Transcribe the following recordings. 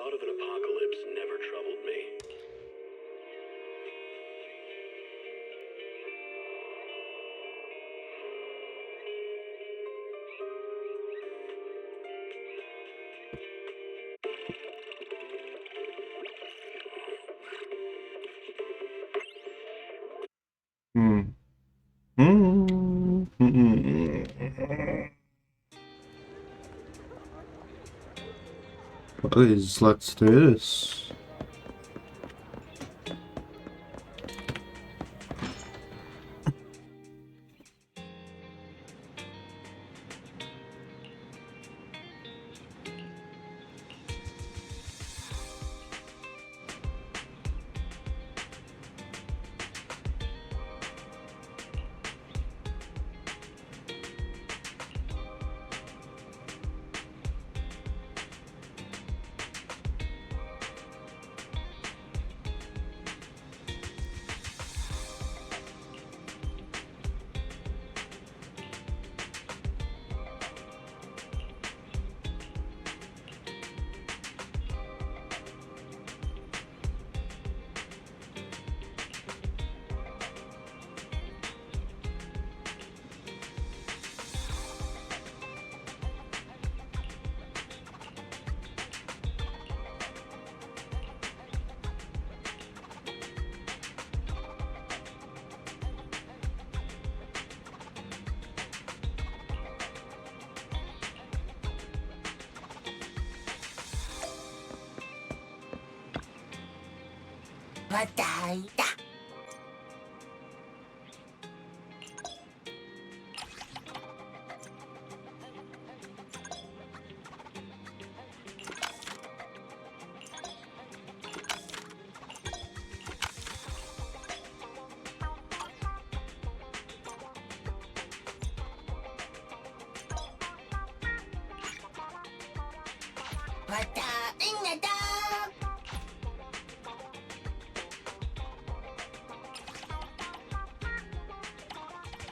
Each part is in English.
thought of an apocalypse never troubled me. Please, let's do this.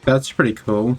That's pretty cool.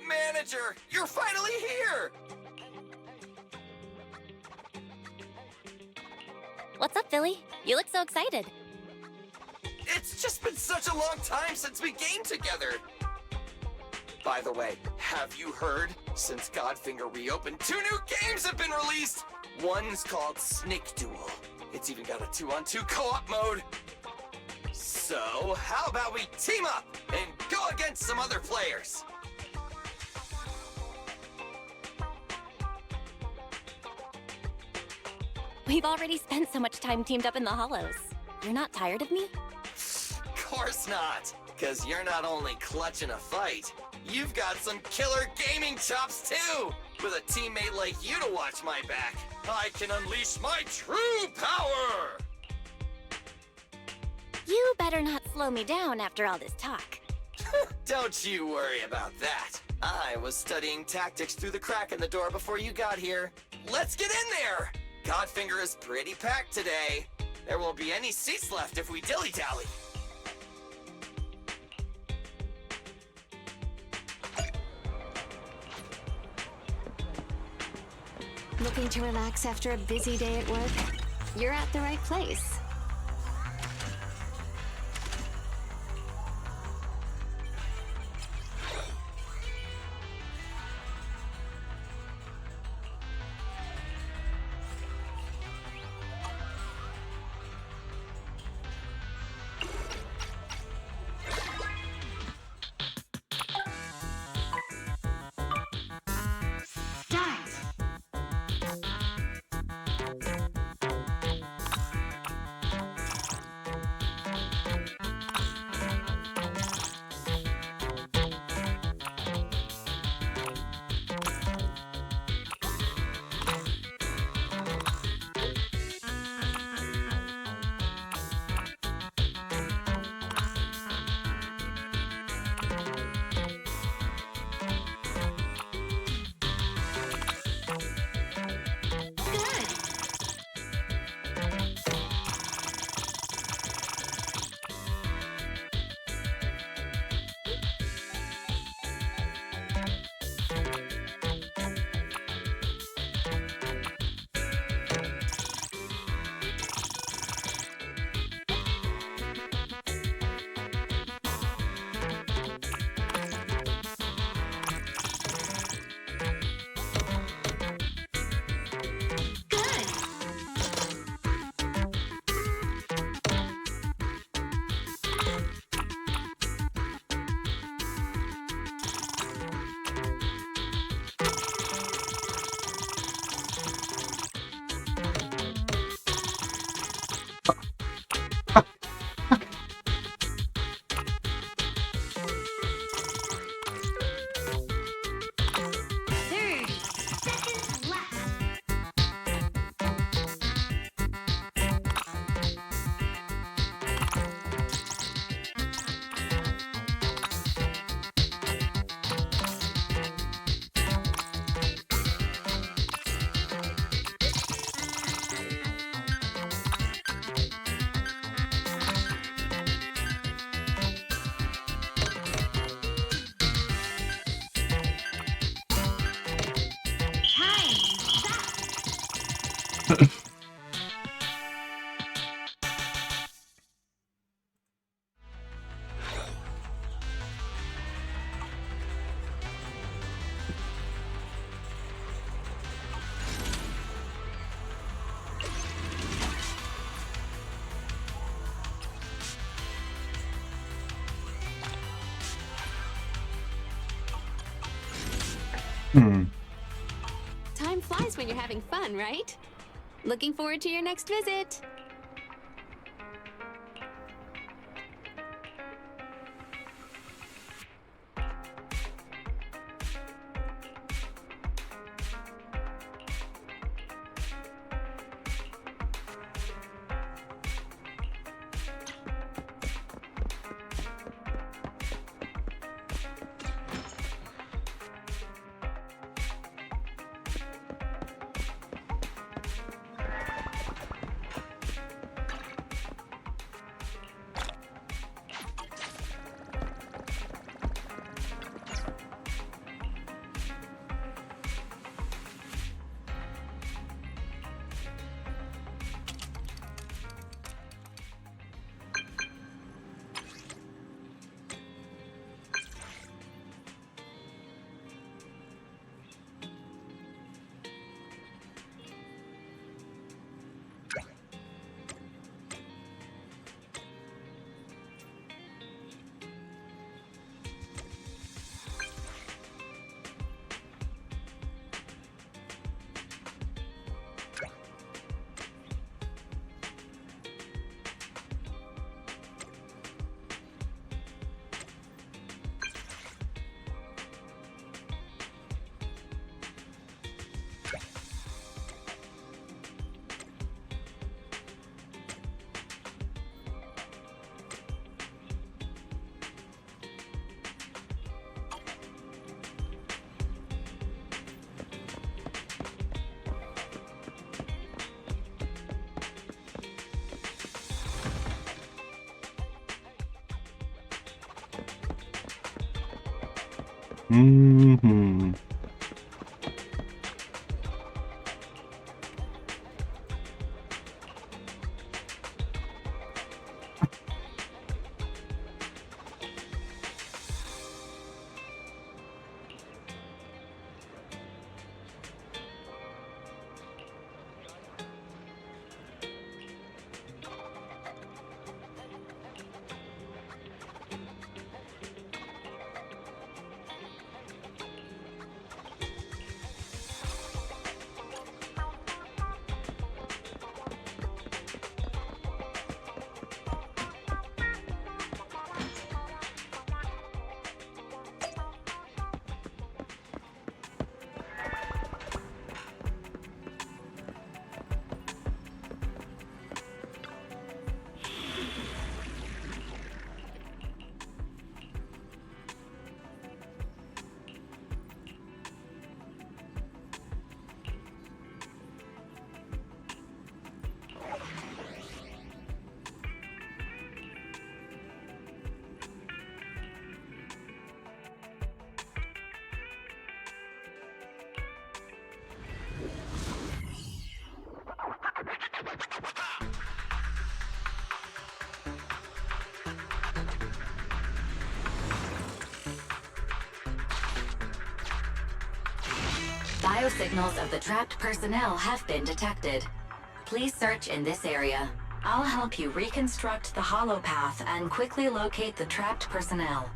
Manager, you're finally here! What's up, Philly? You look so excited. It's just been such a long time since we gamed together. By the way, have you heard? Since Godfinger reopened, 2 new games have been released! One's called Snake Duel. It's even got a 2-on-2 co-op mode. So, how about we team up and go against some other players? We've already spent so much time teamed up in the Hollows. You're not tired of me? Course not, because you're not only clutching a fight, you've got some killer gaming chops too! With a teammate like you to watch my back, I can unleash my true power! You better not slow me down after all this talk. Don't you worry about that. I was studying tactics through the crack in the door before you got here. Let's get in there! Godfinger is pretty packed today. There won't be any seats left if we dilly-dally. Looking to relax after a busy day at work? You're at the right place. Time flies when you're having fun, right? Looking forward to your next visit. Mm-hmm. Biosignals of the trapped personnel have been detected. Please search in this area. I'll help you reconstruct the hollow path and quickly locate the trapped personnel.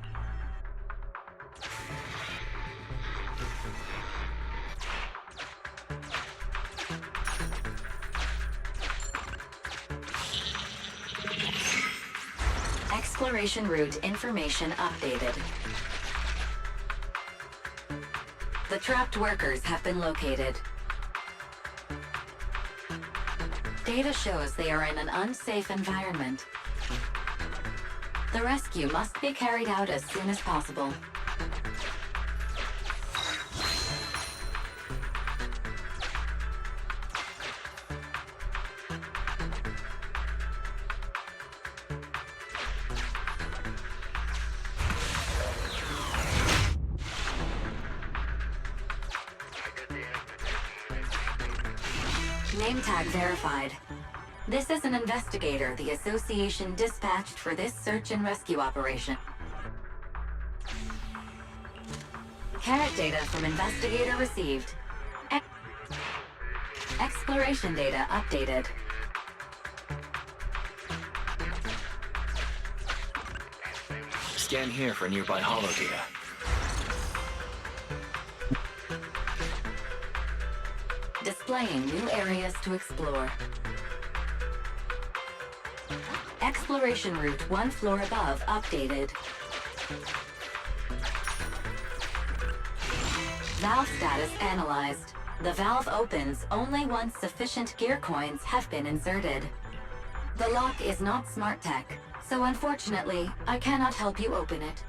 Exploration route information updated. The trapped workers have been located. Data shows they are in an unsafe environment. The rescue must be carried out as soon as possible. Name tag verified. This is an investigator the Association dispatched for this search and rescue operation. Carrot data from investigator received. Exploration data updated. Scan here for nearby holo data. Displaying new areas to explore. Exploration route 1 floor above updated. Valve status analyzed. The valve opens only once sufficient gear coins have been inserted. The lock is not smart tech, so unfortunately, I cannot help you open it.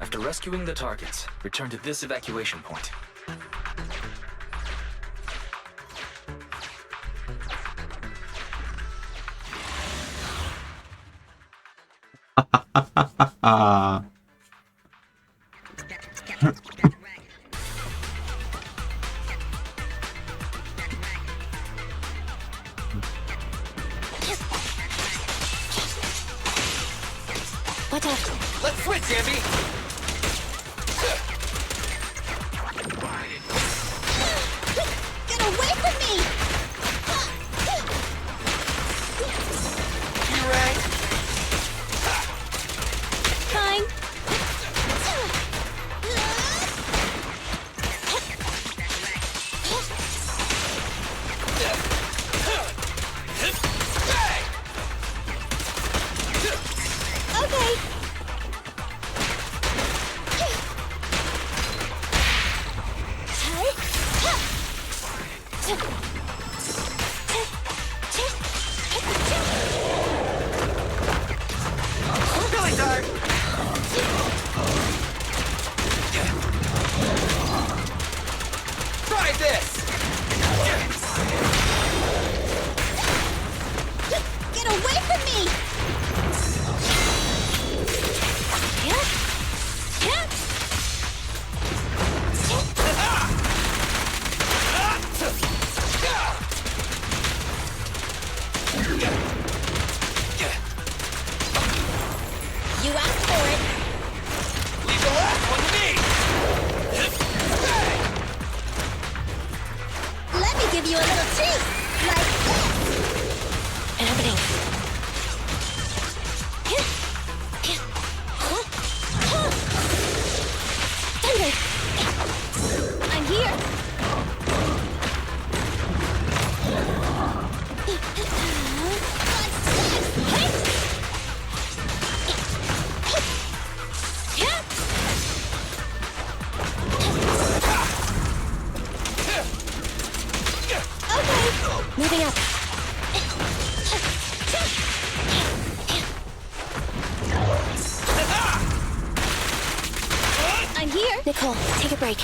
After rescuing the targets, return to this evacuation point. Ah. Watch out. Let's switch, Ambi! Get away from me! You rang? Fine. Okay. Cole, take a break.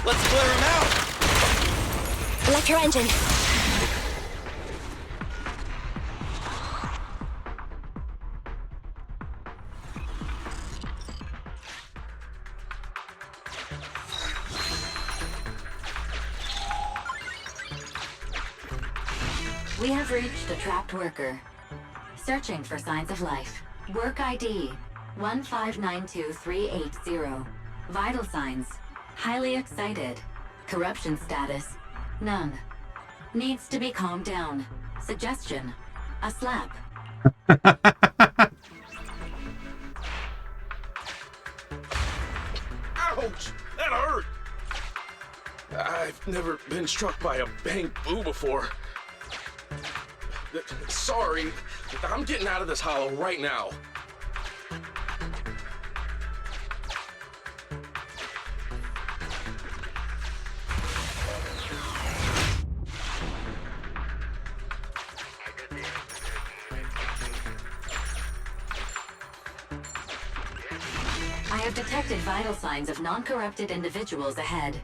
Let's clear him out! Electro engine. We have reached a trapped worker. Searching for signs of life. Work ID 1592380. Vital signs. Highly excited. Corruption status. None. Needs to be calmed down. Suggestion. A slap. Ouch! That hurt! I've never been struck by a bang boo before. Sorry, I'm getting out of this hollow right now. I have detected vital signs of non-corrupted individuals ahead.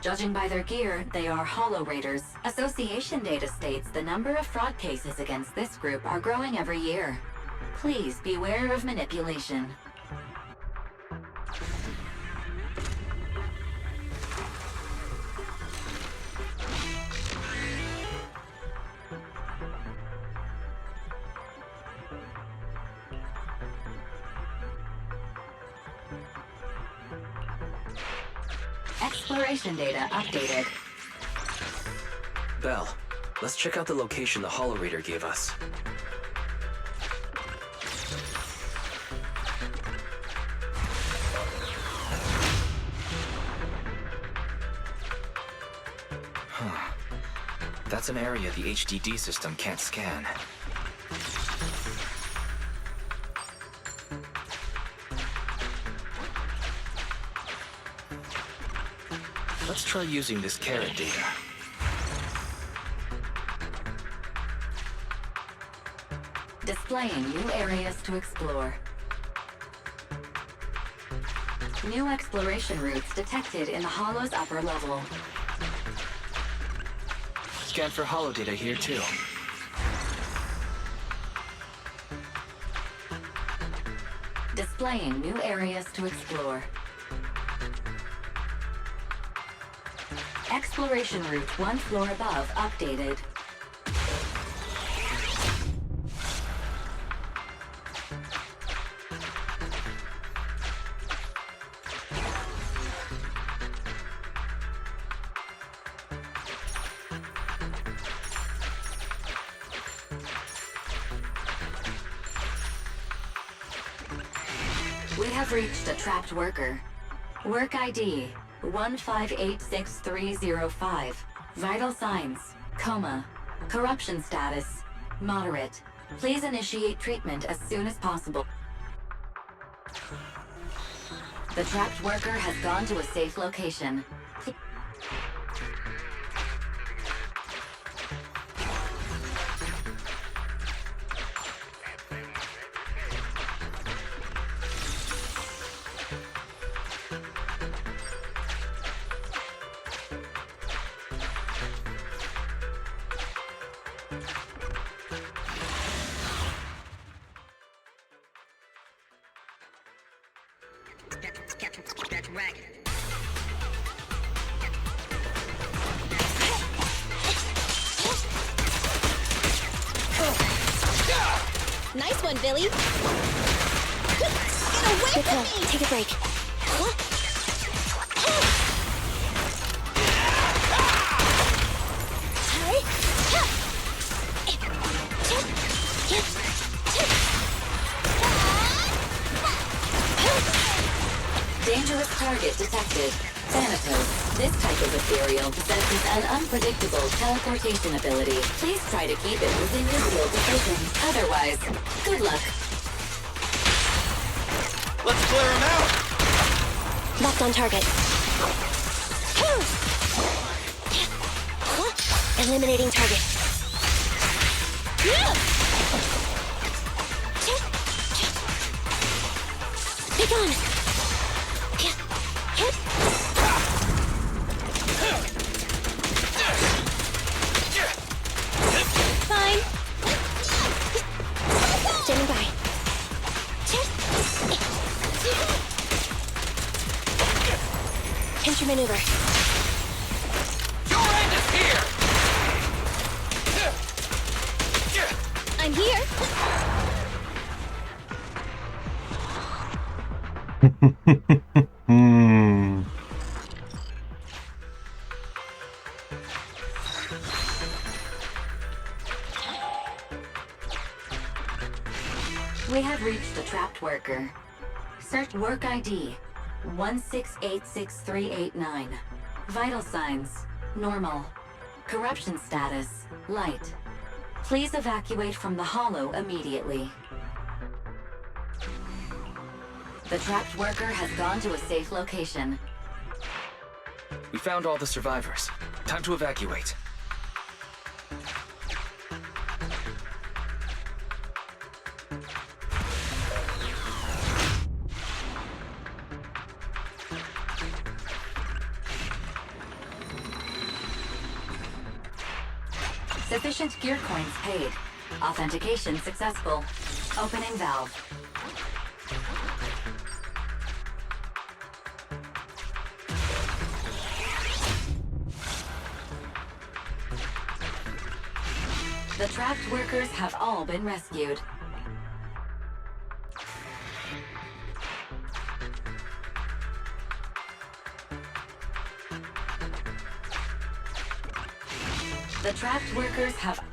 Judging by their gear, they are Hollow Raiders. Association data states the number of fraud cases against this group are growing every year. Please beware of manipulation. Exploration data updated. Belle, let's check out the location the Hollow Raider gave us. Huh. That's an area the HDD system can't scan. Let's try using this carrot data. Displaying new areas to explore. New exploration routes detected in the Hollow's upper level. Scan for hollow data here too. Displaying new areas to explore. Exploration route one floor above updated. We have reached a trapped worker. Work ID 1586305. Vital signs: coma. Corruption status: moderate. Please initiate treatment as soon as possible. The trapped worker has gone to a safe location. Nice one, Billy. Get away from me! Take a break. Dangerous target detected. Thanatos. This type of ethereal possesses an unpredictable teleportation ability. Please try to keep it within your field of vision. Otherwise, good luck. Let's clear him out! Locked on target. Eliminating target. Take on! Fine. Standing by. Pinch your maneuver. Your end is here! I'm here. We have reached a trapped worker. Search work ID 1686389. Vital signs normal. Corruption status light. Please evacuate from the hollow immediately. The trapped worker has gone to a safe location. We found all the survivors. Time to evacuate. Sufficient gear coins paid. Authentication successful. Opening valve. The trapped workers have all been rescued. The trapped workers have...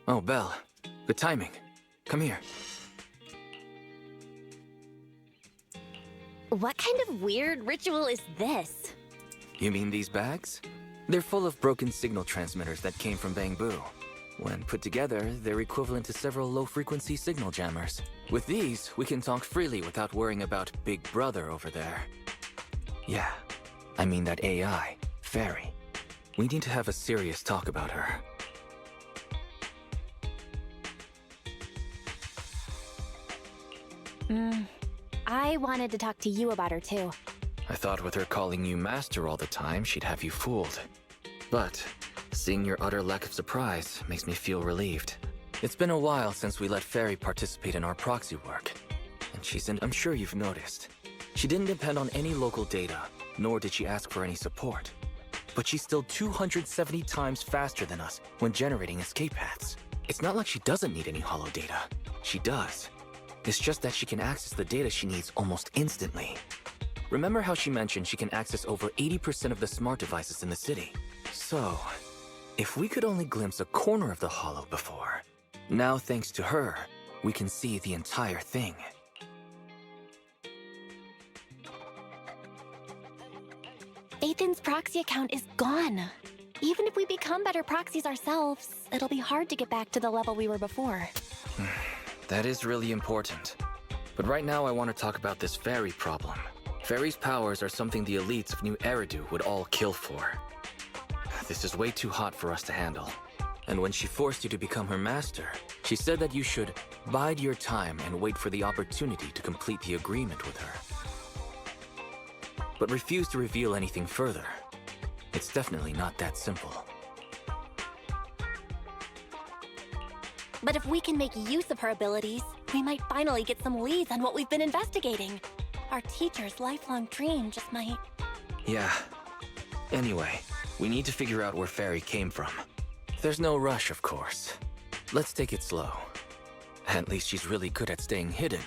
Oh, Belle. Good timing. Come here. What kind of weird ritual is this? You mean these bags? They're full of broken signal transmitters that came from Bangbu. When put together, they're equivalent to several low-frequency signal jammers. With these, we can talk freely without worrying about Big Brother over there. Yeah, I mean that AI, Fairy. We need to have a serious talk about her. I wanted to talk to you about her too. I thought with her calling you Master all the time, she'd have you fooled. But seeing your utter lack of surprise makes me feel relieved. It's been a while since we let Fairy participate in our proxy work. And I'm sure you've noticed. She didn't depend on any local data, nor did she ask for any support. But she's still 270 times faster than us when generating escape paths. It's not like she doesn't need any holo data. She does. It's just that she can access the data she needs almost instantly. Remember how she mentioned she can access over 80% of the smart devices in the city? So, if we could only glimpse a corner of the holo before, now thanks to her, we can see the entire thing. Ethan's proxy account is gone. Even if we become better proxies ourselves, it'll be hard to get back to the level we were before. That is really important. But right now I want to talk about this Fairy problem. Fairy's powers are something the elites of New Eridu would all kill for. This is way too hot for us to handle. And when she forced you to become her master, she said that you should bide your time and wait for the opportunity to complete the agreement with her. But refused to reveal anything further. It's definitely not that simple. But if we can make use of her abilities, we might finally get some leads on what we've been investigating. Our teacher's lifelong dream just might... Yeah. Anyway, we need to figure out where Fairy came from. There's no rush, of course. Let's take it slow. At least she's really good at staying hidden,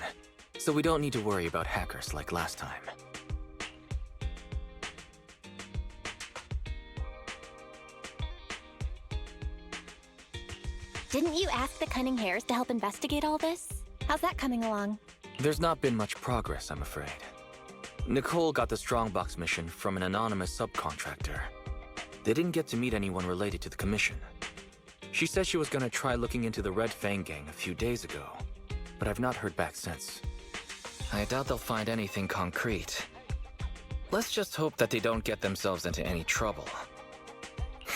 so we don't need to worry about hackers like last time. Didn't you ask the Cunning Hares to help investigate all this? How's that coming along? There's not been much progress, I'm afraid. Nicole got the Strongbox mission from an anonymous subcontractor. They didn't get to meet anyone related to the commission. She said she was gonna try looking into the Red Fang gang a few days ago, but I've not heard back since. I doubt they'll find anything concrete. Let's just hope that they don't get themselves into any trouble.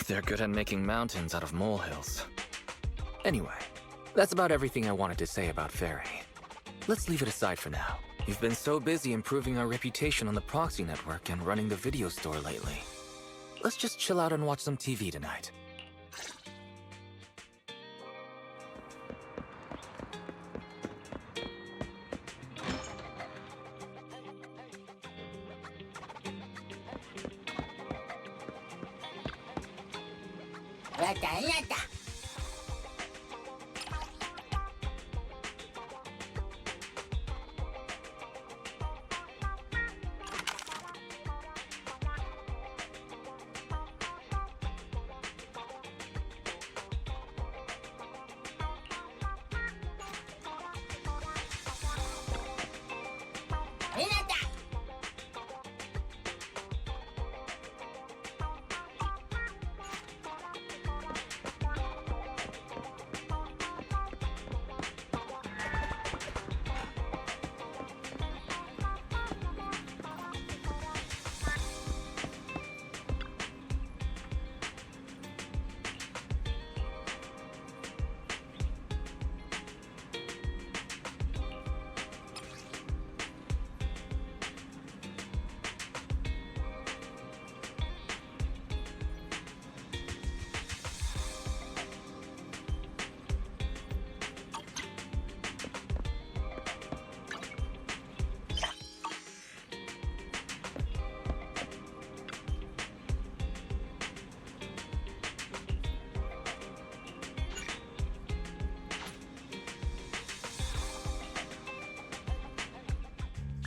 They're good at making mountains out of molehills. Anyway, that's about everything I wanted to say about Fairy. Let's leave it aside for now. We've been so busy improving our reputation on the proxy network and running the video store lately. Let's just chill out and watch some TV tonight.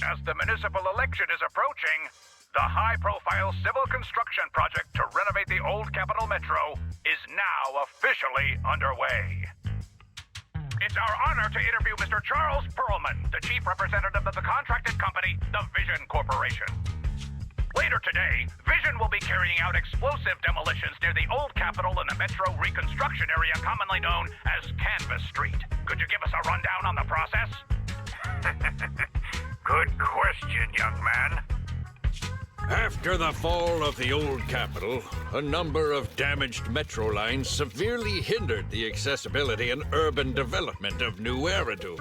As the municipal election is approaching, the high-profile civil construction project to renovate the old Capital Metro is now officially underway. It's our honor to interview Mr. Charles Perlman, the chief representative of the contracted company, the Vision Corporation. Later today, Vision will be carrying out explosive demolitions near the old Capitol and the Metro reconstruction area commonly known as Canvas Street. Could you give us a rundown on the process? Good question, young man. After the fall of the old Capitol, a number of damaged metro lines severely hindered the accessibility and urban development of New Eridu.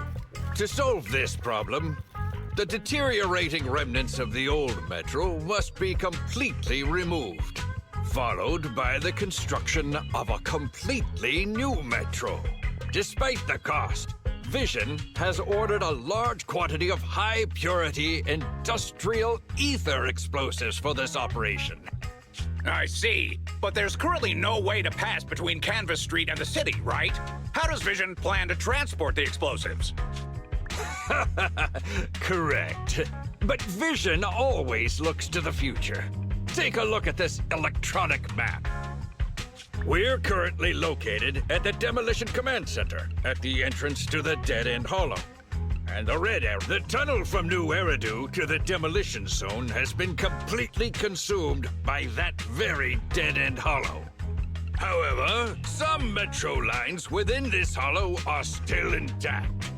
To solve this problem, the deteriorating remnants of the old metro must be completely removed, followed by the construction of a completely new metro. Despite the cost, Vision has ordered a large quantity of high-purity industrial ether explosives for this operation. I see. But there's currently no way to pass between Canvas Street and the city, right? How does Vision plan to transport the explosives? Correct. But Vision always looks to the future. Take a look at this electronic map. We're currently located at the Demolition Command Center, at the entrance to the Dead End Hollow. And the red area, the tunnel from New Eridu to the demolition zone has been completely consumed by that very Dead End Hollow. However, some metro lines within this hollow are still intact.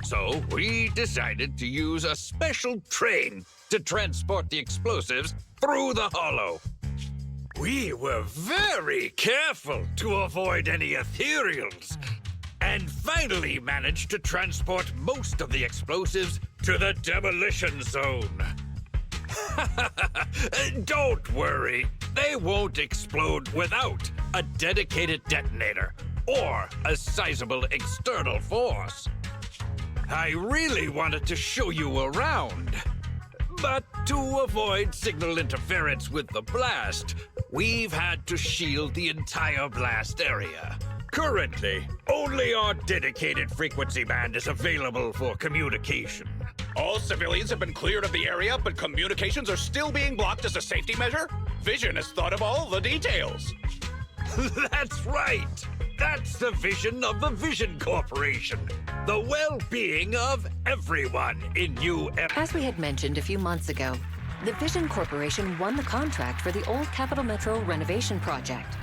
So we decided to use a special train to transport the explosives through the hollow. We were very careful to avoid any ethereals, and finally managed to transport most of the explosives to the demolition zone. Don't worry, they won't explode without a dedicated detonator or a sizable external force. I really wanted to show you around, but to avoid signal interference with the blast, we've had to shield the entire blast area. Currently, only our dedicated frequency band is available for communication. All civilians have been cleared of the area, but communications are still being blocked as a safety measure? Vision has thought of all the details. That's right! That's the vision of the Vision Corporation. The well-being of everyone in New Era. As we had mentioned a few months ago, the Vision Corporation won the contract for the old Capital Metro renovation project.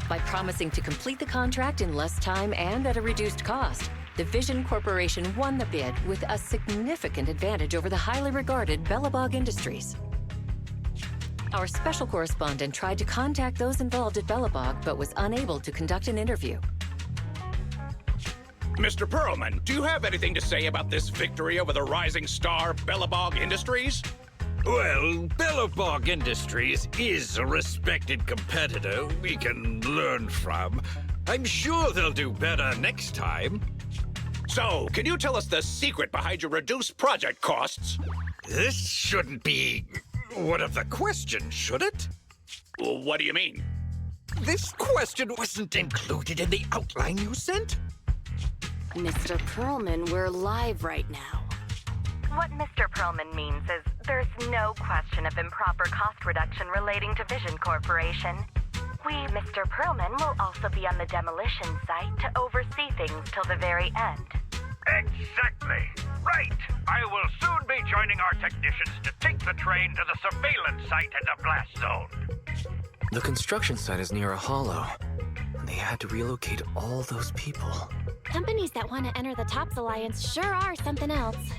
By promising to complete the contract in less time and at a reduced cost, the Vision Corporation won the bid with a significant advantage over the highly regarded Bellabog Industries. Our special correspondent tried to contact those involved at Bellabog, but was unable to conduct an interview. Mr. Perlman, do you have anything to say about this victory over the rising star Bellabog Industries? Well, Bellabog Industries is a respected competitor we can learn from. I'm sure they'll do better next time. So, can you tell us the secret behind your reduced project costs? This shouldn't be one of the questions, should it? Well, what do you mean? This question wasn't included in the outline you sent? Mr. Perlman, we're live right now. What Mr. Perlman means is there's no question of improper cost reduction relating to Vision Corporation. We, Mr. Perlman, will also be on the demolition site to oversee things till the very end. Exactly. Right. I will soon be joining our technicians to take the train to the surveillance site in the blast zone. The construction site is near a hollow. They had to relocate all those people. Companies that want to enter the TOPS Alliance sure are something else.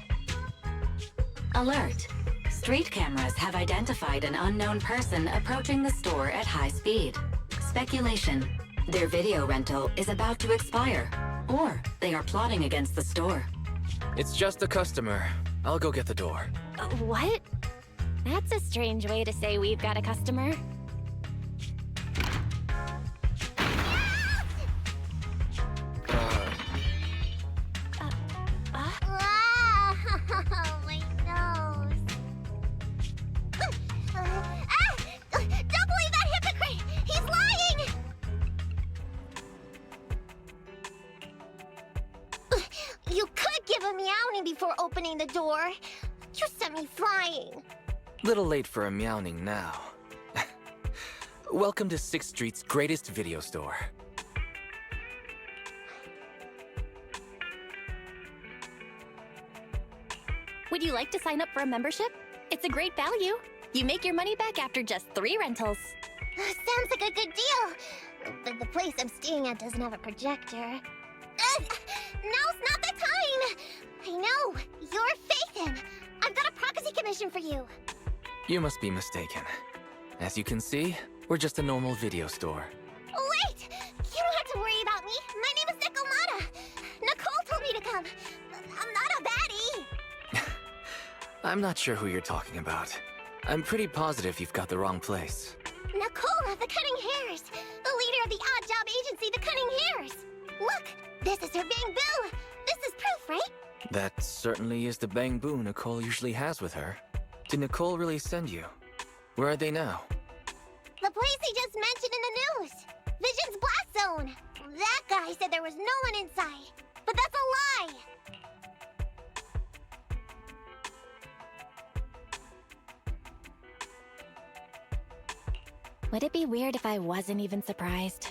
Alert! Street cameras have identified an unknown person approaching the store at high speed. Speculation. Their video rental is about to expire. Or they are plotting against the store. It's just a customer. I'll go get the door. What? That's a strange way to say we've got a customer. My nose. Don't believe that hypocrite! He's lying! You could give a meowing before opening the door. You sent me flying. Little late for a meowing now. Welcome to 6th Street's greatest video store. Would you like to sign up for a membership? It's a great value. You make your money back after just 3 rentals. Sounds like a good deal. But the place I'm staying at doesn't have a projector. Now's not the time! I know! You're Faithin! I've got a proxy commission for you! You must be mistaken. As you can see, we're just a normal video store. Wait! You don't have to worry about me. My name is Nicole. Nicole told me to come. I'm not a baddie. I'm not sure who you're talking about. I'm pretty positive you've got the wrong place. Nicole of the Cutting Hairs! The leader of the odd job agency, the Cutting Hairs! Look! This is her Bang Boo! This is proof, right? That certainly is the bang boo Nicole usually has with her. Did Nicole really send you? Where are they now? The place he just mentioned in the news! Vision's Blast Zone! That guy said there was no one inside. But that's a lie! Would it be weird if I wasn't even surprised?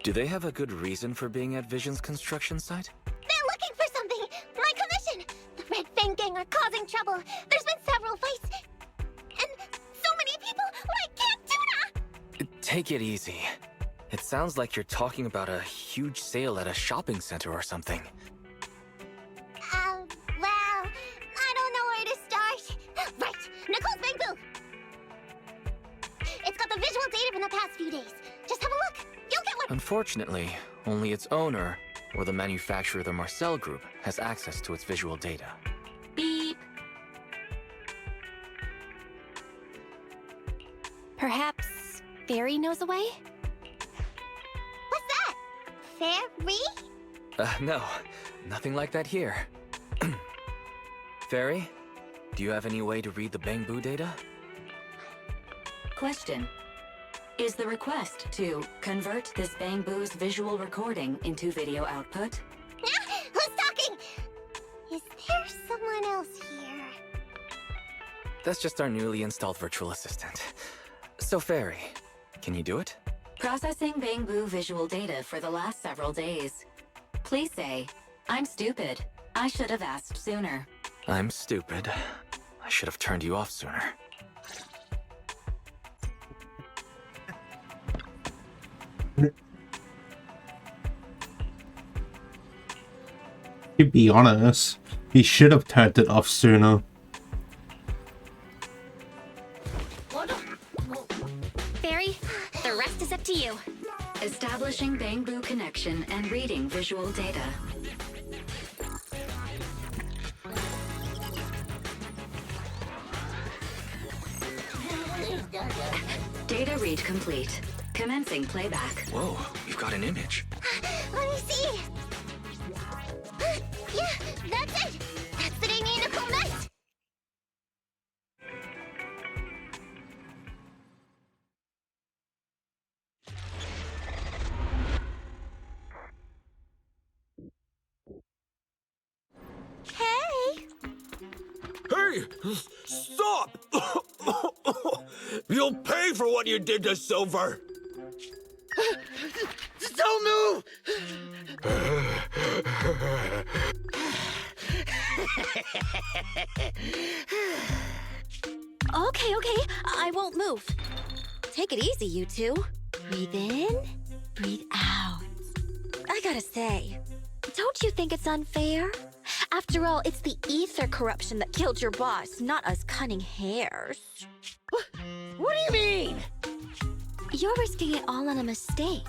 Do they have a good reason for being at Vision's construction site? They're looking for something! My commission! The Red Fang Gang are causing trouble. There's been several fights. And so many people like Camp Tuna! Take it easy. It sounds like you're talking about a huge sale at a shopping center or something. Well, I don't know where to start. Right! Nicole's Bang Boo! It's got the visual data from the past few days. Just have a look. You'll get what— Unfortunately, only its owner, or the manufacturer of the Marcel Group, has access to its visual data. Beep. Perhaps Fairy knows a way? What's that? Fairy? No, nothing like that here. Fairy, do you have any way to read the Bang Boo data? Question. Is the request to convert this Bang Boo's visual recording into video output? Who's talking? Is there someone else here? That's just our newly installed virtual assistant. So, Fairy, can you do it? Processing Bangbu visual data for the last several days. Please say, I'm stupid. I should have asked sooner. I'm stupid. I should have turned you off sooner. To be honest, he should have turned it off sooner. Fairy, the rest is up to you. Establishing Bangbu connection and reading visual data. Data read complete. Commencing playback. Whoa, you've got an image. Let me see. Yeah, that's it. That's the day me and Nicole met. Hey. Hey! Stop! You'll pay for what you did to Silver! Don't move! Okay, I won't move. Take it easy, you two. Breathe in, breathe out. I gotta say, don't you think it's unfair? After all, it's the ether corruption that killed your boss, not us cunning hares. What do you mean? You're risking it all on a mistake.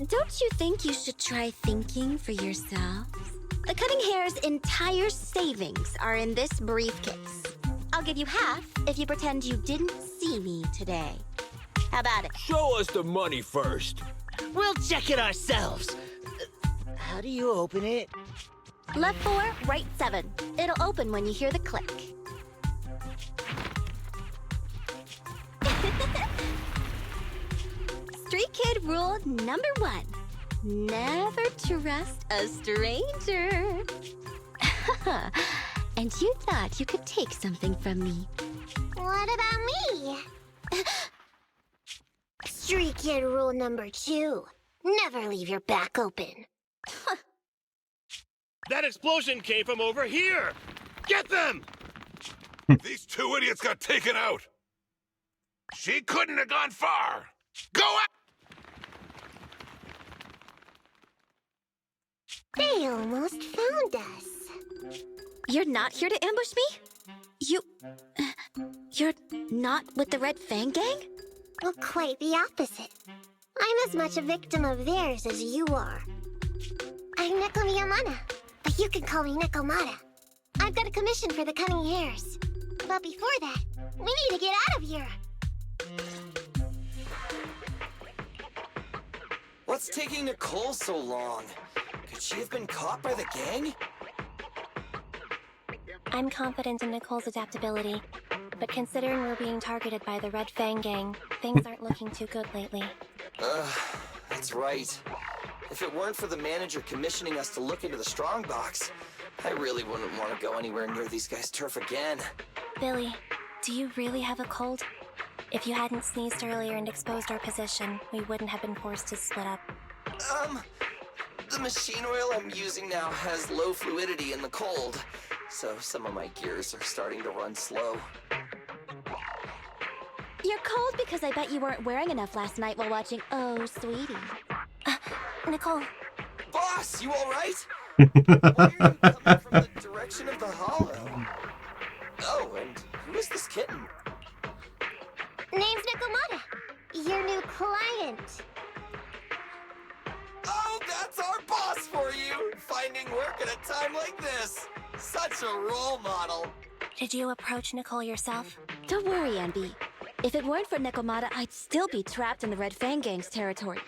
Don't you think you should try thinking for yourselves? The cunning hare's entire savings are in this briefcase. I'll give you half if you pretend you didn't see me today. How about it? Show us the money first. We'll check it ourselves. How do you open it? Left 4, right 7. It'll open when you hear the click. Street kid rule number 1. Never trust a stranger. And you thought you could take something from me. What about me? Street kid rule number 2. Never leave your back open. That explosion came from over here! Get them! These two idiots got taken out! She couldn't have gone far! Go out! They almost found us. You're not here to ambush me? You're not with the Red Fang Gang? Well, quite the opposite. I'm as much a victim of theirs as you are. I'm Neko Miyamana, but you can call me Nekomata. I've got a commission for the Cunning Hares. But before that, we need to get out of here. What's taking Nicole so long? Could she have been caught by the gang? I'm confident in Nicole's adaptability, but considering we're being targeted by the Red Fang Gang, things aren't looking too good lately. That's right. If it weren't for the manager commissioning us to look into the strongbox, I really wouldn't want to go anywhere near these guys' turf again. Billy, do you really have a cold? If you hadn't sneezed earlier and exposed our position, we wouldn't have been forced to split up. The machine oil I'm using now has low fluidity in the cold, so some of my gears are starting to run slow. You're cold because I bet you weren't wearing enough last night while watching Oh, Sweetie. Nicole. Boss, you alright? Why are you coming from the direction of the hollow? Oh, and who is this kitten? Name's Nekomata, your new client. Oh, that's our boss for you! Finding work at a time like this! Such a role model! Did you approach Nicole yourself? Don't worry, Envy. If it weren't for Nekomata, I'd still be trapped in the Red Fang Gang's territory.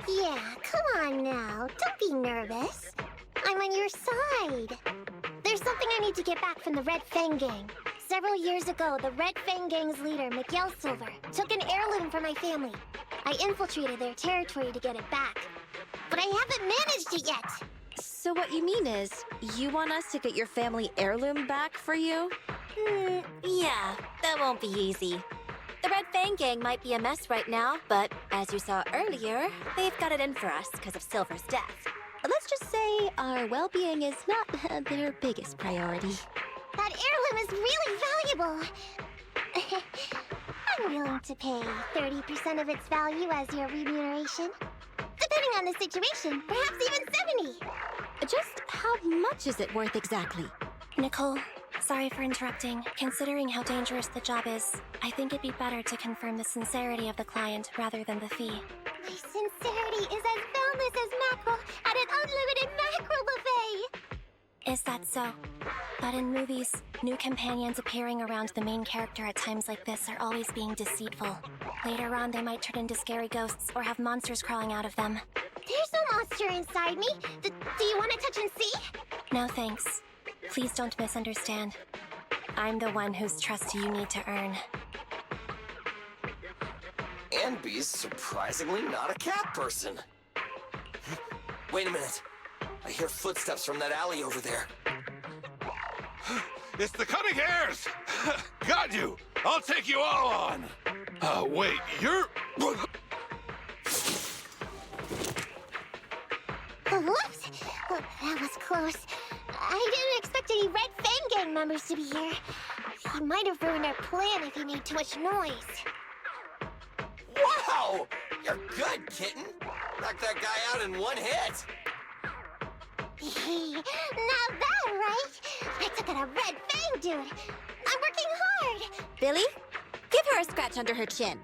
Yeah, come on now. Don't be nervous. I'm on your side. There's something I need to get back from the Red Fang Gang. Several years ago, the Red Fang Gang's leader, Miguel Silver, took an heirloom from my family. I infiltrated their territory to get it back. But I haven't managed it yet. So what you mean is, you want us to get your family heirloom back for you? Yeah, that won't be easy. The Red Fang gang might be a mess right now, but as you saw earlier, they've got it in for us because of Silver's death. Let's just say our well-being is not their biggest priority. That heirloom is really valuable. I'm willing to pay 30% of its value as your remuneration. Depending on the situation, perhaps even 70. Just how much is it worth exactly? Nicole, sorry for interrupting. Considering how dangerous the job is, I think it'd be better to confirm the sincerity of the client rather than the fee. My sincerity is as boundless as mackerel at an unlimited mackerel buffet! Is that so? But in movies, new companions appearing around the main character at times like this are always being deceitful. Later on, they might turn into scary ghosts or have monsters crawling out of them. There's no monster inside me. Do you want to touch and see? No thanks. Please don't misunderstand. I'm the one whose trust you need to earn. Anby's surprisingly not a cat person. Wait a minute. I hear footsteps from that alley over there. It's the cunning hares! Got you! I'll take you all on! Wait, you're... Whoops! Oh, that was close. I didn't expect any Red Fang gang members to be here. He might have ruined our plan if he made too much noise. Wow! You're good, kitten! Knocked that guy out in one hit! Now that, right? I took out a Red Fang dude. I'm working hard. Billy, give her a scratch under her chin.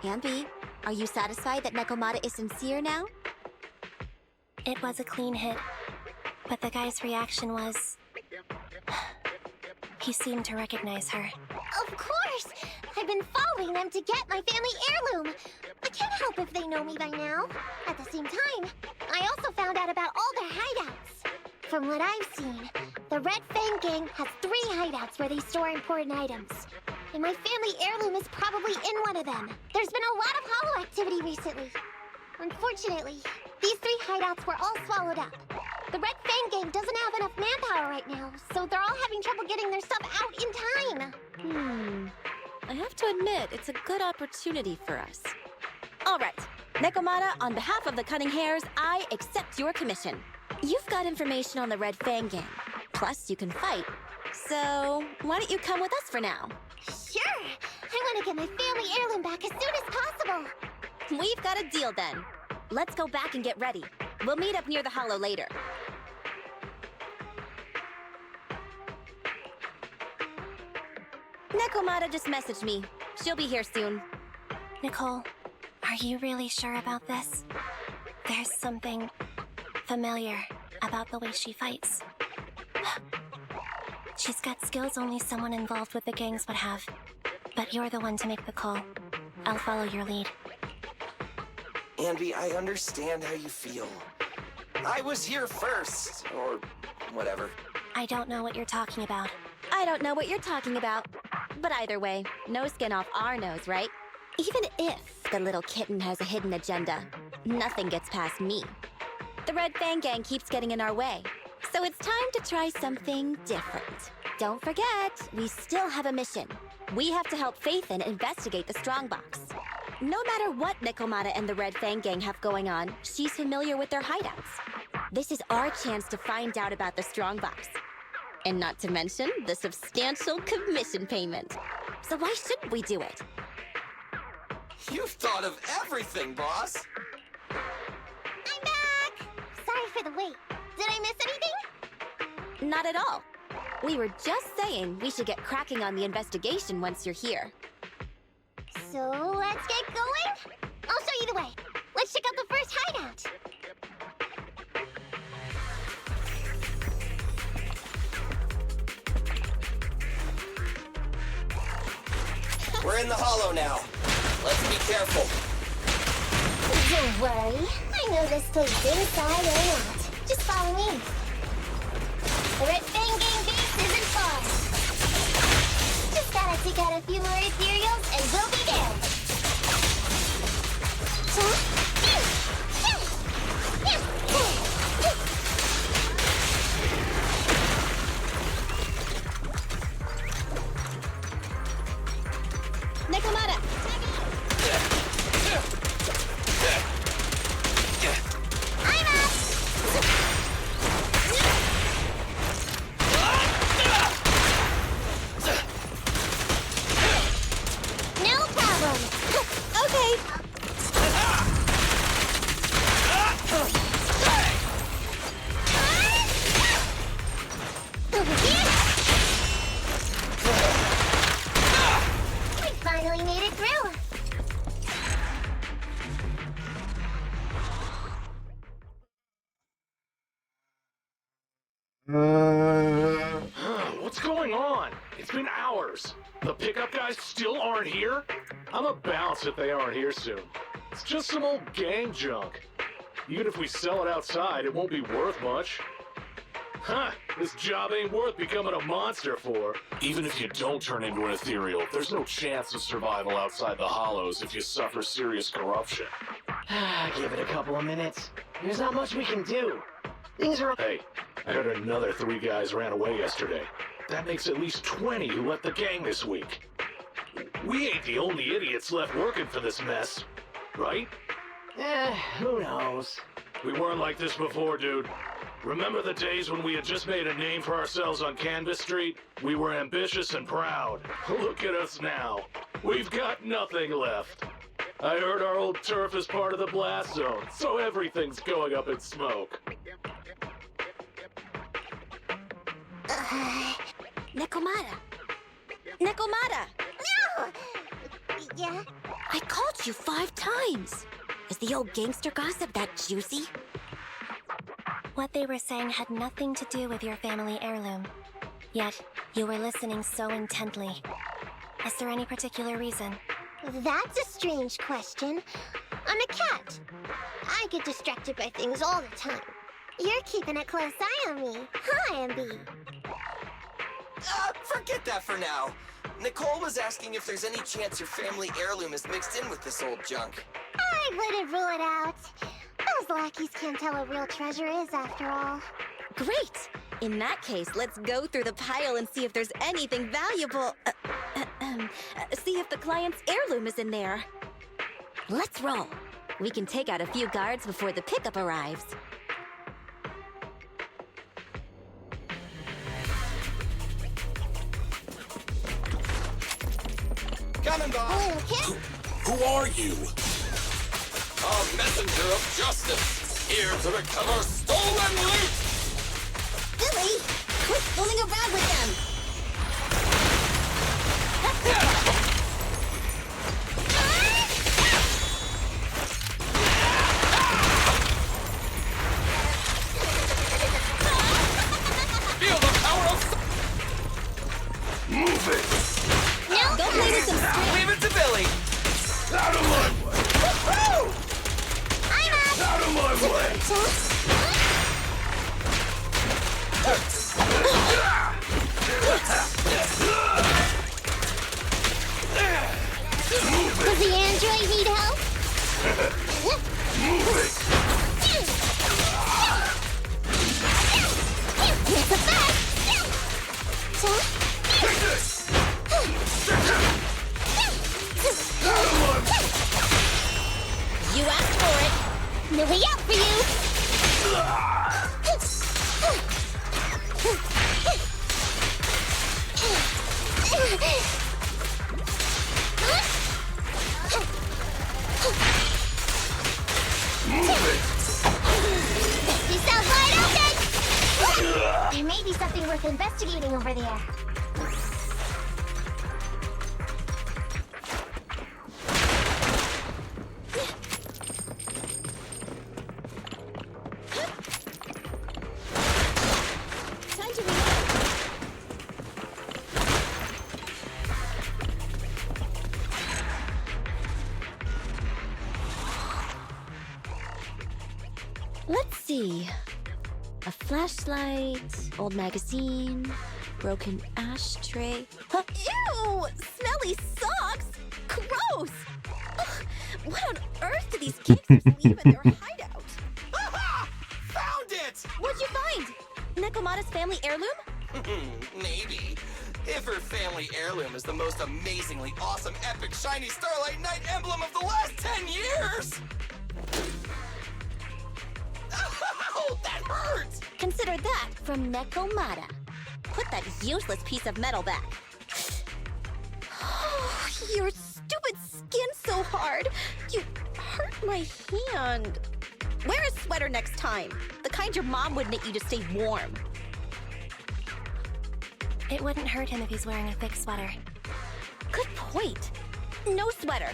Anby, are you satisfied that Nekomata is sincere now? It was a clean hit, but the guy's reaction was... he seemed to recognize her. Of course! I've been following them to get my family heirloom. I can't help if they know me by now. At the same time, I also found out about all their hideouts. From what I've seen, the Red Fang gang has 3 hideouts where they store important items. And my family heirloom is probably in one of them. There's been a lot of hollow activity recently. Unfortunately, these 3 hideouts were all swallowed up. The Red Fang gang doesn't have enough manpower right now, so they're all having trouble getting their stuff out in time. I have to admit, it's a good opportunity for us. All right, Nekomata, on behalf of the Cunning Hares, I accept your commission. You've got information on the Red Fang gang. Plus, you can fight. So, why don't you come with us for now? Sure! I want to get my family heirloom back as soon as possible. We've got a deal then. Let's go back and get ready. We'll meet up near the hollow later. Nekomata just messaged me. She'll be here soon. Nicole, are you really sure about this? There's something familiar about the way she fights. She's got skills only someone involved with the gangs would have. But you're the one to make the call. I'll follow your lead. Anby, I understand how you feel. I was here first, or whatever. I don't know what you're talking about. I don't know what you're talking about. But either way, no skin off our nose, right? Even if the little kitten has a hidden agenda, nothing gets past me. The Red Fang gang keeps getting in our way. So it's time to try something different. Don't forget, we still have a mission. We have to help Faithin investigate the strongbox. No matter what Nekomata and the Red Fang gang have going on, she's familiar with their hideouts. This is our chance to find out about the strongbox. And not to mention the substantial commission payment. So why shouldn't we do it? You've thought of everything, boss! I'm back! Sorry for the wait. Did I miss anything? Not at all. We were just saying we should get cracking on the investigation once you're here. So let's get going? I'll show you the way. Let's check out the first hideout. We're in the hollow now. Let's be careful. Don't worry. I know this place inside and out. Just follow me. The Red Fang gang base isn't far. Just gotta take out a few more ethereals and we'll be there. Nekomata, What's going on? It's been hours. The pickup guys still aren't here? I'ma bounce if they aren't here soon. It's just some old gang junk. Even if we sell it outside, it won't be worth much. Huh, this job ain't worth becoming a monster for. Even if you don't turn into an ethereal, there's no chance of survival outside the hollows if you suffer serious corruption. Give it a couple of minutes. There's not much we can do. Things are... Hey, I heard another 3 guys ran away yesterday. That makes at least 20 who left the gang this week. We ain't the only idiots left working for this mess, right? Who knows? We weren't like this before, dude. Remember the days when we had just made a name for ourselves on Canvas Street? We were ambitious and proud. Look at us now. We've got nothing left. I heard our old turf is part of the blast zone, so everything's going up in smoke. Nekomata! Nekomata! No! Yeah? I called you 5 times. Is the old gangster gossip that juicy? What they were saying had nothing to do with your family heirloom. Yet, you were listening so intently. Is there any particular reason? That's a strange question. I'm a cat. I get distracted by things all the time. You're keeping a close eye on me. Hi, Ambi. Forget that for now. Nicole was asking if there's any chance your family heirloom is mixed in with this old junk. I wouldn't rule it out. Those lackeys can't tell what real treasure is, after all. Great! In that case, let's go through the pile and see if there's anything valuable. See if the client's heirloom is in there. Let's roll. We can take out a few guards before the pickup arrives. Coming, boss. Who are you? A messenger of justice, here to recover stolen loot! Billy, quit fooling around with them! Feel the power of... Move it! No, go play with some string. Leave it to Billy! Out of my way! Woo-hoo! I'm up! Out of my way! Does the android need help? Move it! It's a bug! Take this! You asked for it. No way out for you! Move it! You sound wide open! There may be something worth investigating over there. Time to reload. Let's see. A flashlight, old magazine, broken ashtray. Huh? Ew! Smelly socks! Gross! Ugh, what on earth do these gangsters leave in their hideout? Aha! Found it! What'd you find? Nekomata's family heirloom? Maybe. If her family heirloom is the most amazingly awesome, epic, shiny Starlight Knight emblem of the last 10 years! Oh, that hurts! Consider that from Nekomata. Put that useless piece of metal back. Oh, your stupid skin's so hard. You hurt my hand. Wear a sweater next time. The kind your mom would knit you to stay warm. It wouldn't hurt him if he's wearing a thick sweater. Good point. No sweater.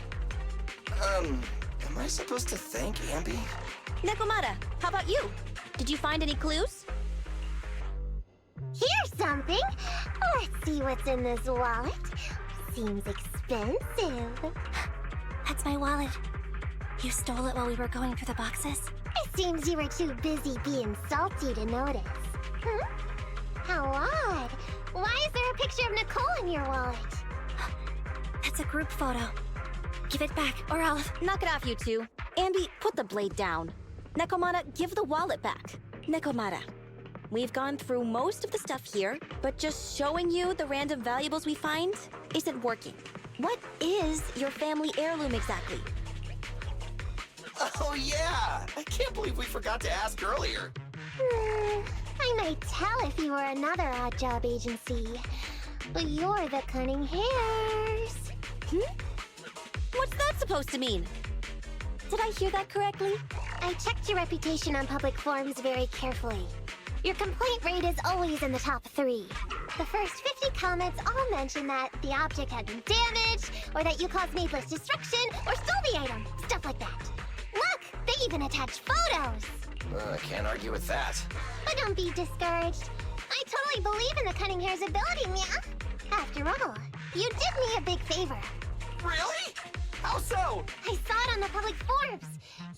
Am I supposed to thank Ambi? Nekomata, how about you? Did you find any clues? Here's something. Let's see what's in this wallet. Seems expensive. That's my wallet. You stole it while we were going through the boxes? It seems you were too busy being salty to notice. How odd. Why is there a picture of Nicole in your wallet? That's a group photo. Give it back, or I'll... Knock it off, you two. Ambi, put the blade down. Nekomata, give the wallet back. Nekomata, we've gone through most of the stuff here, but just showing you the random valuables we find isn't working. What is your family heirloom exactly? Oh yeah! I can't believe we forgot to ask earlier. I might tell if you were another odd job agency, but you're the Cunning Hairs. What's that supposed to mean? Did I hear that correctly? I checked your reputation on public forums very carefully. Your complaint rate is always in the top 3. The first 50 comments all mention that the object had been damaged, or that you caused needless destruction, or stole the item. Stuff like that. Look! They even attach photos! I can't argue with that. But don't be discouraged. I totally believe in the Cunning Hair's ability, Mia. After all, you did me a big favor. Really? How so? I saw it on the public forums.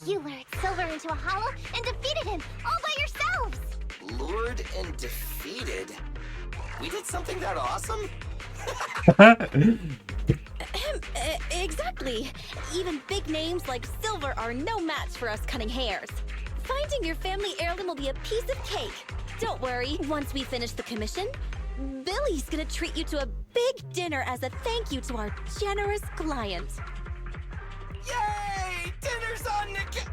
You lured Silver into a hollow and defeated him all by yourselves. Lured and defeated? We did something that awesome? Exactly. Even big names like Silver are no match for us Cunning Hairs. Finding your family heirloom will be a piece of cake. Don't worry, once we finish the commission, Billy's gonna treat you to a big dinner as a thank you to our generous client. Yay! Dinner's on Nick.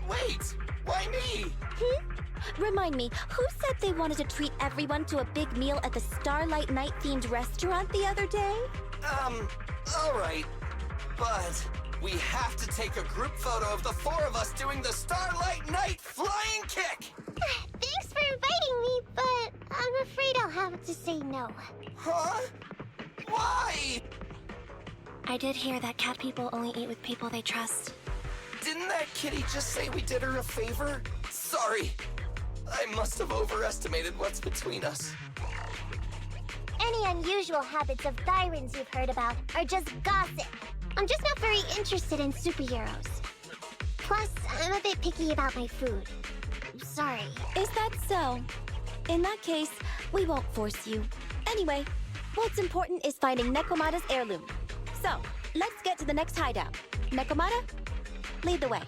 Wait, why me? Remind me, who said they wanted to treat everyone to a big meal at the Starlight Night themed restaurant the other day? Alright. But we have to take a group photo of the 4 of us doing the Starlight Night flying kick! Thanks for inviting me, but I'm afraid I'll have to say no. Huh? Why? I did hear that cat people only eat with people they trust. Didn't that kitty just say we did her a favor? Sorry. I must have overestimated what's between us. Any unusual habits of Thyron's you've heard about are just gossip. I'm just not very interested in superheroes. Plus, I'm a bit picky about my food. Sorry. Is that so? In that case, we won't force you. Anyway, what's important is finding Nekomata's heirloom. So, let's get to the next hideout. Nekomata, lead the way.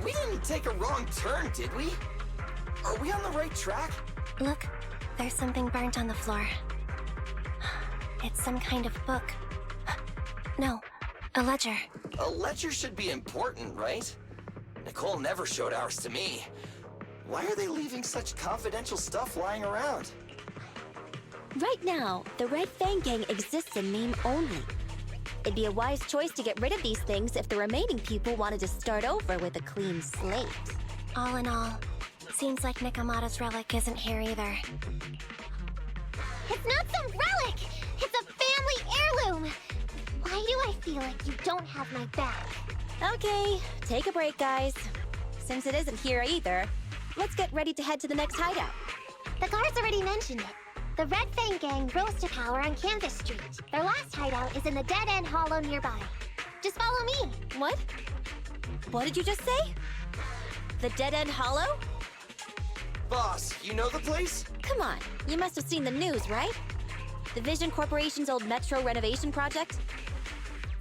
We didn't take a wrong turn, did we? Are we on the right track? Look, there's something burnt on the floor. It's some kind of book. No, a ledger. A ledger should be important, right? Nicole never showed ours to me. Why are they leaving such confidential stuff lying around? Right now, the Red Fang Gang exists in name only. It'd be a wise choice to get rid of these things if the remaining people wanted to start over with a clean slate. All in all, Seems like Nikomata's relic isn't here either. It's not some relic! It's a family heirloom! Why do I feel like you don't have my back? Okay, take a break, guys. Since it isn't here either, let's get ready to head to the next hideout. The guards already mentioned it. The Red Fang Gang rose to power on Canvas Street. Their last hideout is in the Dead End Hollow nearby. Just follow me. What? What did you just say? The Dead End Hollow? Boss, you know the place? Come on, you must have seen the news, right? The Vision Corporation's old metro renovation project?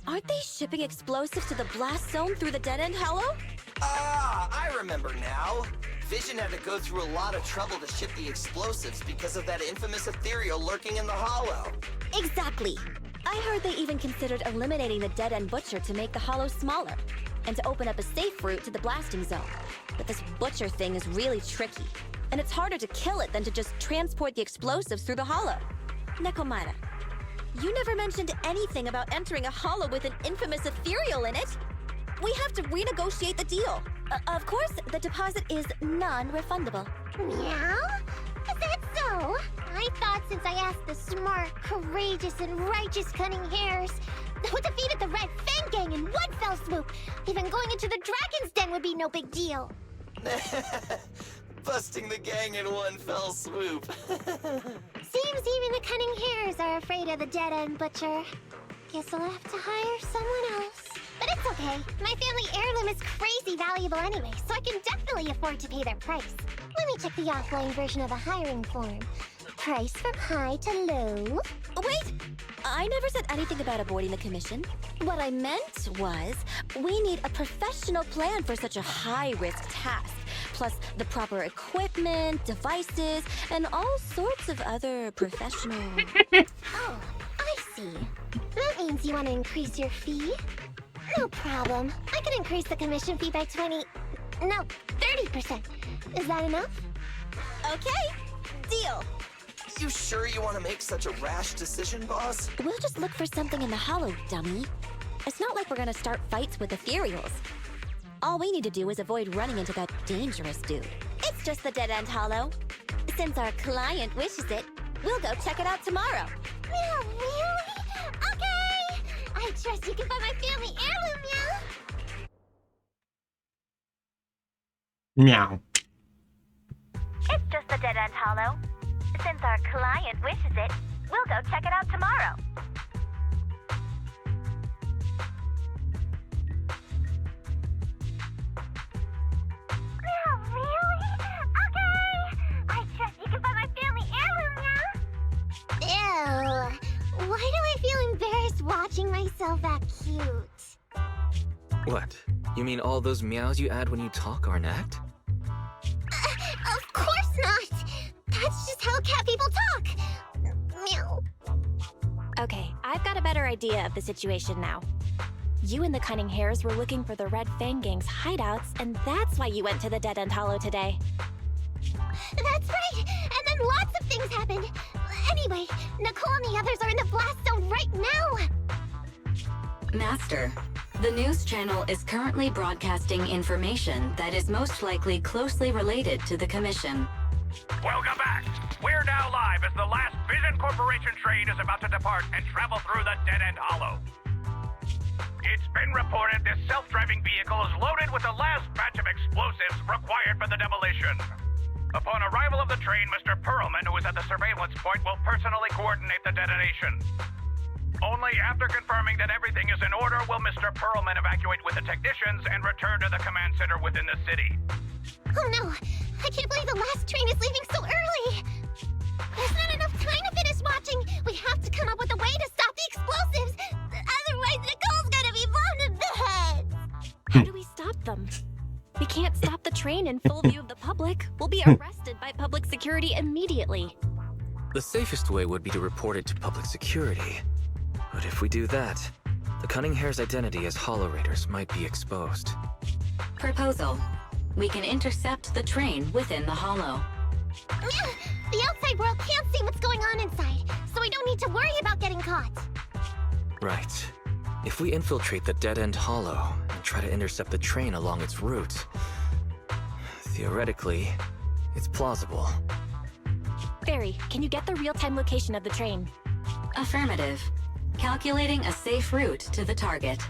Aren't they shipping explosives to the blast zone through the Dead End Hollow? Ah, I remember now. Vision had to go through a lot of trouble to ship the explosives because of that infamous ethereal lurking in the hollow. Exactly. I heard they even considered eliminating the Dead End Butcher to make the hollow smaller, and to open up a safe route to the blasting zone. But this Butcher thing is really tricky, and it's harder to kill it than to just transport the explosives through the hollow. Nekomata, you never mentioned anything about entering a hollow with an infamous ethereal in it. We have to renegotiate the deal. Of course, the deposit is non-refundable. Meow? Is that so? I thought since I asked the smart, courageous, and righteous Cunning Hares who defeated the Red Fang Gang in one fell swoop, even going into the Dragon's Den would be no big deal. Busting the gang in one fell swoop. Seems even the Cunning Hares are afraid of the Dead End Butcher. Guess I'll have to hire someone else. But it's okay. My family heirloom is crazy valuable anyway, so I can definitely afford to pay their price. Let me check the offline version of the hiring form. Price from high to low. Wait! I never said anything about avoiding the commission. What I meant was, we need a professional plan for such a high-risk task, plus the proper equipment, devices, and all sorts of other professional... Oh, I see. That means you want to increase your fee? No problem. I can increase the commission fee by 30%. Is that enough? Okay, deal. You sure you want to make such a rash decision, boss? We'll just look for something in the hollow, dummy. It's not like we're gonna start fights with ethereals. All we need to do is avoid running into that dangerous dude. It's just the Dead End Hollow. Since our client wishes it, we'll go check it out tomorrow. Yeah, really? Okay! I trust you can find my family heirloom, meow. Meow. It's just the Dead End Hollow. Since our client wishes it, we'll go check it out tomorrow. Yeah, really? Okay! I trust you can find my family heirloom, meow. Ew. Why do I feel embarrassed watching myself act cute? What? You mean all those meows you add when you talk aren't act? Of course not! That's just how cat people talk! Meow. Okay, I've got a better idea of the situation now. You and the Cunning Hares were looking for the Red Fang Gang's hideouts, and that's why you went to the Dead End Hollow today. That's right! And then lots of things happened! Anyway, Nicole and the others are in the blast zone right now! Master, the news channel is currently broadcasting information that is most likely closely related to the Commission. Welcome back. We're now live as the last Vision Corporation train is about to depart and travel through the Dead End Hollow. It's been reported this self-driving vehicle is loaded with the last batch of explosives required for the demolition. Upon arrival of the train, Mr. Perlman, who is at the surveillance point, will personally coordinate the detonation. Only after confirming that everything is in order will Mr. Perlman evacuate with the technicians and return to the command center within the city. Oh no! I can't believe the last train is leaving so early! There's not enough time to finish watching! We have to come up with a way to stop the explosives! Otherwise, Nicole's gonna be bombed in the head! How do we stop them? We can't stop the train in full view of the public. We'll be arrested by public security immediately. The safest way would be to report it to public security. But if we do that, the Cunning Hare's identity as Hollow Raiders might be exposed. Proposal. We can intercept the train within the hollow. The outside world can't see what's going on inside, so we don't need to worry about getting caught. Right. If we infiltrate the Dead End Hollow and try to intercept the train along its route, theoretically, It's plausible. Fairy, can you get the real-time location of the train? Affirmative. Calculating a safe route to the target.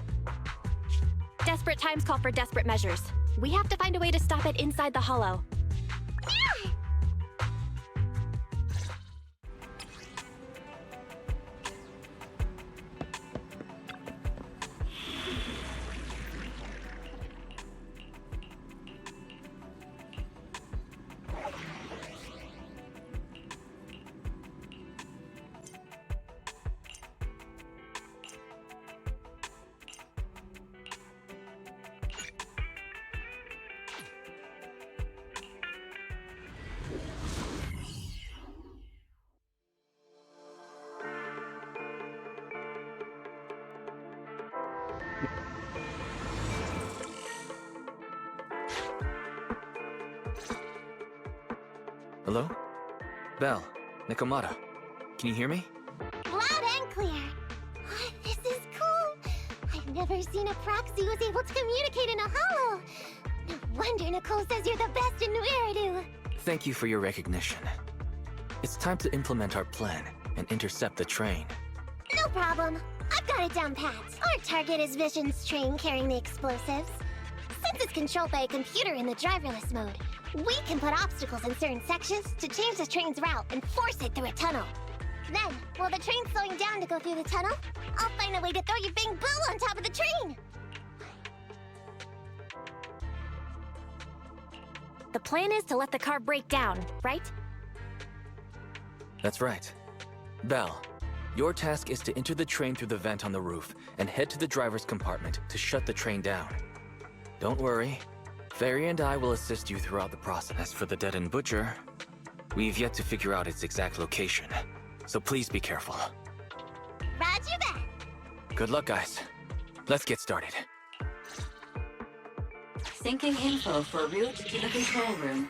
Desperate times call for desperate measures. We have to find a way to stop it inside the hollow. Hello? Belle, Nikomata, can you hear me? Loud and clear. Oh, this is cool. I've never seen a proxy who was able to communicate in a hollow. No wonder Nicole says you're the best in New Eridu. Thank you for your recognition. It's time to implement our plan and intercept the train. No problem. I've got it down pat. Our target is Vision's train carrying the explosives. Since it's controlled by a computer in the driverless mode, we can put obstacles in certain sections to change the train's route and force it through a tunnel. Then, while the train's slowing down to go through the tunnel, I'll find a way to throw you Bing Boo on top of the train! The plan is to let the car break down, right? That's right. Belle, your task is to enter the train through the vent on the roof and head to the driver's compartment to shut the train down. Don't worry. Fairy and I will assist you throughout the process. As for the Dead-End Butcher, we've yet to figure out its exact location, so please be careful. Roger that! Good luck, guys. Let's get started. Syncing info for route to the control room.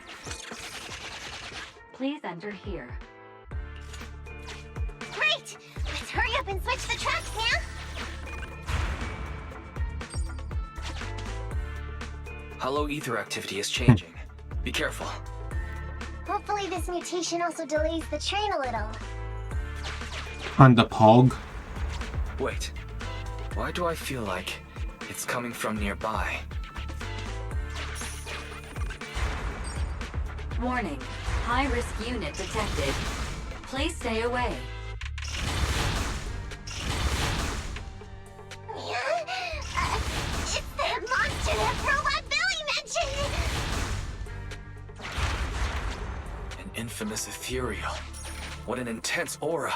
Please enter here. Great! Let's hurry up and switch the tracks now! Hollow ether activity is changing. Be careful. Hopefully this mutation also delays the train a little. And the Pog. Wait. Why do I feel like it's coming from nearby? Warning. High-risk unit detected. Please stay away. It's that monster that Robot Billy mentioned! An infamous ethereal. What an intense aura.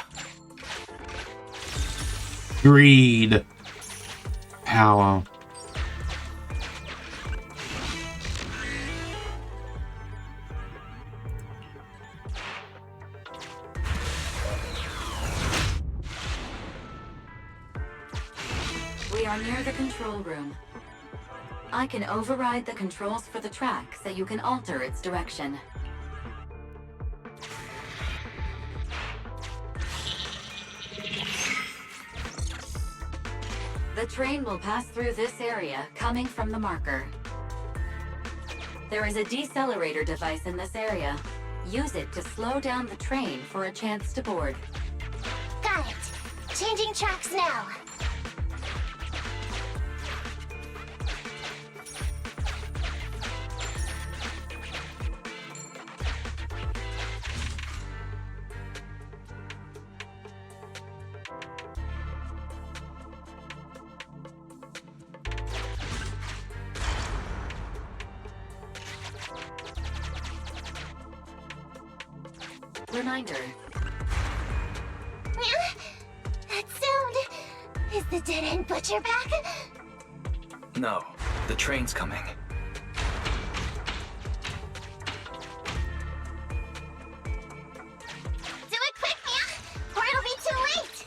Greed. Power. We are near the control room. I can override the controls for the track so you can alter its direction. The train will pass through this area, coming from the marker. There is a decelerator device in this area. Use it to slow down the train for a chance to board. Got it. Changing tracks now. Reminder. That sound... Is the Dead-End Butcher back? No, the train's coming. Do it quick, Mia, or it'll be too late!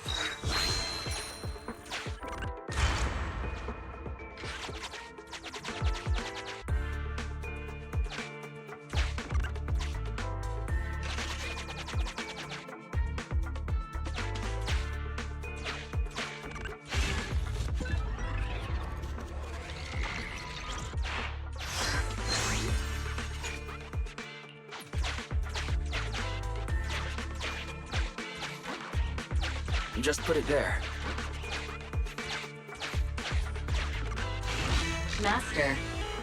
Just put it there. Master,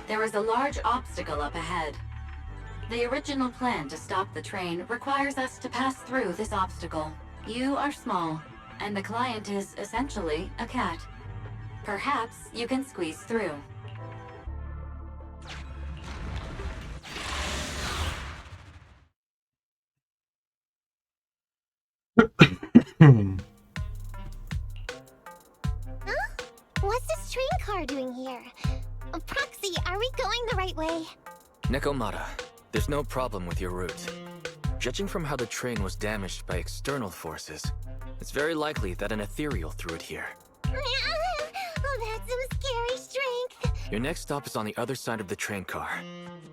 there is a large obstacle up ahead. The original plan to stop the train requires us to pass through this obstacle. You are small, and the client is essentially a cat. Perhaps you can squeeze through. Huh? What's this train car doing here? Proxy, are we going the right way? Nekomata, there's no problem with your route. Judging from how the train was damaged by external forces, it's very likely that an ethereal threw it here. Oh, that's some scary strength. Your next stop is on the other side of the train car.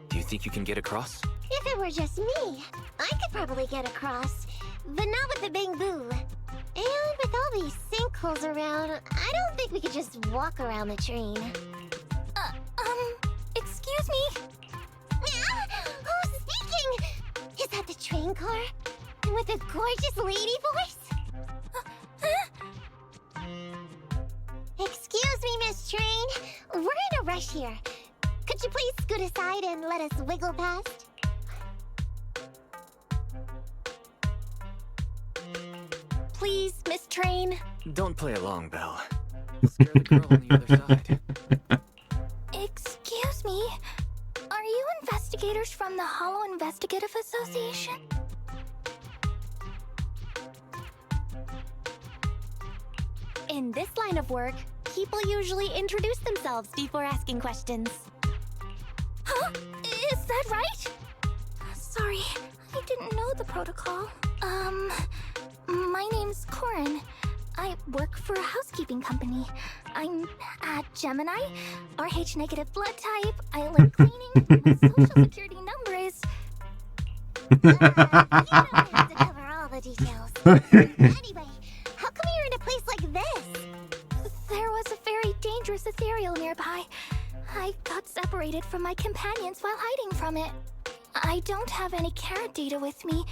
Do you think you can get across? If it were just me, I could probably get across. But not with the bamboo. And with all these sinkholes around, I don't think we could just walk around the train. Excuse me? Who's speaking? Is that the train car? With a gorgeous lady voice? Excuse me, Miss Train. We're in a rush here. Could you please scoot aside and let us wiggle past? Please, Miss Train. Don't play along, Belle. You'll scare the girl on the other side. Excuse me? Are you investigators from the Hollow Investigative Association? In this line of work, people usually introduce themselves before asking questions. Huh? Is that right? Sorry, I didn't know the protocol. My name's Corin. I work for a housekeeping company. I'm a Gemini, RH negative blood type. I like cleaning. My social security number is... You don't have to cover all the details. Anyway, how come you're in a place like this? There was a very dangerous ethereal nearby. I got separated from my companions while hiding from it. I don't have any carrot data with me.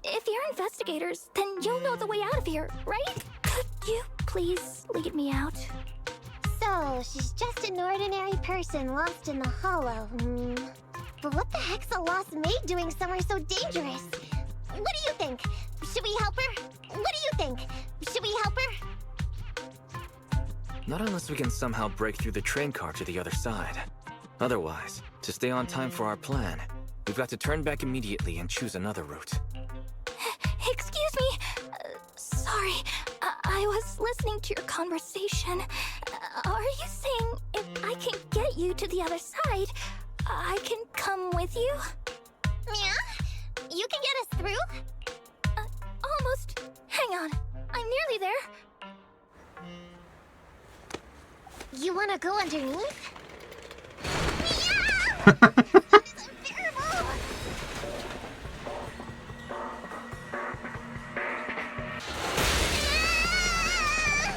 If you're investigators, then you'll know the way out of here, right? Could you please lead me out? So, she's just an ordinary person lost in the Hollow. But what the heck's a lost maid doing somewhere so dangerous? What do you think? Should we help her? What do you think? Should we help her? Not unless we can somehow break through the train car to the other side. Otherwise, to stay on time for our plan, we've got to turn back immediately and choose another route. Excuse me. Sorry, I was listening to your conversation. Are you saying if I can get you to the other side, I can come with you? Yeah? You can get us through? Almost. Hang on, I'm nearly there. You wanna go underneath? Yeah! That is unbearable!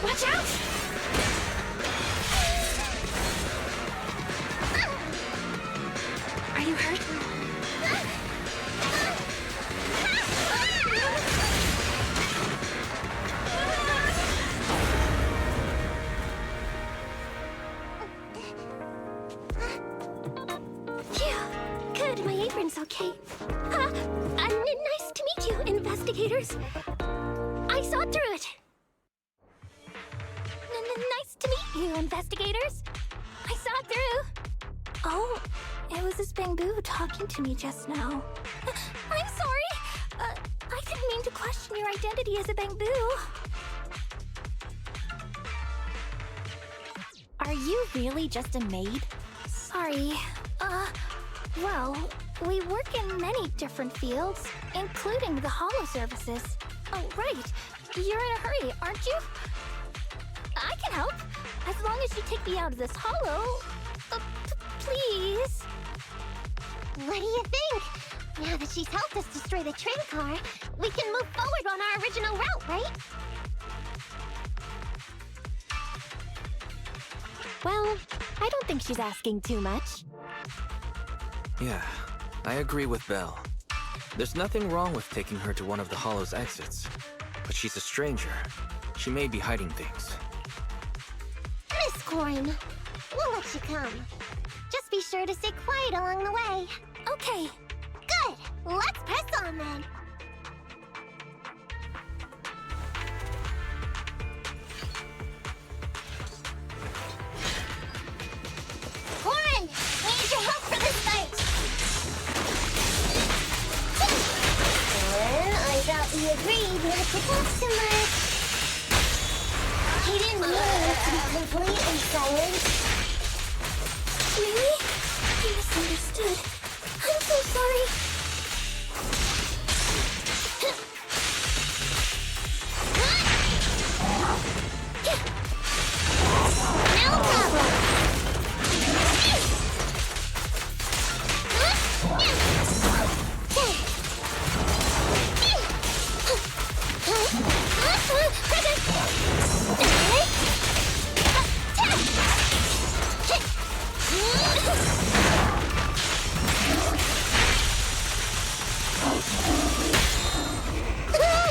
Watch out! Are you hurt? Good, my apron's okay. Nice to meet you, investigators. I saw through it. Nice to meet you, investigators. I saw it through. Oh, it was this bamboo talking to me just now. I'm sorry. I didn't mean to question your identity as a bamboo. Are you really just a maid? Sorry. Well, we work in many different fields, including the Hollow services. Oh, right. You're in a hurry, aren't you? I can help, as long as you take me out of this Hollow. Please. What do you think? Now that she's helped us destroy the train car, we can move forward on our original route, right? Well, I don't think she's asking too much. Yeah, I agree with Belle. There's nothing wrong with taking her to one of the Hollow's exits, but she's a stranger. She may be hiding things. Miss Corn, we'll let you come. Just be sure to stay quiet along the way. Okay. Good. Let's press on then. Corn, we need your help for this fight. And I thought we agreed not to talk so much. He didn't mean it to be completely silent. Really? I misunderstood. I'm so sorry. No problem.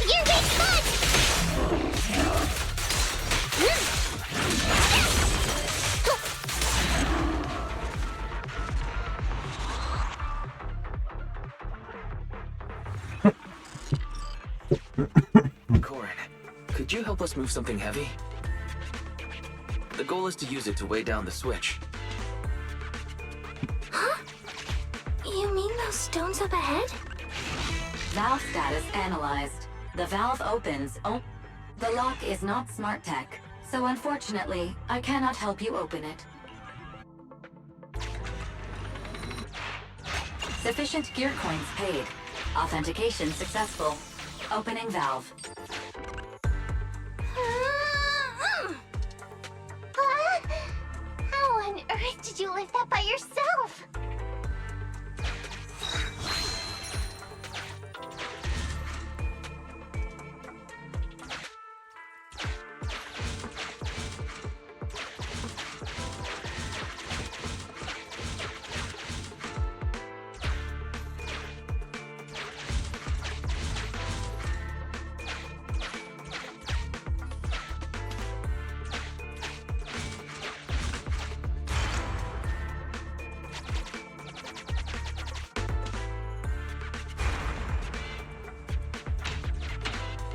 You're being caught! Corin, could you help us move something heavy? The goal is to use it to weigh down the switch. Huh? You mean those stones up ahead? Valve status analyzed. The valve opens. The lock is not smart tech, so unfortunately, I cannot help you open it. Sufficient gear coins paid. Authentication successful. Opening valve. How on earth did you lift that by yourself?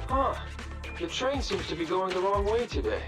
Huh. The train seems to be going the wrong way today.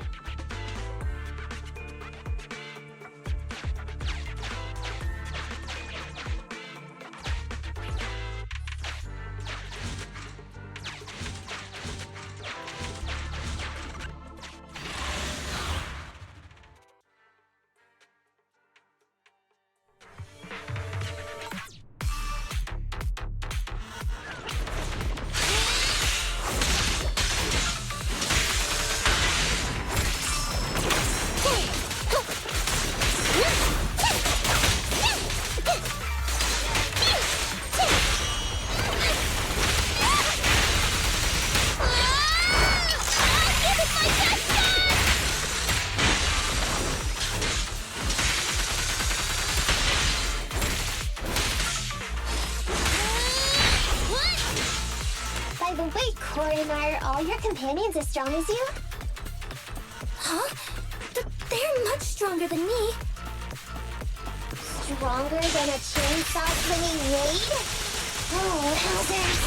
By the way, Corin, are all your companions as strong as you? Huh? They're much stronger than me. Stronger than a chainsaw-swinging raid? Oh, wowzers.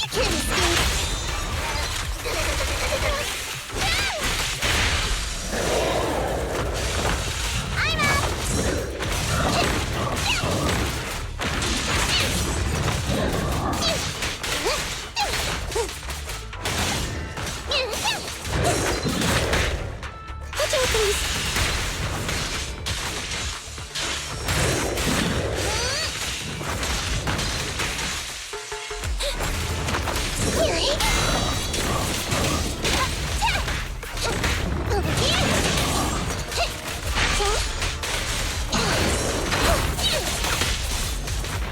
You can't escape. I'm up! Watch out, please.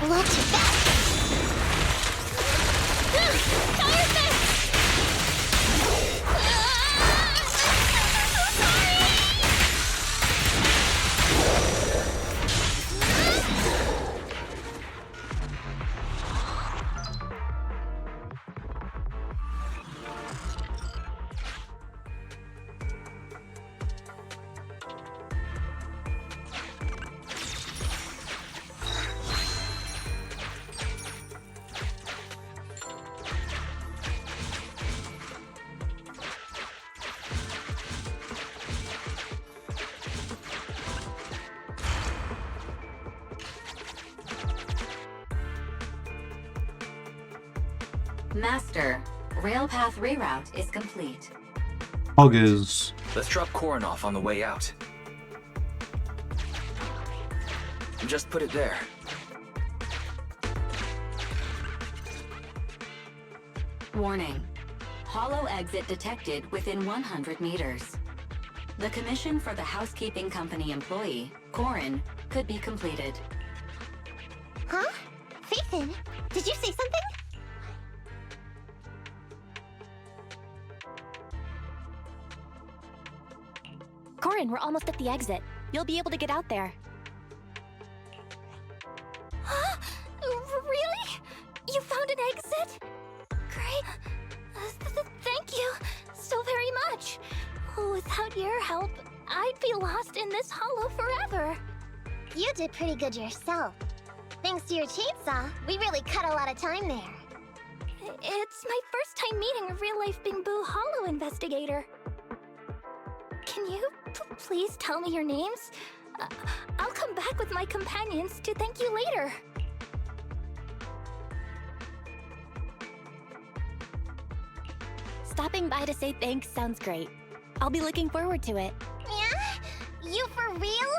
Watch your back! Master, railpath reroute is complete. Poggers. Let's drop Corin off on the way out. Just put it there. Warning. Hollow exit detected within 100 meters. The commission for the housekeeping company employee, Corin, could be completed. Huh? Faithin, did you say something? Corin, we're almost at the exit. You'll be able to get out there. Huh? Really? You found an exit? Great. Thank you so very much. Without your help, I'd be lost in this hollow forever. You did pretty good yourself. Thanks to your chainsaw, we really cut a lot of time there. It's my first time meeting a real-life Bing-Boo Hollow investigator. Can you please tell me your names? I'll come back with my companions to thank you later. Stopping by to say thanks sounds great. I'll be looking forward to it. Yeah? You for real?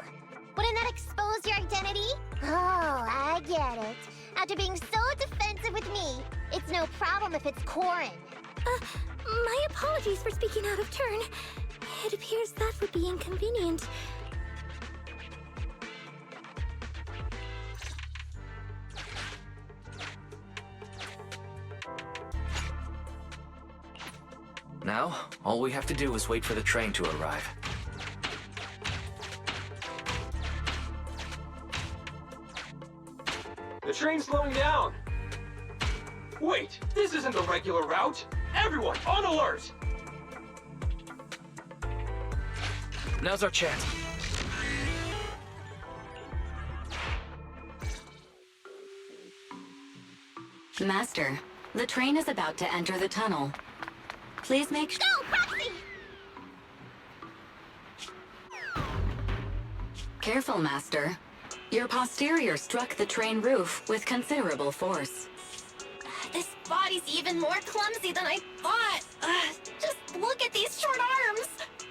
Wouldn't that expose your identity? Oh, I get it. After being so defensive with me, it's no problem if it's Corin. My apologies for speaking out of turn. It appears that would be inconvenient. Now, all we have to do is wait for the train to arrive. The train's slowing down. Wait, this isn't the regular route. Everyone, on alert! Now's our chance. Master, the train is about to enter the tunnel. Please make sure. Go, Proxy! Careful, Master. Your posterior struck the train roof with considerable force. This body's even more clumsy than I thought. Just look at these short arms.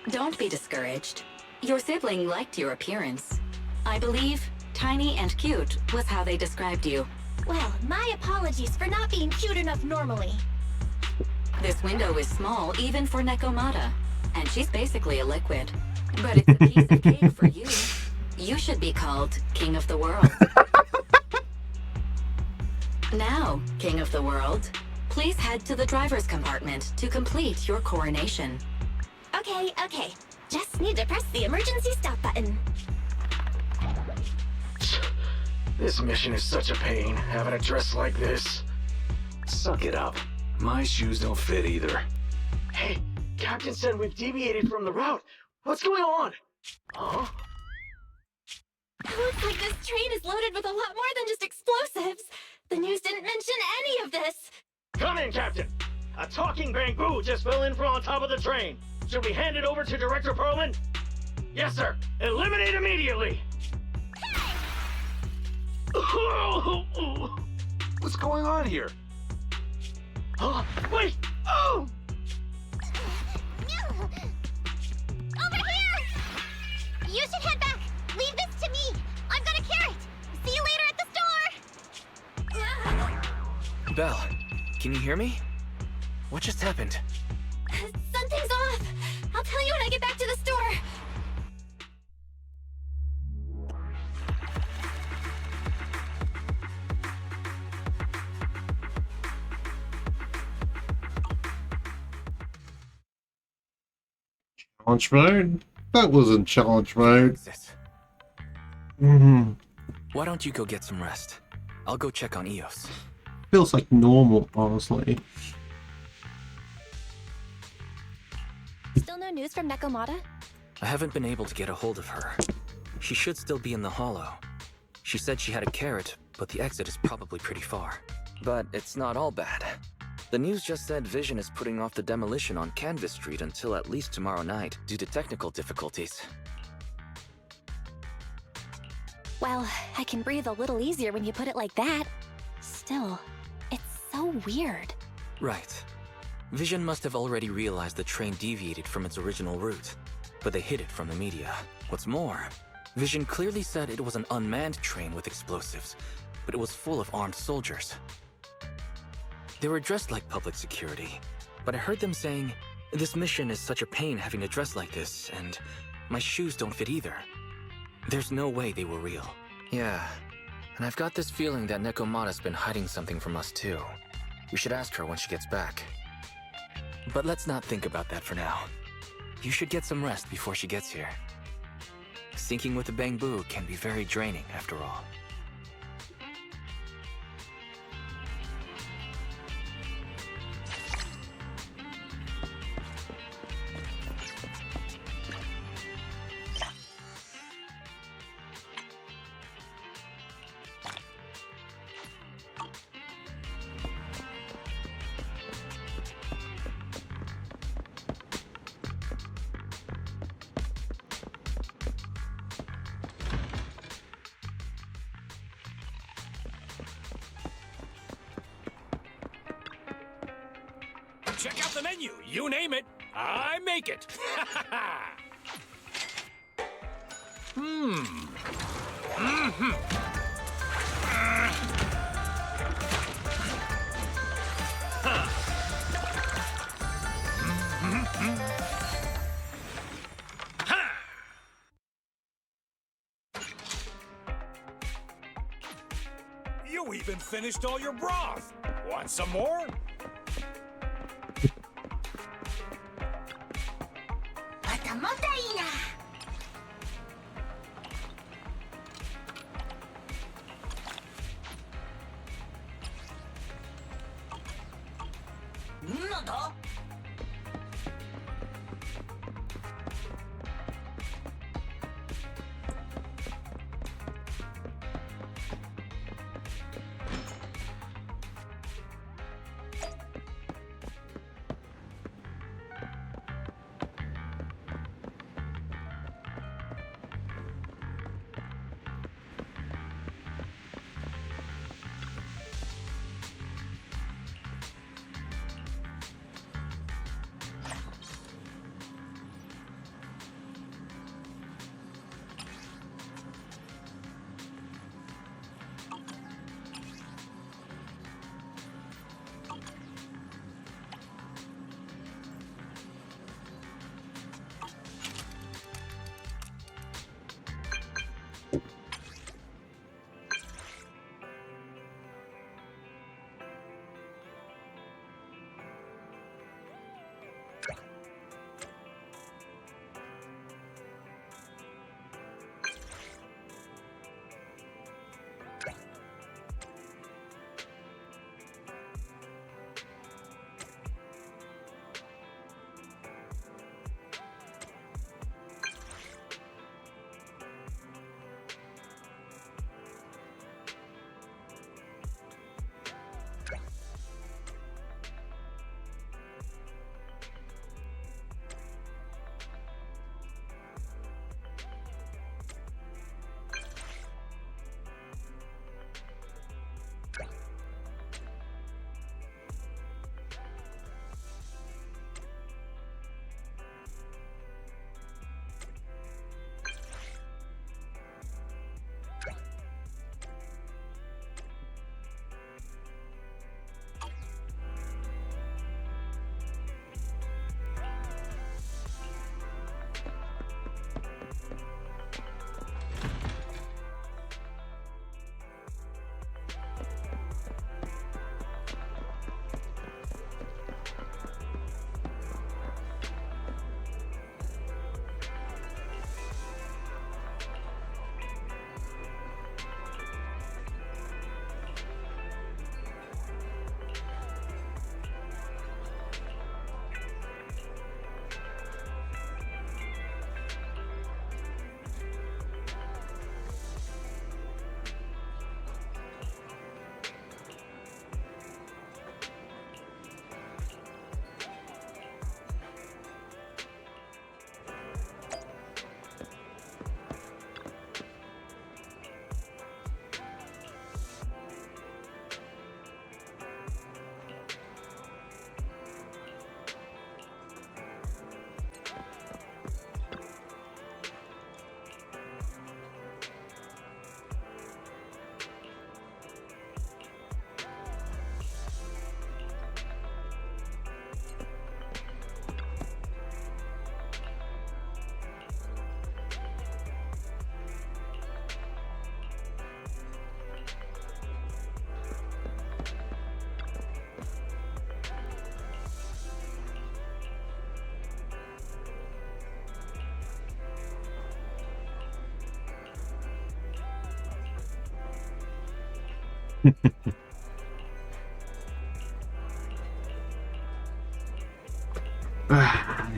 Don't be discouraged. Your sibling liked your appearance. I believe tiny and cute was how they described you. Well, my apologies for not being cute enough normally. This window is small even for Nekomata, and she's basically a liquid. But it's a piece of cake for you. You should be called King of the World. Now, King of the World, please head to the driver's compartment to complete your coronation. Okay. Just need to press the emergency stop button. This mission is such a pain, having a dress like this. Suck it up. My shoes don't fit either. Hey, Captain said we've deviated from the route. What's going on? Huh? Looks like this train is loaded with a lot more than just explosives. The news didn't mention any of this. Come in, Captain. A talking Bang-Boo just fell in from on top of the train. Should we hand it over to Director Perlman? Yes, sir. Eliminate immediately. What's going on here? Wait! Oh! Over here! You should head back. Leave this to me. I've got a carrot. See you later at the store. Belle, can you hear me? What just happened? Something's off. I'll tell you when I get back to the store. Challenge mode? That wasn't challenge mode. Why don't you go get some rest? I'll go check on Eos. Feels like normal, honestly. Still no news from Nekomata? I haven't been able to get a hold of her. She should still be in the hollow. She said she had a carrot, but the exit is probably pretty far. But it's not all bad. The news just said Vision is putting off the demolition on Canvas Street until at least tomorrow night due to technical difficulties. Well, I can breathe a little easier when you put it like that. Still, it's so weird. Right. Vision must have already realized the train deviated from its original route, but they hid it from the media. What's more, Vision clearly said it was an unmanned train with explosives, but it was full of armed soldiers. They were dressed like public security, but I heard them saying, "This mission is such a pain having to dress like this, and my shoes don't fit either." There's no way they were real. Yeah, and I've got this feeling that Nekomata's been hiding something from us too. We should ask her when she gets back. But let's not think about that for now. You should get some rest before she gets here. Syncing with the Bangbu can be very draining after all. Check out the menu. You name it, I make it. You even finished all your broth. Want some more?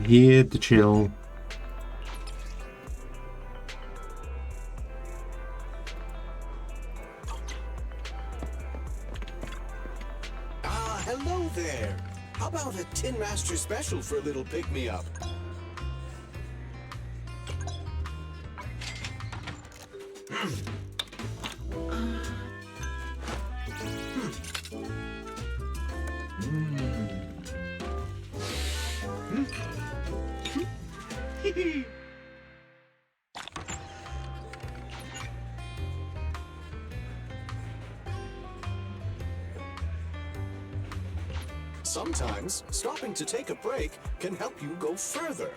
Here to chill. Hello there. How about a Tin Master special for a little pick-me-up? Sometimes, stopping to take a break can help you go further.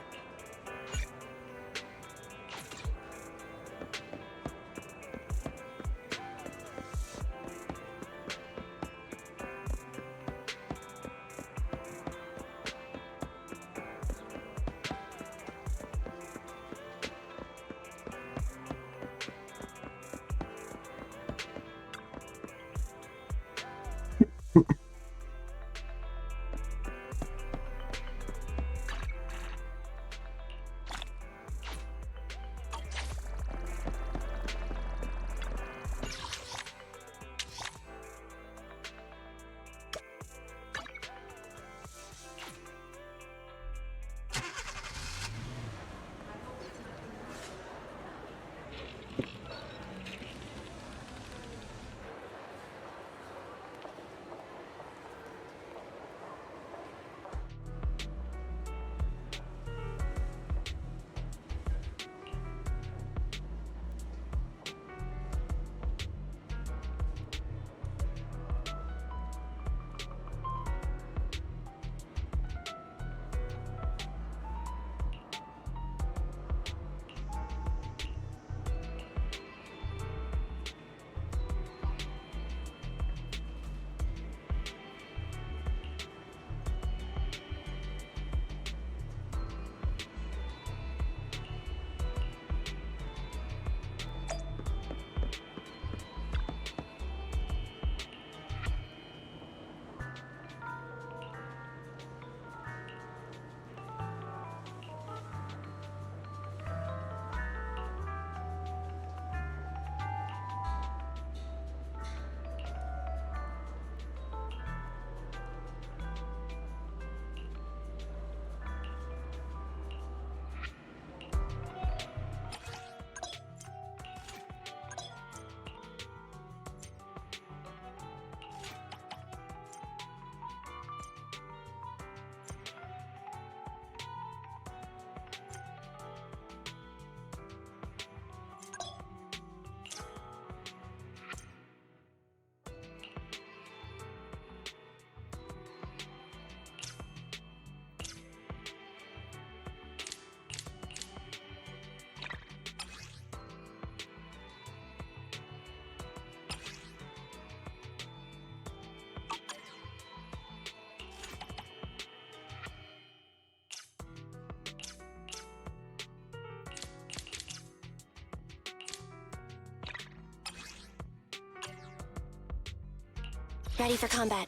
Ready for combat.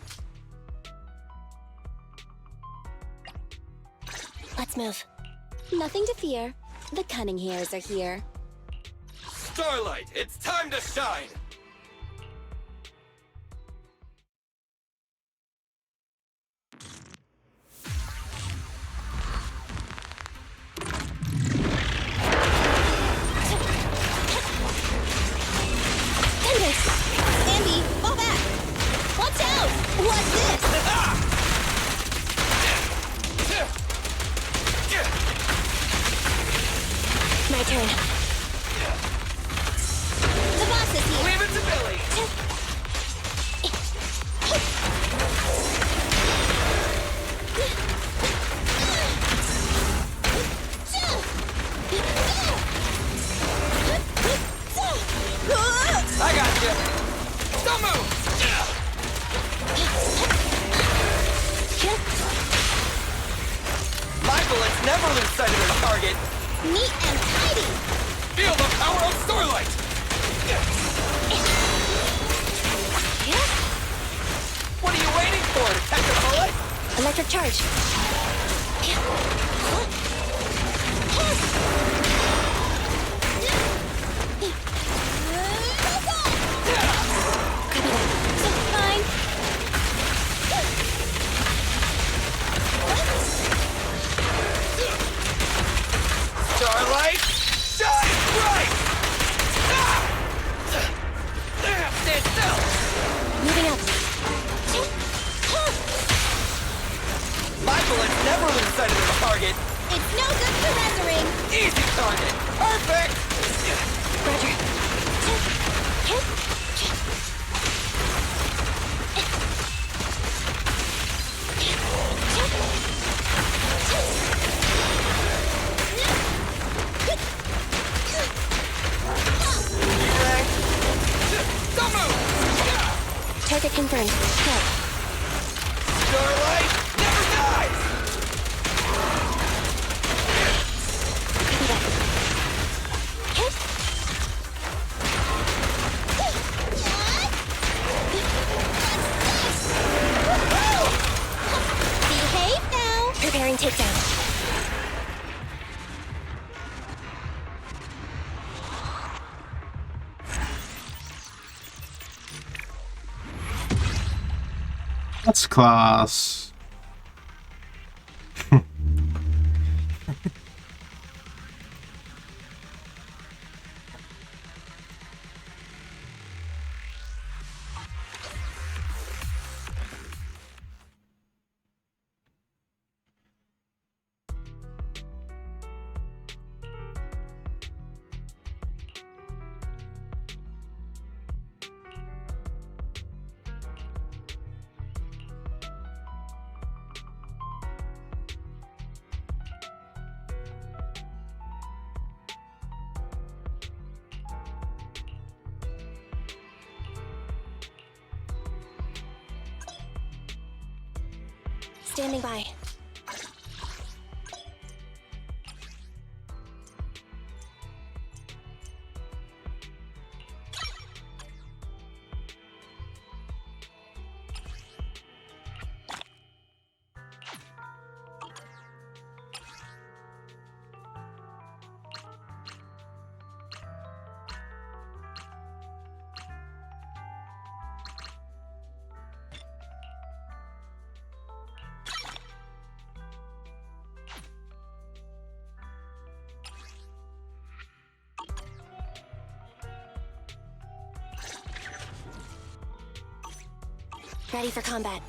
Let's move. Nothing to fear. The cunning hairs are here. Starlight, it's time to shine! Andy, fall back! Watch out! What's this? My turn. The boss is here! Leave it to Billy! I got you! Don't move! My bullets never lose sight of their target! Neat and tidy! Feel the power of Starlight! Electric charge. Fine. Starlight, shine bright! Stand still! Moving up. My bullets never lose sight of the target. It's no good surrendering. Easy target. Perfect! Roger. Don't move! Target confirmed. Go. Starlight never dies! Behave now. Preparing takedown. That's class. Standing by. Ready for combat.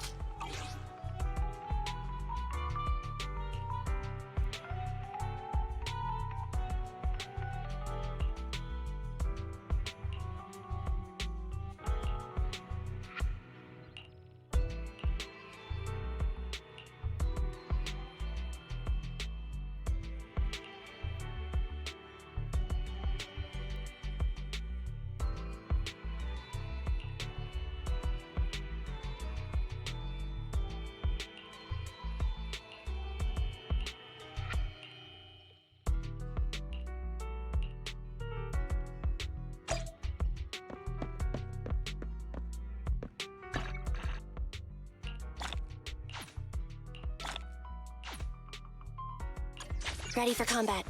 Ready for combat.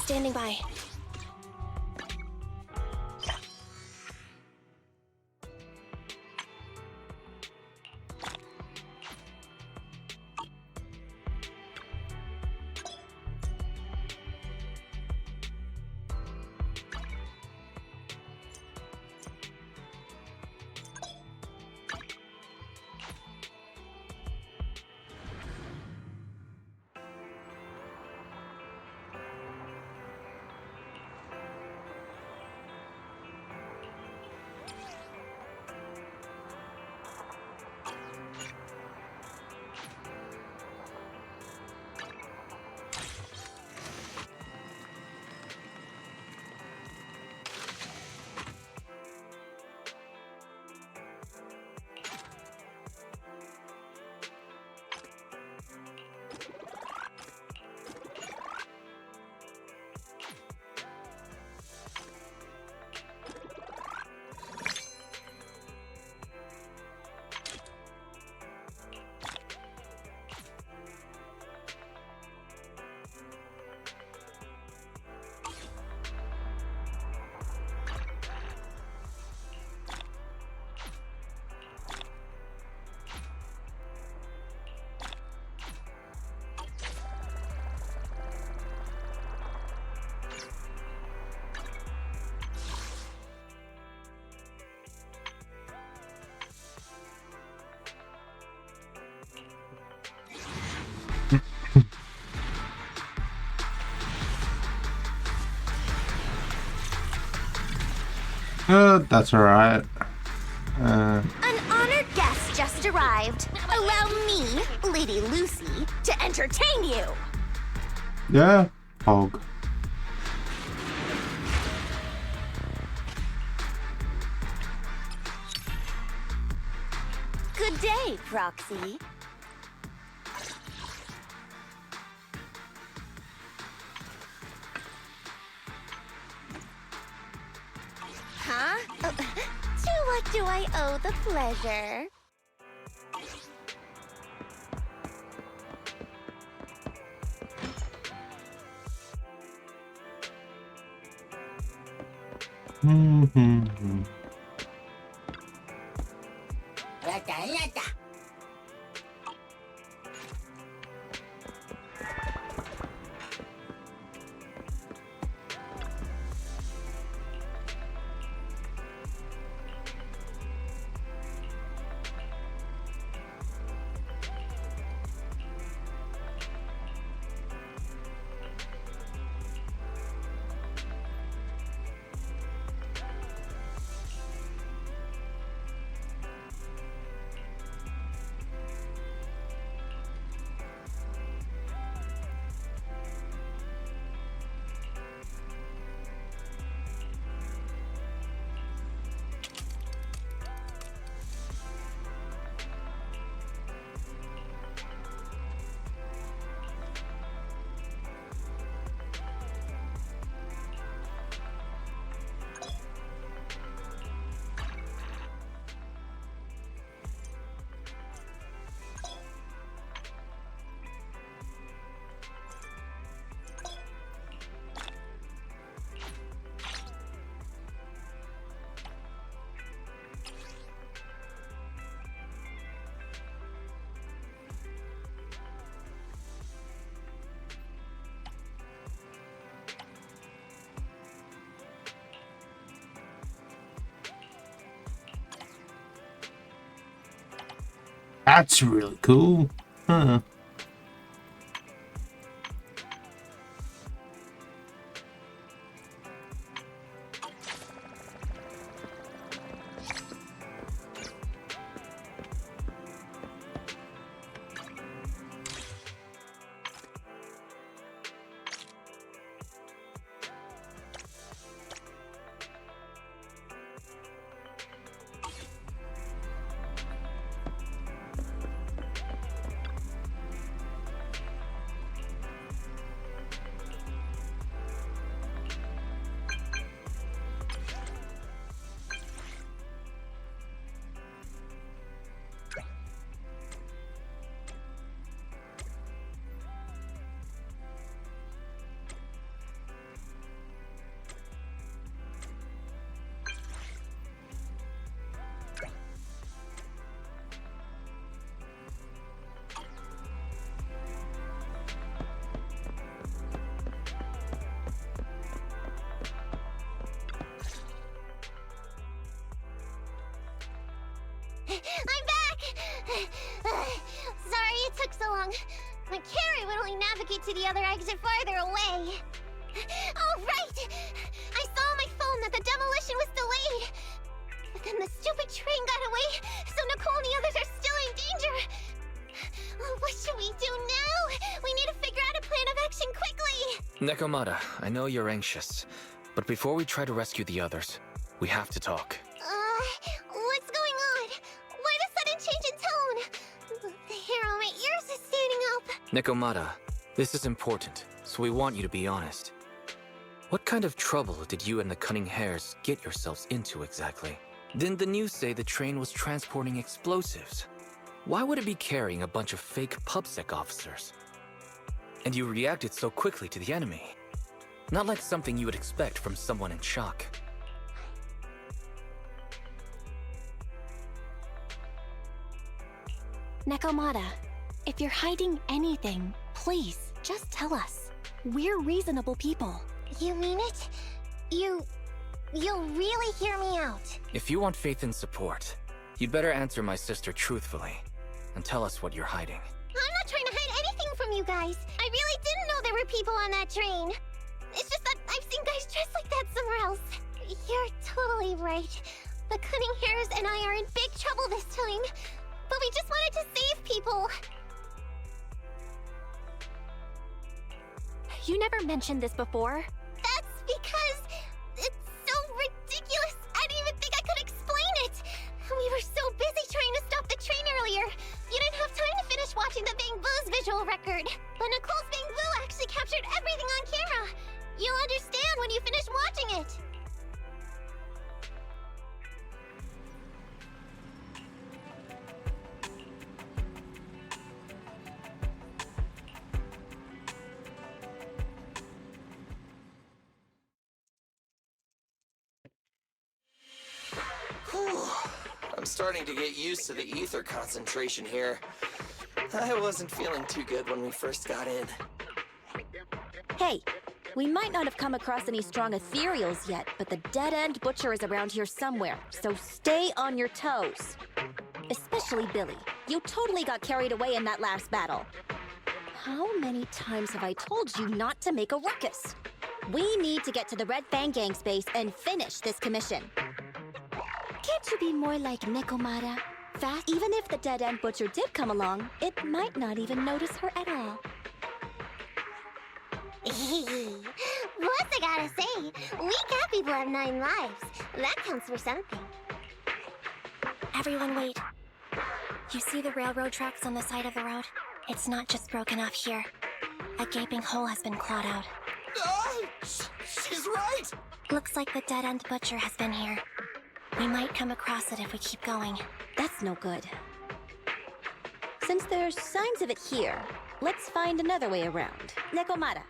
Standing by. That's alright. An honored guest just arrived. Allow me, Lady Lucy, to entertain you. Yeah, Hog. Good day, Proxy. Huh? To what do I owe the pleasure? That's really cool. Huh. I'm back! Sorry it took so long. My carry would only navigate to the other exit farther away. Oh, right! I saw on my phone that the demolition was delayed. But then the stupid train got away, so Nicole and the others are still in danger. Oh, what should we do now? We need to figure out a plan of action quickly! Nekomata, I know you're anxious, but before we try to rescue the others, we have to talk. What's going on? Why the sudden change in tone? The hair on my ears is standing up. Nekomata, this is important, so we want you to be honest. What kind of trouble did you and the Cunning Hares get yourselves into exactly? Didn't the news say the train was transporting explosives? Why would it be carrying a bunch of fake PubSec officers? And you reacted so quickly to the enemy. Not like something you would expect from someone in shock. Nekomata, if you're hiding anything, please, just tell us. We're reasonable people. You mean it? You'll really hear me out. If you want faith and support, you'd better answer my sister truthfully and tell us what you're hiding. I'm not trying to hide anything from you guys. I really didn't know there were people on that train. It's just that I've seen guys dressed like that somewhere else. You're totally right. The Cunning Hares and I are in big trouble this time. But we just wanted to save people. You never mentioned this before. That's because it's so ridiculous. I didn't even think I could explain it. We were so busy trying to stop the train earlier. You didn't have time to finish watching the Bang Boo's visual record. But Nicole's Bang Boo actually captured everything on camera. You'll understand when you finish watching it. I'm starting to get used to the ether concentration here. I wasn't feeling too good when we first got in. Hey, we might not have come across any strong ethereals yet, but the dead-end butcher is around here somewhere, so stay on your toes. Especially Billy. You totally got carried away in that last battle. How many times have I told you not to make a ruckus? We need to get to the Red Fang Gang's base and finish this commission. Can't you be more like Nekomata? Fast? Even if the dead-end butcher did come along, it might not even notice her at all. What's I gotta say? We cat people have 9 lives. That counts for something. Everyone wait. You see the railroad tracks on the side of the road? It's not just broken off here. A gaping hole has been clawed out. She's right! Looks like the dead-end butcher has been here. We might come across it if we keep going. That's no good. Since there's signs of it here, let's find another way around. Nekomata,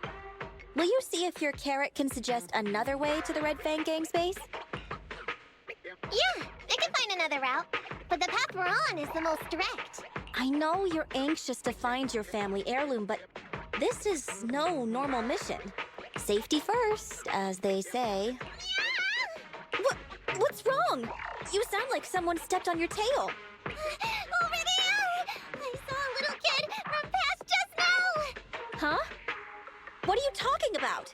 will you see if your carrot can suggest another way to the Red Fang Gang's base? Yeah, I can find another route. But the path we're on is the most direct. I know you're anxious to find your family heirloom, but this is no normal mission. Safety first, as they say. What's wrong? You sound like someone stepped on your tail. Over there! I saw a little kid run past just now! Huh? What are you talking about?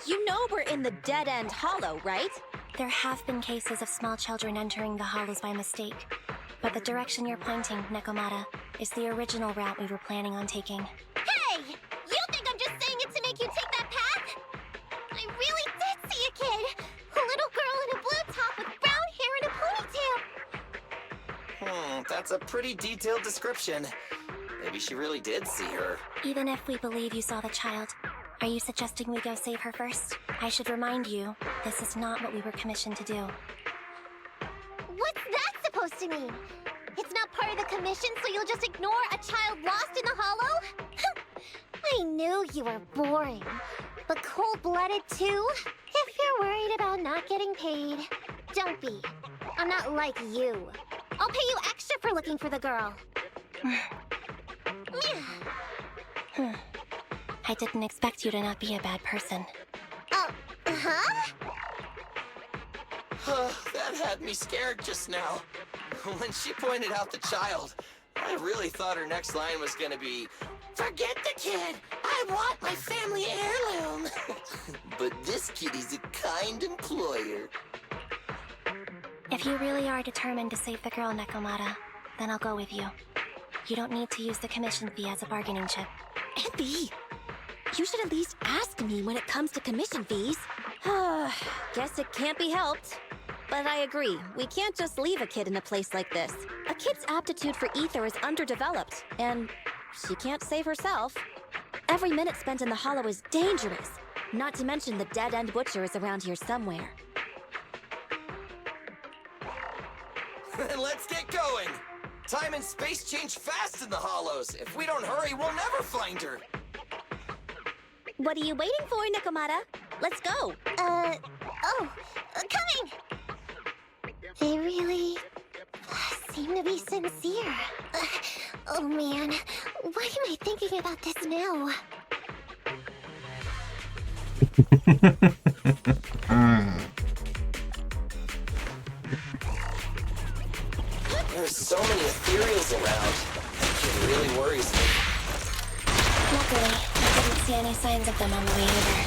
You know we're in the dead-end hollow, right? There have been cases of small children entering the hollows by mistake. But the direction you're pointing, Nekomata, is the original route we were planning on taking. Hey! You think I'm just saying it to make you take that path? I really did see a kid! A little girl in a blue top with brown hair and a ponytail. That's a pretty detailed description. Maybe she really did see her. Even if we believe you saw the child, are you suggesting we go save her first? I should remind you, this is not what we were commissioned to do. What's that supposed to mean? It's not part of the commission, so you'll just ignore a child lost in the hollow? I knew you were boring. But cold-blooded too? If you're worried about not getting paid, don't be. I'm not like you. I'll pay you extra for looking for the girl. I didn't expect you to not be a bad person. Huh? That had me scared just now. When she pointed out the child, I really thought her next line was gonna be, "Forget the kid! I want my family heirloom!" But this kitty's a kind employer. If you really are determined to save the girl, Nekomata, then I'll go with you. You don't need to use the commission fee as a bargaining chip. Envy! You should at least ask me when it comes to commission fees. Guess it can't be helped. But I agree, we can't just leave a kid in a place like this. A kid's aptitude for ether is underdeveloped, and she can't save herself. Every minute spent in the hollow is dangerous, not to mention the dead-end butcher is around here somewhere. Let's get going! Time and space change fast in the hollows. If we don't hurry, we'll never find her. What are you waiting for, Nekomata? Let's go! Coming! They really seem to be sincere. Oh man, why am I thinking about this now? There's so many ethereals around. It really worries me. Luckily, I didn't see any signs of them on the way over.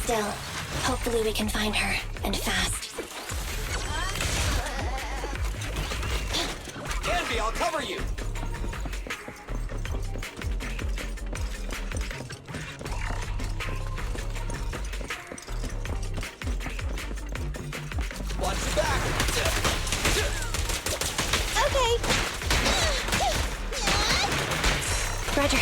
Still, Hopefully we can find her, and fast. Canby, I'll cover you! Watch your back! Okay. Roger.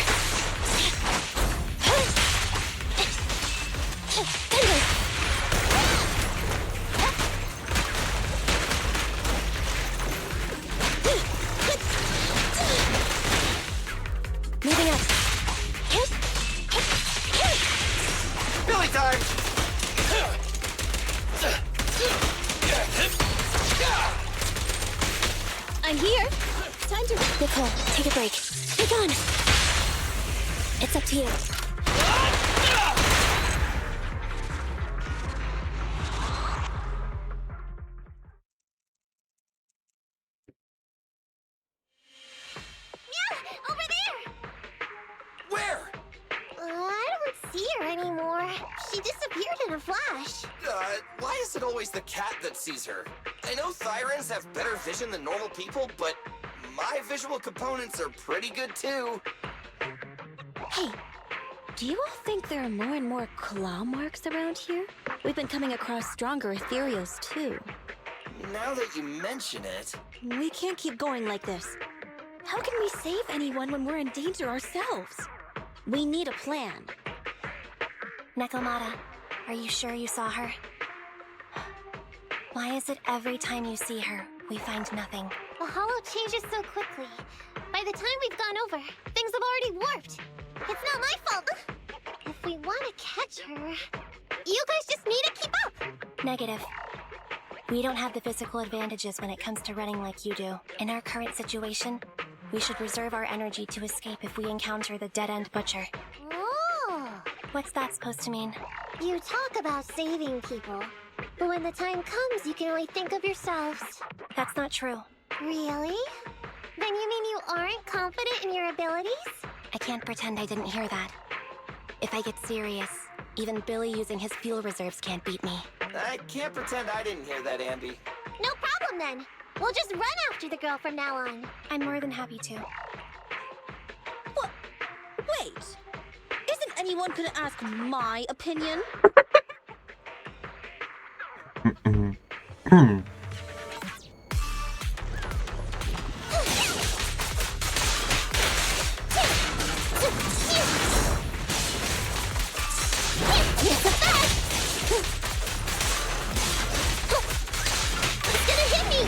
Moving up. Billy time! I'm here. Time to... Nicole, take a break. Be gone. It's up to you. Yeah, over there! Where? I don't see her anymore. She disappeared in a flash. Why is it always the cat that sees her? I know Thyrans have better vision than normal people, but my visual components are pretty good too. Hey, do you all think there are more and more claw marks around here? We've been coming across stronger ethereals too. Now that you mention it... We can't keep going like this. How can we save anyone when we're in danger ourselves? We need a plan. Nekomata, are you sure you saw her? Why is it every time you see her, we find nothing? The hollow changes so quickly. By the time we've gone over, things have already warped. It's not my fault. If we want to catch her, you guys just need to keep up. Negative. We don't have the physical advantages when it comes to running like you do. In our current situation, we should reserve our energy to escape if we encounter the dead-end butcher. Oh! What's that supposed to mean? You talk about saving people, but when the time comes, you can only think of yourselves. That's not true. Really? Then you mean you aren't confident in your abilities? I can't pretend I didn't hear that. If I get serious, even Billy using his fuel reserves can't beat me. I can't pretend I didn't hear that, Ambi. No problem then. We'll just run after the girl from now on. I'm more than happy to. What? Wait! Isn't anyone gonna ask my opinion? It's gonna hit me!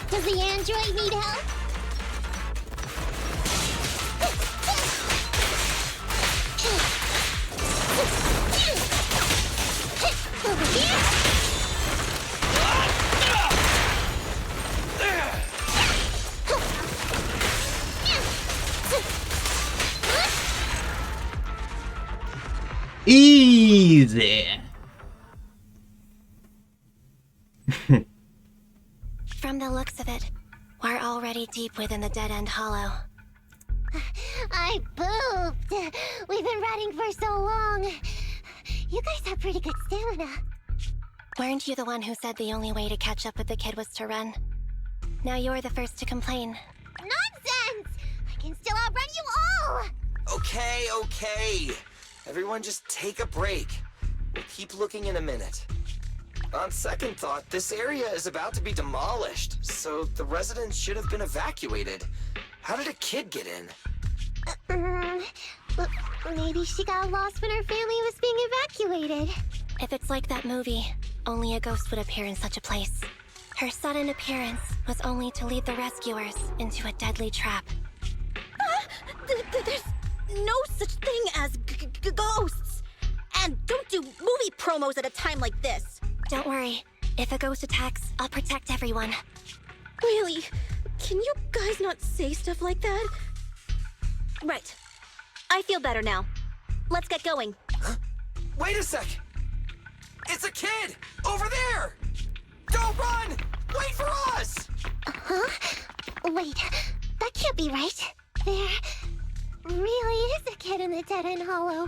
Does the android need help? Over here? Easy. From the looks of it, we're already deep within the dead-end hollow. I pooped. We've been running for so long. You guys have pretty good stamina. Weren't you the one who said the only way to catch up with the kid was to run? Now you're the first to complain. Nonsense! I can still outrun you all! Okay. Everyone just take a break. We'll keep looking in a minute. On second thought, this area is about to be demolished, so the residents should have been evacuated. How did a kid get in? Maybe she got lost when her family was being evacuated. If it's like that movie, only a ghost would appear in such a place. Her sudden appearance was only to lead the rescuers into a deadly trap. There's no such thing as ghosts! And don't do movie promos at a time like this! Don't worry. If a ghost attacks, I'll protect everyone. Really? Can you guys not say stuff like that? Right. I feel better now. Let's get going. Wait a sec! It's a kid! Over there! Don't run! Wait for us! Huh? Wait, that can't be right. There really is a kid in the Dead End Hollow.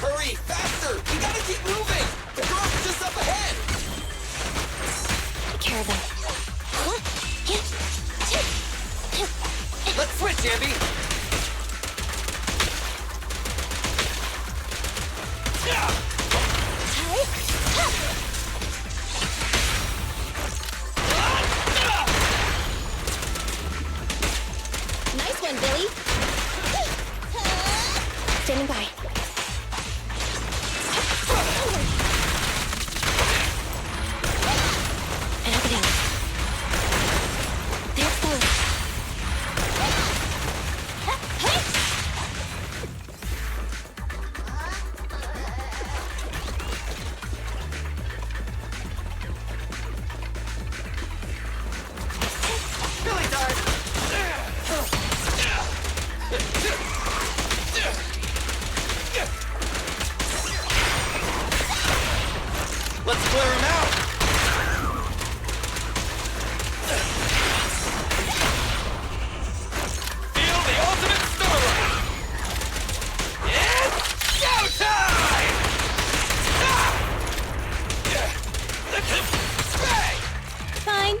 Hurry, faster! We gotta keep moving! The girl's just up ahead! Take care of them. Let's switch, Ambi! Nice one, Billy. Standing by. And opening. They're close. Billy died! Let's clear him out! Feel the ultimate starlight! It's showtime! Bang! Fine.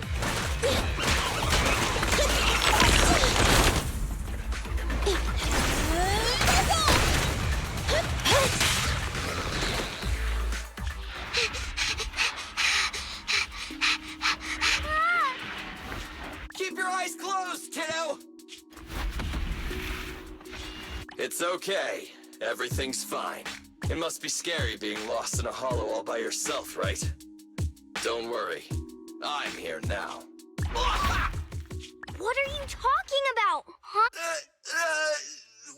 Keep your eyes closed, kiddo! It's okay. Everything's fine. It must be scary being lost in a hollow all by yourself, right? Don't worry. I'm here now. What are you talking about? Huh?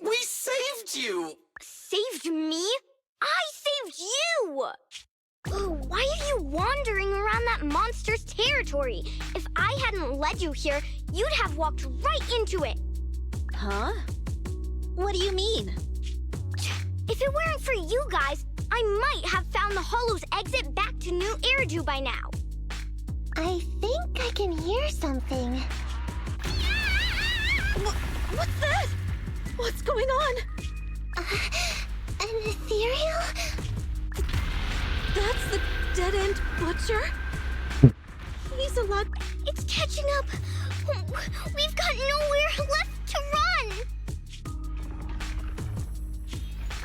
We saved you! Saved me? I saved you! Why are you wandering around that monster's territory? If I hadn't led you here, you'd have walked right into it. Huh? What do you mean? If it weren't for you guys, I might have found the Hollow's exit back to New Eridu by now. I think I can hear something. What's that? What's going on? An ethereal? That's the dead-end butcher? He's allowed... It's catching up. We've got nowhere left to run.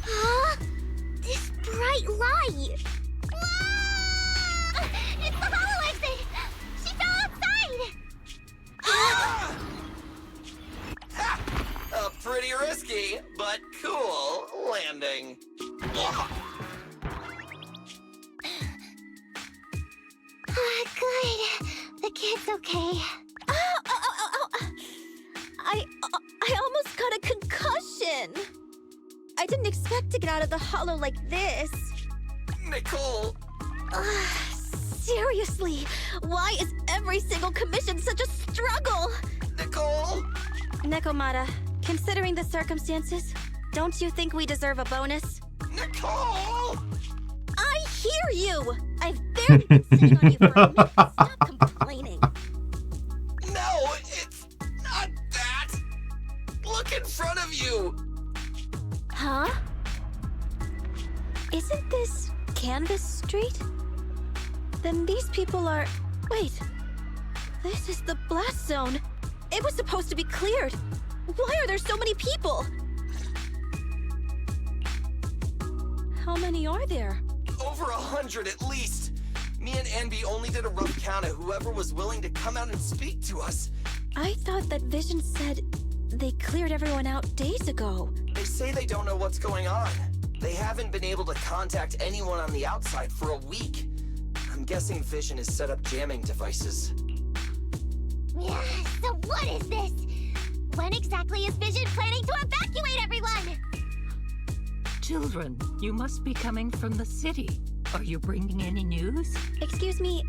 Huh? This bright light. Whoa! It's the Hollow exit. She fell outside. A pretty risky, but cool landing. Good. The kid's okay. I almost got a concussion. I didn't expect to get out of the hollow like this. Nicole! Seriously, why is every single commission such a struggle? Nicole! Nekomata, considering the circumstances, don't you think we deserve a bonus? Nicole! I hear you! I've barely been sitting on you for a minute. Stop complaining. No, it's not that! Look in front of you! Huh? Isn't this Canvas Street? Then these people are... Wait. This is the blast zone. It was supposed to be cleared. Why are there so many people? How many are there? Over 100 at least. Me and Envy only did a rough count of whoever was willing to come out and speak to us. I thought that Vision said they cleared everyone out days ago. They say they don't know what's going on. They haven't been able to contact anyone on the outside for a week. I'm guessing Vision has set up jamming devices. Yeah, so what is this? When exactly is Vision planning to evacuate everyone? Children, you must be coming from the city. Are you bringing any news? Excuse me,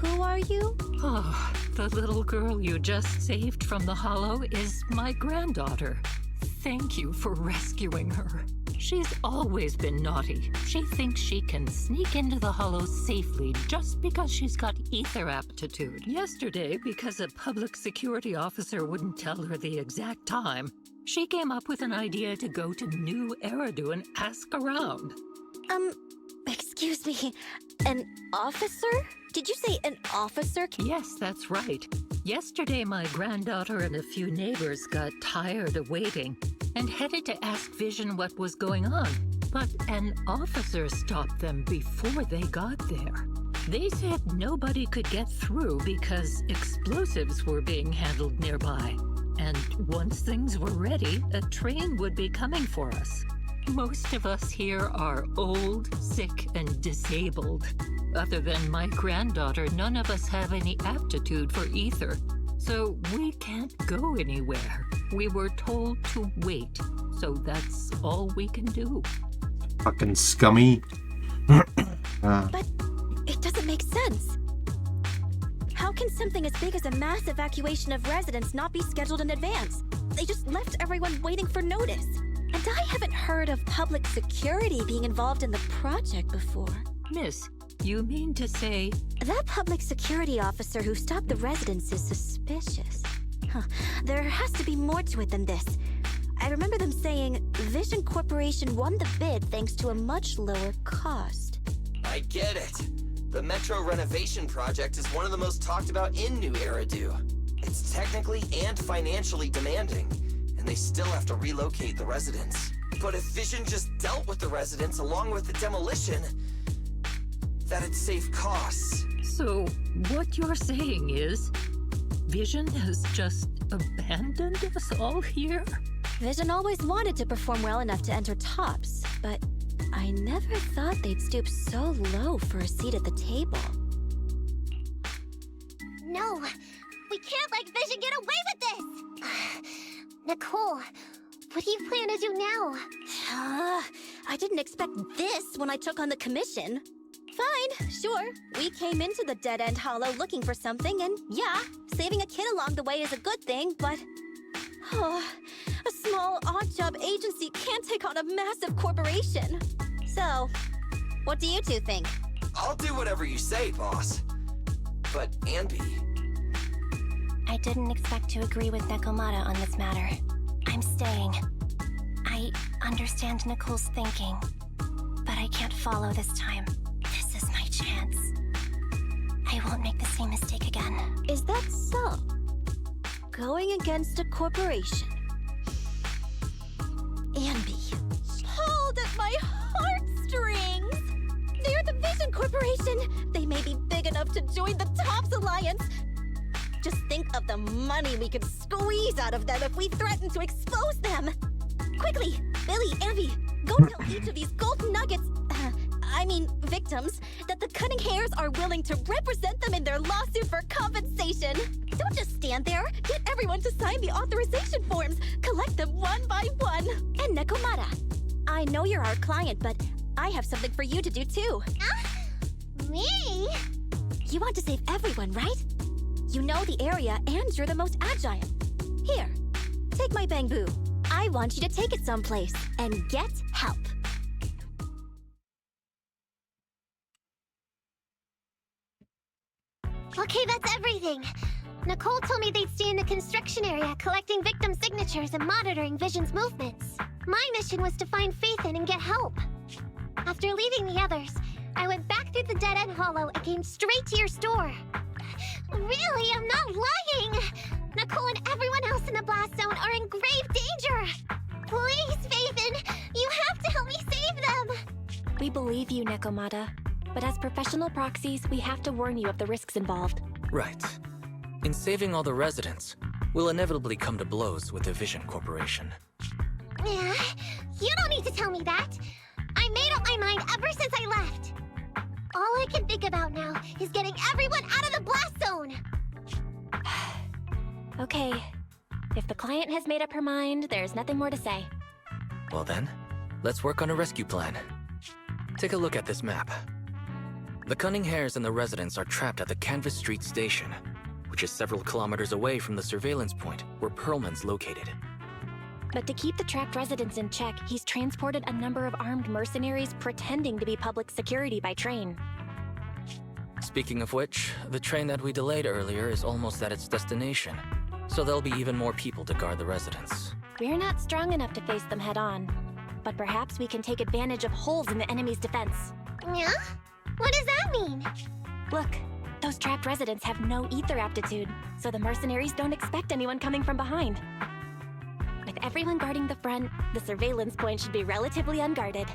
who are you? Oh, the little girl you just saved from the Hollow is my granddaughter. Thank you for rescuing her. She's always been naughty. She thinks she can sneak into the Hollows safely just because she's got ether aptitude. Yesterday, because a public security officer wouldn't tell her the exact time, she came up with an idea to go to New Eridu and ask around. Excuse me, an officer? Did you say an officer? Yes, that's right. Yesterday, my granddaughter and a few neighbors got tired of waiting and headed to ask Vision what was going on. But an officer stopped them before they got there. They said nobody could get through because explosives were being handled nearby. And once things were ready, a train would be coming for us. Most of us here are old, sick, and disabled. Other than my granddaughter, none of us have any aptitude for ether. So we can't go anywhere. We were told to wait. So that's all we can do. Fucking scummy. But it doesn't make sense. How can something as big as a mass evacuation of residents not be scheduled in advance? They just left everyone waiting for notice. And I haven't heard of public security being involved in the project before. Miss, you mean to say... That public security officer who stopped the residents is suspicious. There has to be more to it than this. I remember them saying Vision Corporation won the bid thanks to a much lower cost. I get it. The Metro renovation project is one of the most talked about in New Eridu. It's technically and financially demanding, and they still have to relocate the residents. But if Vision just dealt with the residents along with the demolition, that'd save costs. So, what you're saying is, Vision has just abandoned us all here? Vision always wanted to perform well enough to enter tops, but I never thought they'd stoop so low for a seat at the table. No, we can't let Vision get away with this! Nicole, what do you plan to do now? I didn't expect this when I took on the commission. Fine, sure. We came into the dead-end hollow looking for something, and yeah, saving a kid along the way is a good thing, but... a small, odd-job agency can't take on a massive corporation. So, what do you two think? I'll do whatever you say, boss. But, Anby... I didn't expect to agree with Nekomata on this matter. I'm staying. I understand Nicole's thinking, but I can't follow this time. This is my chance. I won't make the same mistake again. Is that so? Going against a corporation. Anby. Hold at my heartstrings! They're the Vision Corporation! They may be big enough to join the Tops Alliance! Just think of the money we could squeeze out of them if we threaten to expose them! Quickly, Billy, Anby, go tell each of these gold nuggets, victims, that the Cunning Hairs are willing to represent them in their lawsuit for compensation. Don't just stand there. Get everyone to sign the authorization forms. Collect them one by one. And Nekomata, I know you're our client, but I have something for you to do too. Me? You want to save everyone, right? You know the area and you're the most agile. Here, take my bamboo. I want you to take it someplace and get help. Okay, that's everything. Nicole told me they'd stay in the construction area, collecting victim signatures and monitoring Vision's movements. My mission was to find Phaethon and get help. After leaving the others, I went back through the dead-end hollow and came straight to your store. Really, I'm not lying! Nicole and everyone else in the blast zone are in grave danger! Please, Phaethon, you have to help me save them! We believe you, Nekomata. But as professional proxies, we have to warn you of the risks involved. Right. In saving all the residents, we'll inevitably come to blows with the Vision Corporation. Yeah, you don't need to tell me that. I made up my mind ever since I left. All I can think about now is getting everyone out of the blast zone. Okay. If the client has made up her mind, there's nothing more to say. Well then, let's work on a rescue plan. Take a look at this map. The Cunning Hairs and the residents are trapped at the Canvas Street station, which is several kilometers away from the surveillance point where Perlman's located. But to keep the trapped residents in check, he's transported a number of armed mercenaries pretending to be public security by train. Speaking of which, the train that we delayed earlier is almost at its destination, so there'll be even more people to guard the residents. We're not strong enough to face them head on, but perhaps we can take advantage of holes in the enemy's defense. Yeah? What does that mean? Look, those trapped residents have no ether aptitude, so the mercenaries don't expect anyone coming from behind. With everyone guarding the front, the surveillance point should be relatively unguarded.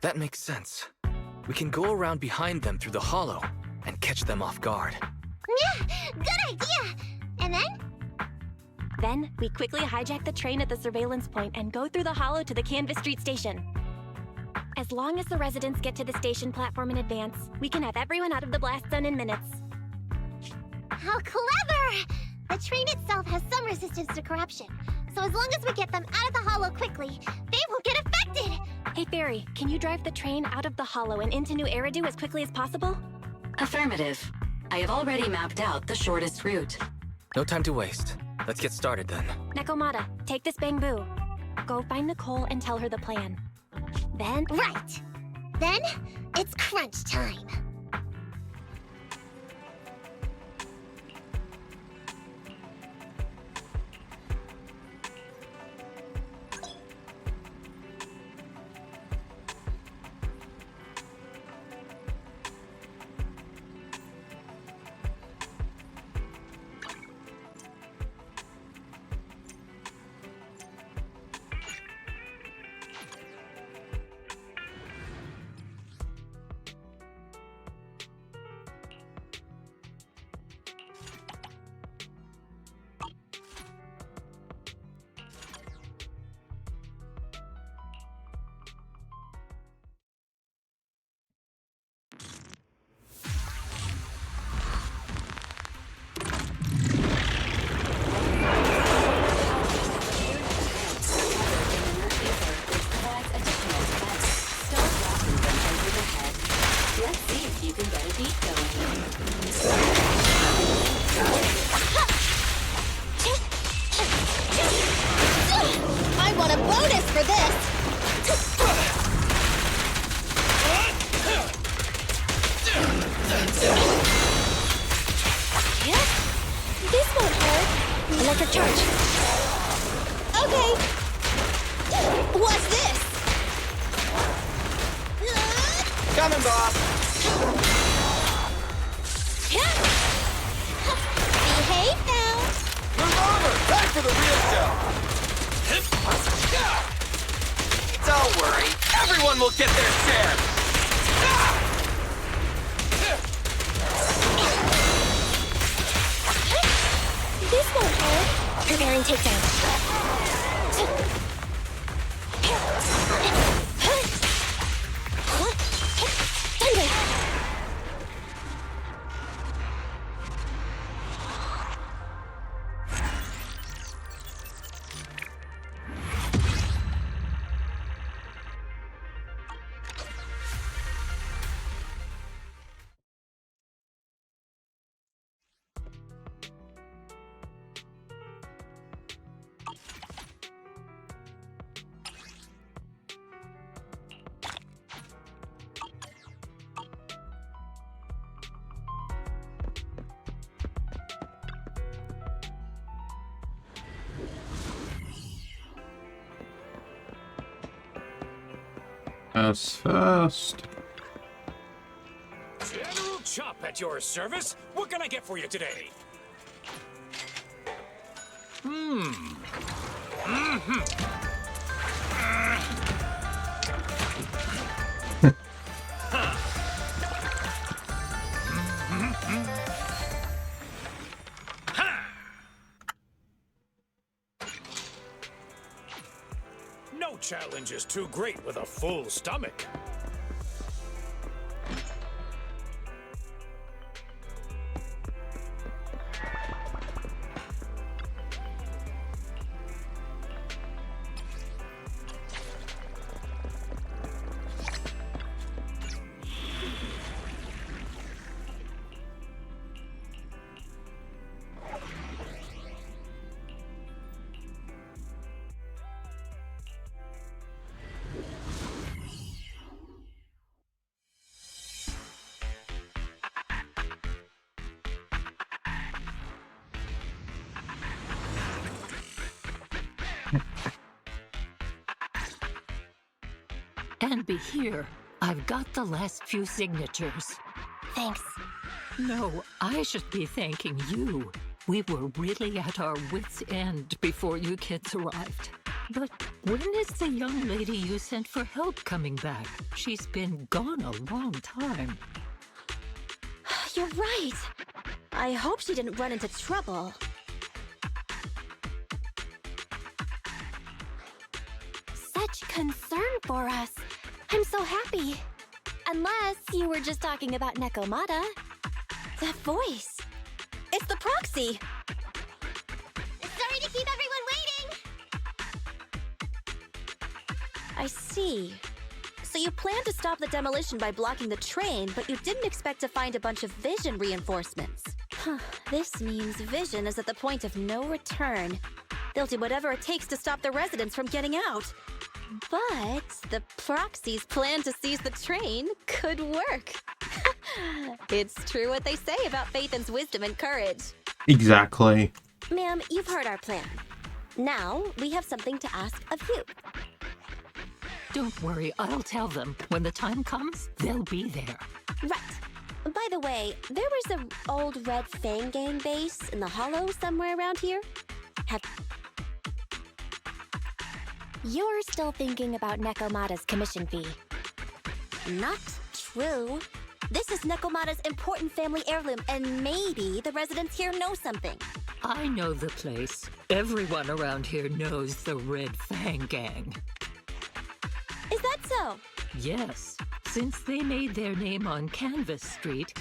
That makes sense. We can go around behind them through the hollow and catch them off guard. Yeah, good idea! And then? Then, we quickly hijack the train at the surveillance point and go through the hollow to the Canvas Street station. As long as the residents get to the station platform in advance, we can have everyone out of the blast zone in minutes. How clever! The train itself has some resistance to corruption, so as long as we get them out of the hollow quickly, they won't get affected! Hey Fairy, can you drive the train out of the hollow and into New Eridu as quickly as possible? Affirmative. I have already mapped out the shortest route. No time to waste. Let's get started then. Nekomata, take this bamboo. Go find Nicole and tell her the plan. Then... Right! Then, it's crunch time. I want a bonus for this! This won't hurt. Electric charge. Okay. What's this? Coming, boss! Behave now. Move over! Time for the real show! Don't worry, everyone will get their share! This won't hurt. Preparing takedown. As first. General Chop at your service. What can I get for you today? No challenge is too great with a full stomach. And be here. I've got the last few signatures. Thanks. No, I should be thanking you. We were really at our wits' end before you kids arrived. But when is the young lady you sent for help coming back? She's been gone a long time. You're right. I hope she didn't run into trouble. Such concern for us. I'm so happy. Unless you were just talking about Nekomata. That voice. It's the proxy. Sorry to keep everyone waiting. I see. So you planned to stop the demolition by blocking the train, but you didn't expect to find a bunch of vision reinforcements. This means vision is at the point of no return. They'll do whatever it takes to stop the residents from getting out. But the proxy's plan to seize the train could work. It's true what they say about Phaethon's wisdom and courage. Exactly. Ma'am, you've heard our plan. Now, we have something to ask of you. Don't worry, I'll tell them. When the time comes, they'll be there. Right. By the way, there was an old Red Fang Gang base in the Hollow somewhere around here. You're still thinking about Nekomata's commission fee. Not true. This is Nekomata's important family heirloom, and maybe the residents here know something. I know the place. Everyone around here knows the Red Fang Gang. Is that so? Yes. Since they made their name on Canvas Street,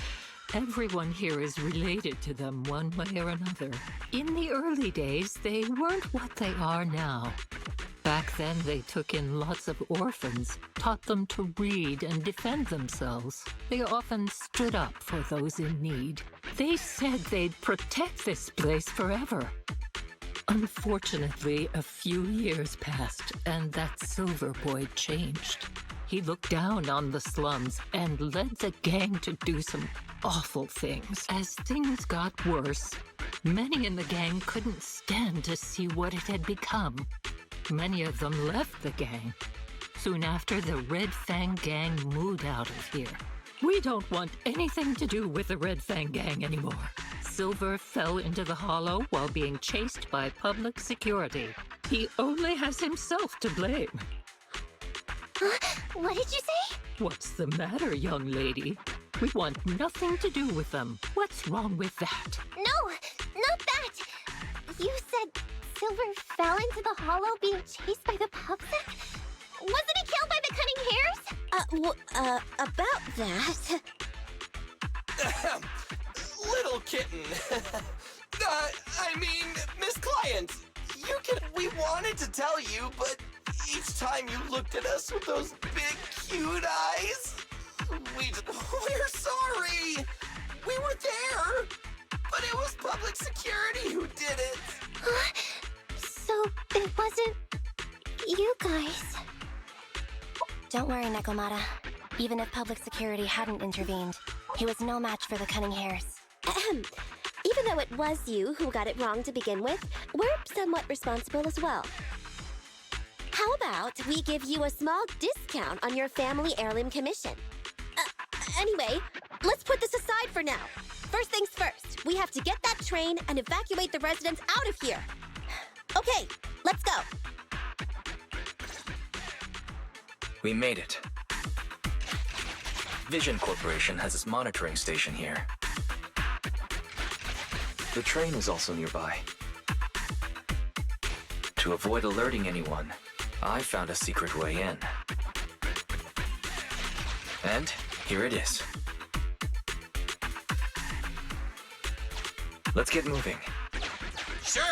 everyone here is related to them one way or another. In the early days, they weren't what they are now. Back then, they took in lots of orphans, taught them to read and defend themselves. They often stood up for those in need. They said they'd protect this place forever. Unfortunately, a few years passed, and that Silver Boy changed. He looked down on the slums and led the gang to do some awful things. As things got worse, many in the gang couldn't stand to see what it had become. Many of them left the gang. Soon after, the Red Fang Gang moved out of here. We don't want anything to do with the Red Fang Gang anymore. Silver fell into the Hollow while being chased by public security. He only has himself to blame. What did you say? What's the matter, young lady? We want nothing to do with them. What's wrong with that? No, not that. You said Silver fell into the Hollow being chased by the public? Wasn't he killed by the cunning hairs? About that... Little kitten. I mean, Miss Client, we wanted to tell you, but each time you looked at us with those big, cute eyes, we're sorry. We were there, but it was public security who did it. So it wasn't you guys. Don't worry, Nekomata. Even if public security hadn't intervened, he was no match for the cunning hairs. Even though it was you who got it wrong to begin with, we're somewhat responsible as well. How about we give you a small discount on your family heirloom commission? Anyway, let's put this aside for now. First things first, we have to get that train and evacuate the residents out of here. Okay, let's go. We made it. Vision Corporation has its monitoring station here. The train is also nearby. To avoid alerting anyone, I found a secret way in. And here it is. Let's get moving. Sure.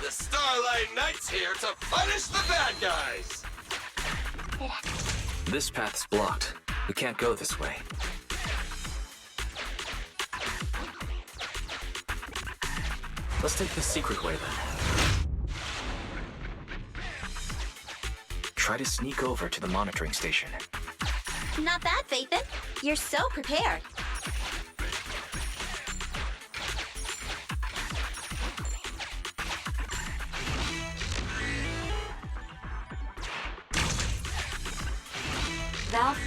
The Starlight Knight's here to punish the bad guys. This path's blocked. We can't go this way. Let's take the secret way then. Try to sneak over to the monitoring station. Not bad, Phaethon. You're so prepared.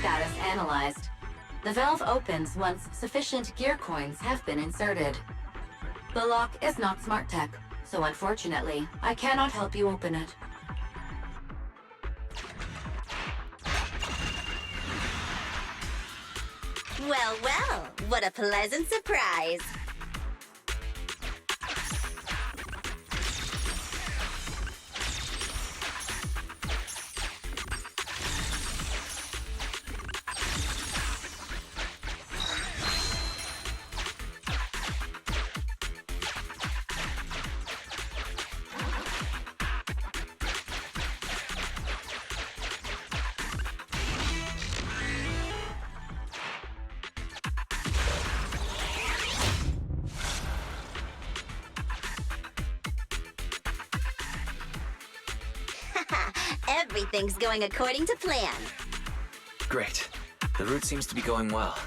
Status analyzed. The valve opens once sufficient gear coins have been inserted. The lock is not smart tech, so unfortunately, I cannot help you open it. Well, well, what a pleasant surprise. Everything's going according to plan. Great. The route seems to be going well.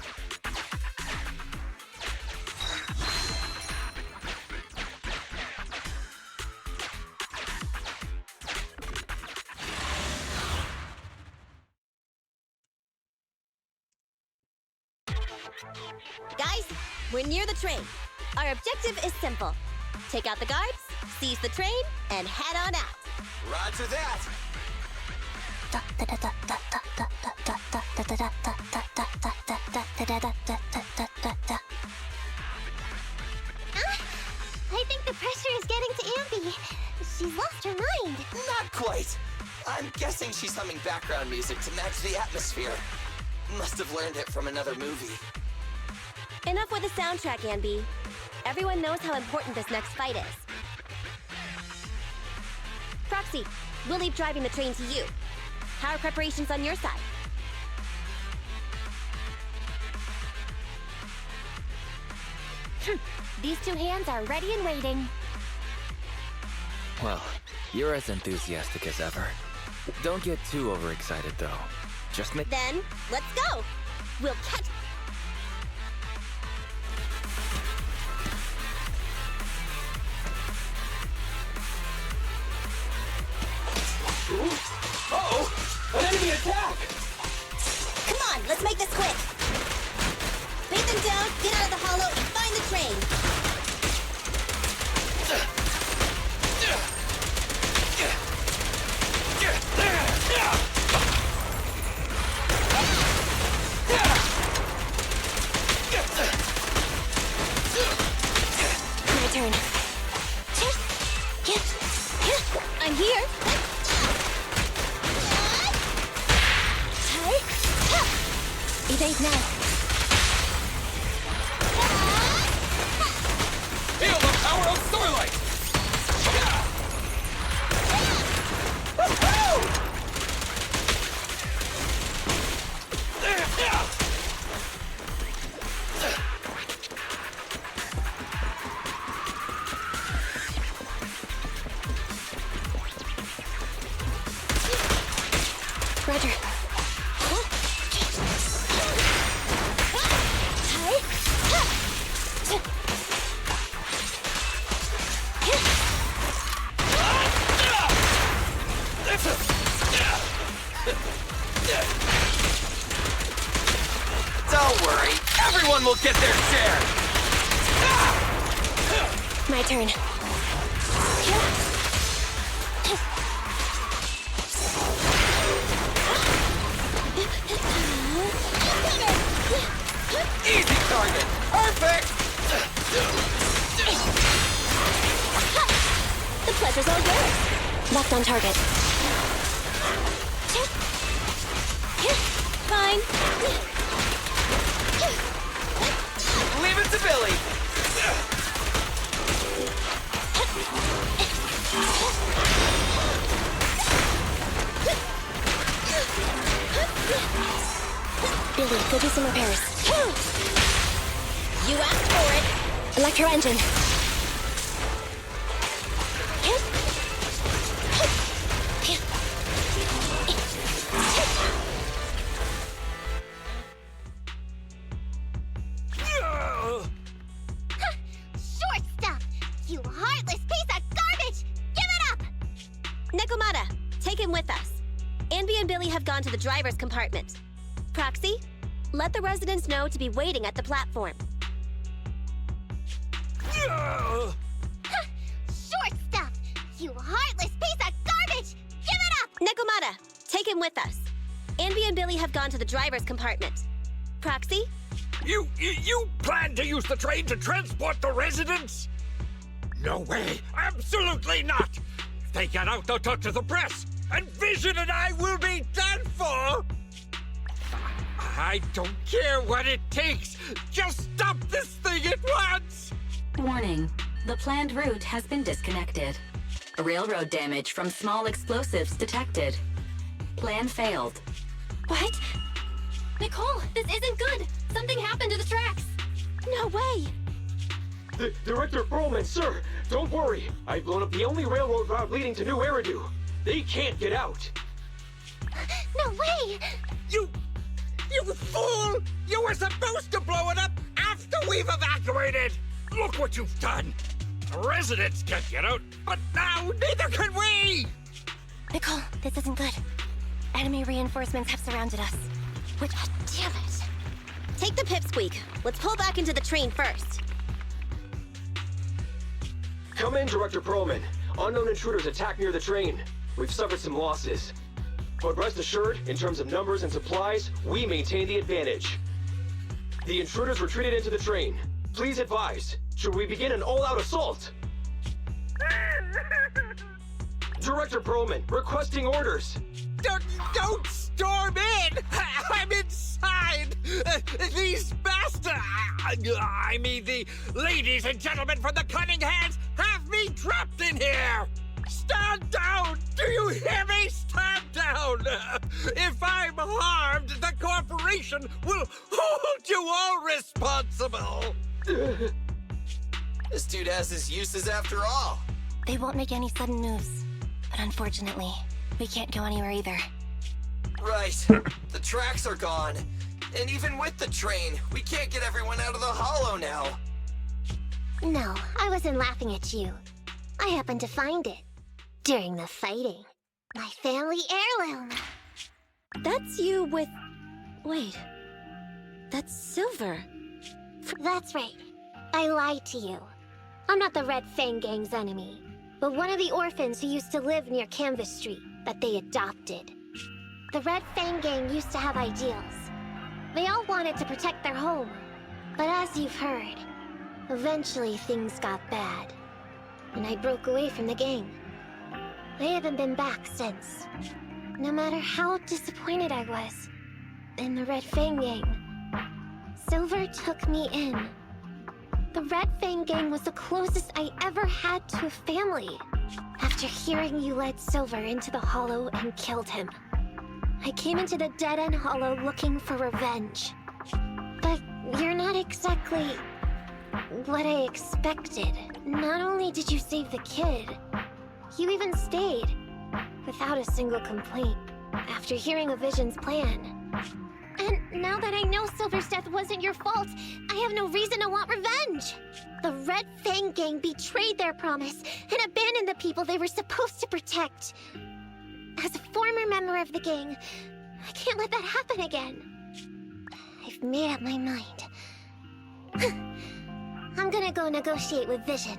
Guys, we're near the train. Our objective is simple. Take out the guards, seize the train, and head on out. Roger that! I think the pressure is getting to Ambi. She's lost her mind. Not quite. I'm guessing she's humming background music to match the atmosphere. Must have learned it from another movie. Enough with the soundtrack, Anby. Everyone knows how important this next fight is. Proxy, we'll leave driving the train to you. How are preparations on your side? These two hands are ready and waiting. Well, you're as enthusiastic as ever. Don't get too overexcited, though. Just make— Then, let's go! We'll catch— Uh-oh! An enemy attack! Come on, let's make this quick! Bait them down, get out of the hollow, and find the train! My turn. I'm here! Evade now. Feel the power of Starlight! Roger. Don't worry, everyone will get their share! My turn. Easy target! Perfect! The pleasure's all yours. Locked on target. Fine. Leave it to Billy! Billy, go do some repairs. You asked for it. Electro engine. Short stuff! You heartless piece of garbage! Give it up! Nekomata, take him with us. Anby and Billy have gone to the driver's compartment. Proxy, let the residents know to be waiting at the platform. Short stuff! You heartless piece of garbage! Give it up! Nekomata, take him with us. Anby and Billy have gone to the driver's compartment. Proxy? You plan to use the train to transport the residents? No way! Absolutely not! If they get out, they'll talk to the press, and Vision and I will be done for! I don't care what it takes! Just stop this thing at once! Warning. The planned route has been disconnected. Railroad damage from small explosives detected. Plan failed. What? Nicole, this isn't good! Something happened to the tracks! No way! Director Perlman, sir, don't worry. I've blown up the only railroad route leading to New Eridu. They can't get out. No way! You fool! You were supposed to blow it up after we've evacuated! Look what you've done! The residents can't get out, but now neither can we! Nicole, this isn't good. Enemy reinforcements have surrounded us. Damn it. Take the pipsqueak. Let's pull back into the train first. Come in, Director Perlman. Unknown intruders attacked near the train. We've suffered some losses. But rest assured, in terms of numbers and supplies, we maintain the advantage. The intruders retreated into the train. Please advise, should we begin an all-out assault? Director Perlman, requesting orders. Don't storm in! I'm inside! These bastards! I mean, the ladies and gentlemen from the Cunning Hands have me trapped in here! Stand down! Do you hear me? Stand down! If I'm harmed, the corporation will hold you all responsible! This dude has his uses after all. They won't make any sudden moves. But unfortunately, we can't go anywhere either. Right. The tracks are gone. And even with the train, we can't get everyone out of the hollow now. No, I wasn't laughing at you. I happened to find it. During the fighting. My family heirloom. That's you with... Wait. That's Silver. That's right. I lied to you. I'm not the Red Fang Gang's enemy, but one of the orphans who used to live near Canvas Street that they adopted. The Red Fang Gang used to have ideals. They all wanted to protect their home. But as you've heard, eventually things got bad. And I broke away from the gang. I haven't been back since. No matter how disappointed I was in the Red Fang Gang, Silver took me in. The Red Fang Gang was the closest I ever had to a family. After hearing you led Silver into the Hollow and killed him, I came into the dead-end Hollow looking for revenge. But you're not exactly what I expected. Not only did you save the kid, you even stayed, without a single complaint, after hearing of Vision's plan. And now that I know Silver's death wasn't your fault, I have no reason to want revenge! The Red Fang Gang betrayed their promise and abandoned the people they were supposed to protect. As a former member of the gang, I can't let that happen again. I've made up my mind. I'm gonna go negotiate with Vision.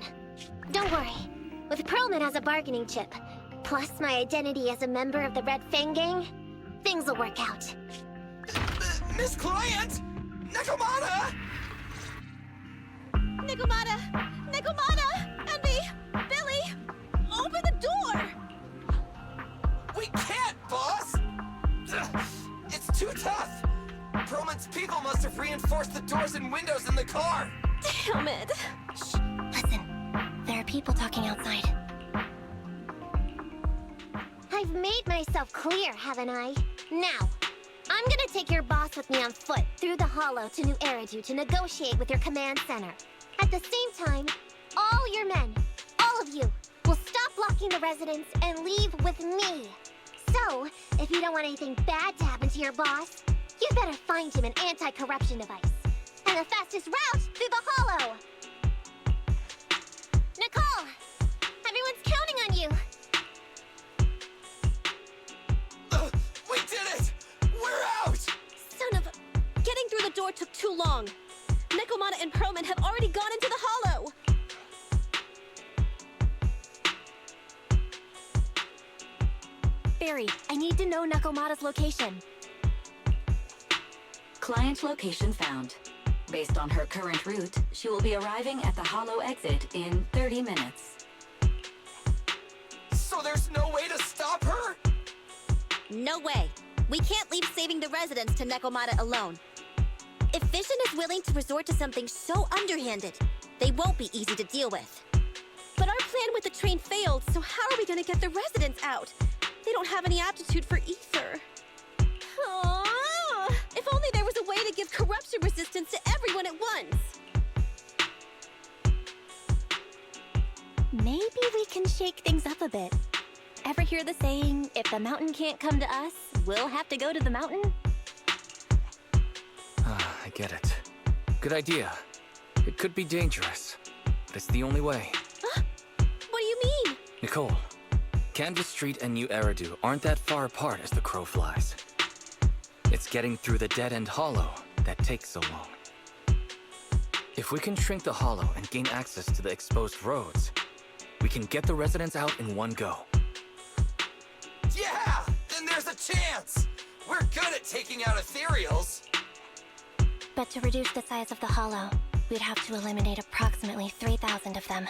Don't worry. With Perlman as a bargaining chip, plus my identity as a member of the Red Fang Gang, things will work out. Miss Client! Nekomata! Nekomata! Nekomata! Enby! Billy! Open the door! We can't, boss! It's too tough! Perlman's people must have reinforced the doors and windows in the car! Damn it! Shh, listen. There are people talking outside. I've made myself clear, haven't I? Now, I'm gonna take your boss with me on foot through the Hollow to New Eridu to negotiate with your command center. At the same time, all your men, all of you, will stop blocking the residents and leave with me. So, if you don't want anything bad to happen to your boss, you better find him an anti-corruption device. And the fastest route through the Hollow! Nicole! Everyone's counting on you! We did it! We're out! Son Nekomata and Perlman have already gone into the hollow! Barry, I need to know Nekomata's location. Client location found. Based on her current route, she will be arriving at the hollow exit in 30 minutes. So there's no way to stop her? No way. We can't leave saving the residents to Nekomata alone. If Vision is willing to resort to something so underhanded, they won't be easy to deal with. But our plan with the train failed, so how are we gonna get the residents out? They don't have any aptitude for ether. Aww. If only there was a way to give corruption resistance to everyone at once. Maybe we can shake things up a bit. Ever hear the saying, if the mountain can't come to us, we'll have to go to the mountain? I get it. Good idea. It could be dangerous, but it's the only way. Huh? What do you mean? Nicole, Canvas Street and New Eridu aren't that far apart as the crow flies. It's getting through the dead-end hollow that takes so long. If we can shrink the hollow and gain access to the exposed roads, we can get the residents out in one go. Yeah! Then there's a chance! We're good at taking out ethereals! But to reduce the size of the hollow, we'd have to eliminate approximately 3,000 of them.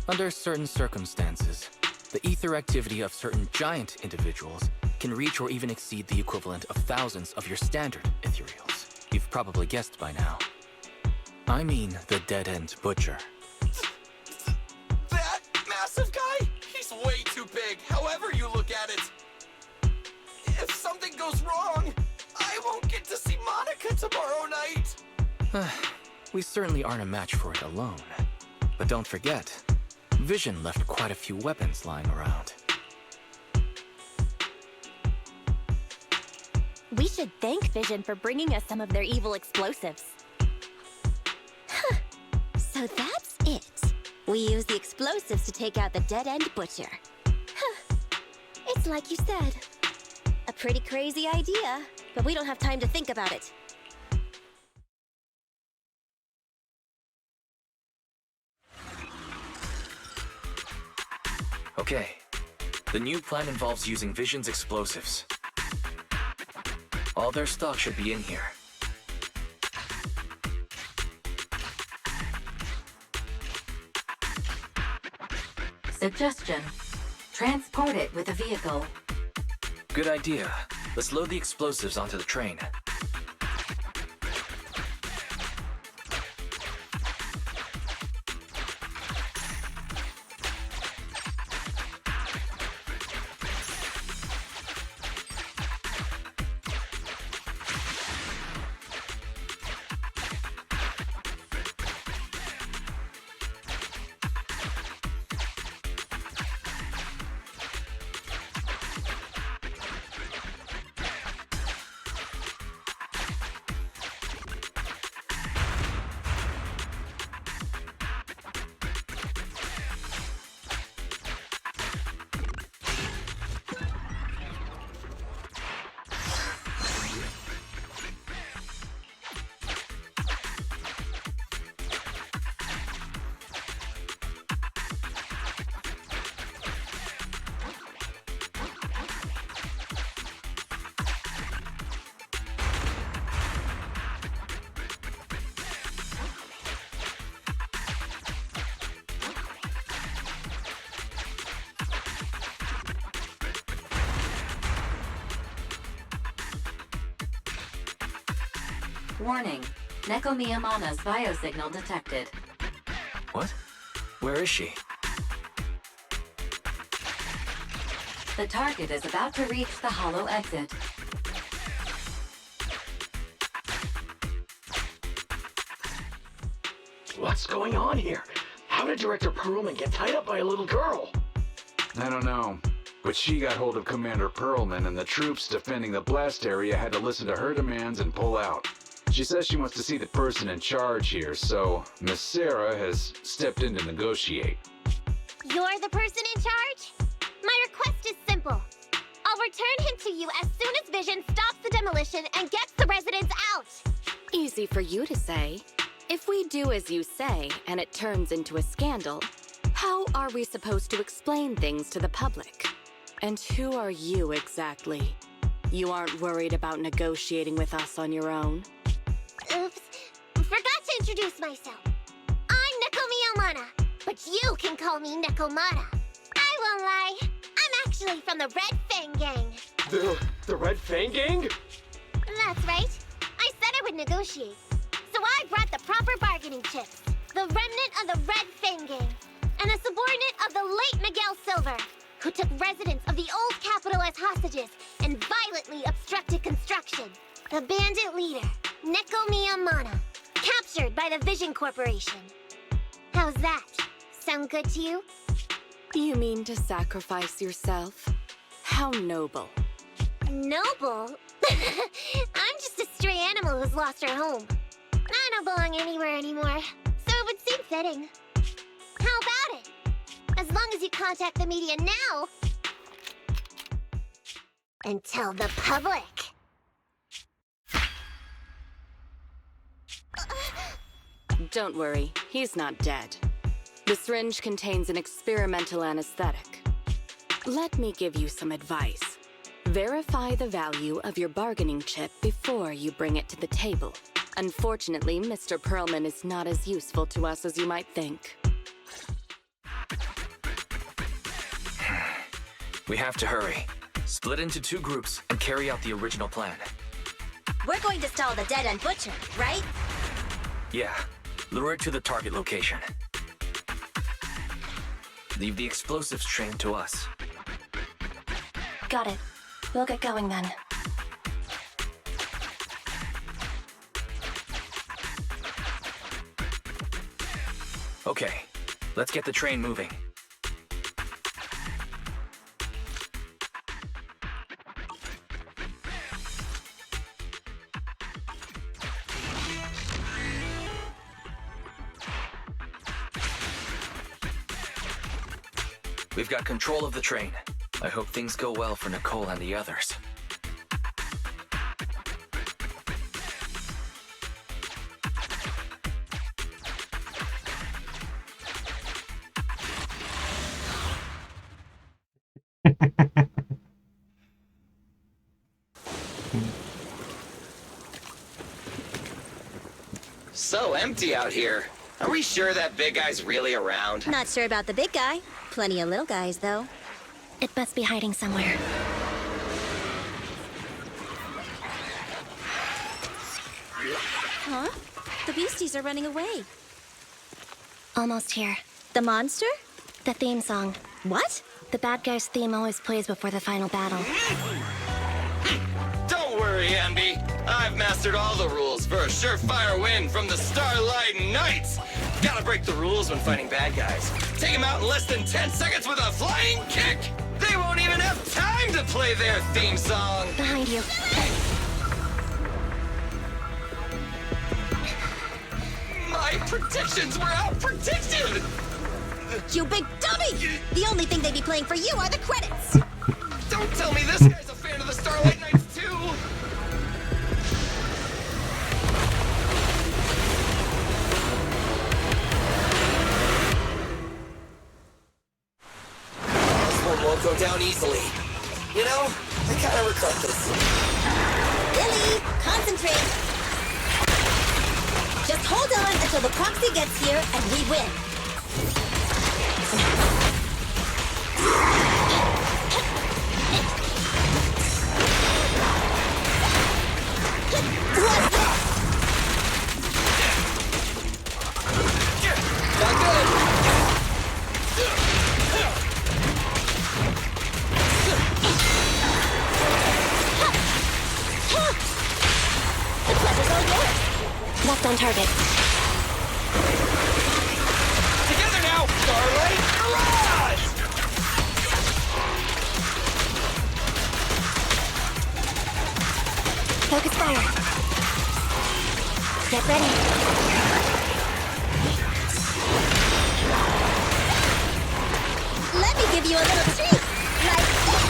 Under certain circumstances, the ether activity of certain giant individuals can reach or even exceed the equivalent of thousands of your standard ethereals. You've probably guessed by now. I mean the dead-end butcher. That massive guy? He's way too big, however you look at it. If something goes wrong, I won't get to see Monica tomorrow night. We certainly aren't a match for it alone. But don't forget, Vision left quite a few weapons lying around. We should thank Vision for bringing us some of their evil explosives. Huh. So that's it. We use the explosives to take out the dead-end butcher. Huh. It's like you said. A pretty crazy idea, but we don't have time to think about it. Okay. The new plan involves using Vision's explosives. All their stock should be in here. Suggestion. Transport it with a vehicle. Good idea. Let's load the explosives onto the train. Warning. Nekomiyamana's biosignal detected. What? Where is she? The target is about to reach the hollow exit. What's going on here? How did Director Perlman get tied up by a little girl? I don't know, but she got hold of Commander Perlman, and the troops defending the blast area had to listen to her demands and pull out. She says she wants to see the person in charge here, so Miss Sarah has stepped in to negotiate. You're the person in charge? My request is simple. I'll return him to you as soon as Vision stops the demolition and gets the residents out. Easy for you to say. If we do as you say and it turns into a scandal, how are we supposed to explain things to the public? And who are you exactly? You aren't worried about negotiating with us on your own? Oops. Forgot to introduce myself. I'm Neko Miyamana, but you can call me Nekomata. I won't lie. I'm actually from the Red Fang Gang. The Red Fang Gang? That's right. I said I would negotiate. So I brought the proper bargaining chips. The remnant of the Red Fang Gang. And a subordinate of the late Miguel Silver, who took residents of the old capital as hostages and violently obstructed construction. The bandit leader, Neko Miyamana, captured by the Vision Corporation. How's that? Sound good to you? You mean to sacrifice yourself? How noble. Noble? I'm just a stray animal who's lost her home. I don't belong anywhere anymore, so it would seem fitting. How about it? As long as you contact the media now and tell the public. Don't worry, he's not dead. The syringe contains an experimental anesthetic. Let me give you some advice. Verify the value of your bargaining chip before you bring it to the table. Unfortunately, Mr. Perlman is not as useful to us as you might think. We have to hurry. Split into 2 groups and carry out the original plan. We're going to stall the Dead End Butcher, right? Yeah. Lure it to the target location. Leave the explosives train to us. Got it. We'll get going then. Okay, let's get the train moving. We've got control of the train. I hope things go well for Nicole and the others. So empty out here. Are we sure that big guy's really around? Not sure about the big guy. Plenty of little guys, though. It must be hiding somewhere. Huh? The beasties are running away. Almost here. The monster? The theme song. What? The bad guy's theme always plays before the final battle. Don't worry, Ambi. I've mastered all the rules for a surefire win from the Starlight Knights. Gotta break the rules when fighting bad guys. Take them out in less than 10 seconds with a flying kick. They won't even have time to play their theme song. Behind you. My predictions were out-predicted! You big dummy! The only thing they'd be playing for you are the credits! Don't tell me this guy's a fan of the Starlight Knights, too! This one won't go down easily. You know, I kind of regret this. Billy, concentrate! Just hold on until the proxy gets here and we win. Not good! The pleasure's all yours. Left on target. Together now! Starlight Garage! Focus fire. Get ready. Let me give you a little treat. Like this.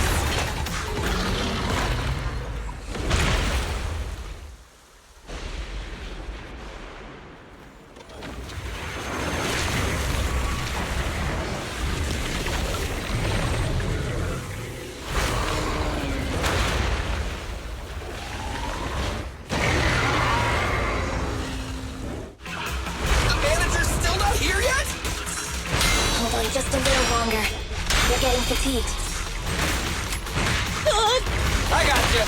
fatigued. I got you.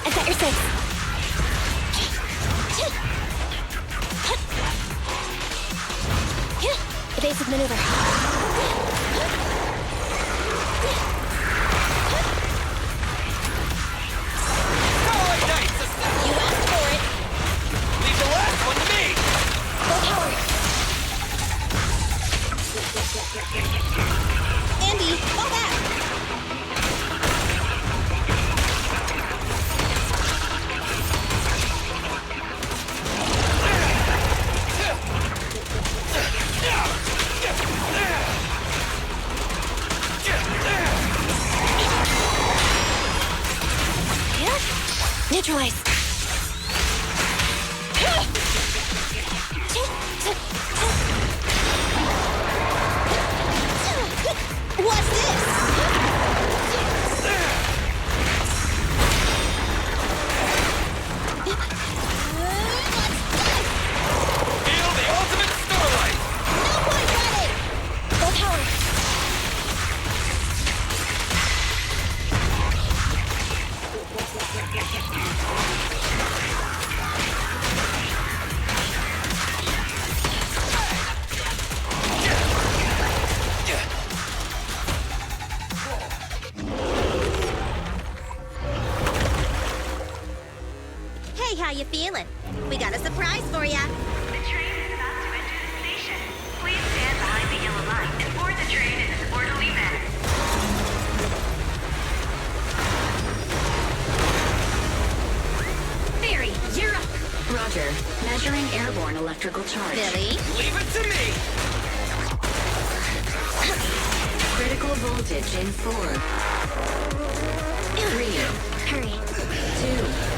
I've got your six. Evasive maneuver. You asked for it. Leave the last one to me. Full power. Andy, fall back. Neutralize. What's this? Feel the ultimate starlight. No point running. Full power. Hey, how you feeling? We got a surprise for ya. The train is about to enter the station. Please stand behind the yellow line and board the train in an orderly manner. Barry, you're up. Roger. Measuring airborne electrical charge. Billy? Leave it to me. Critical voltage in 4. 3. Hurry. 2.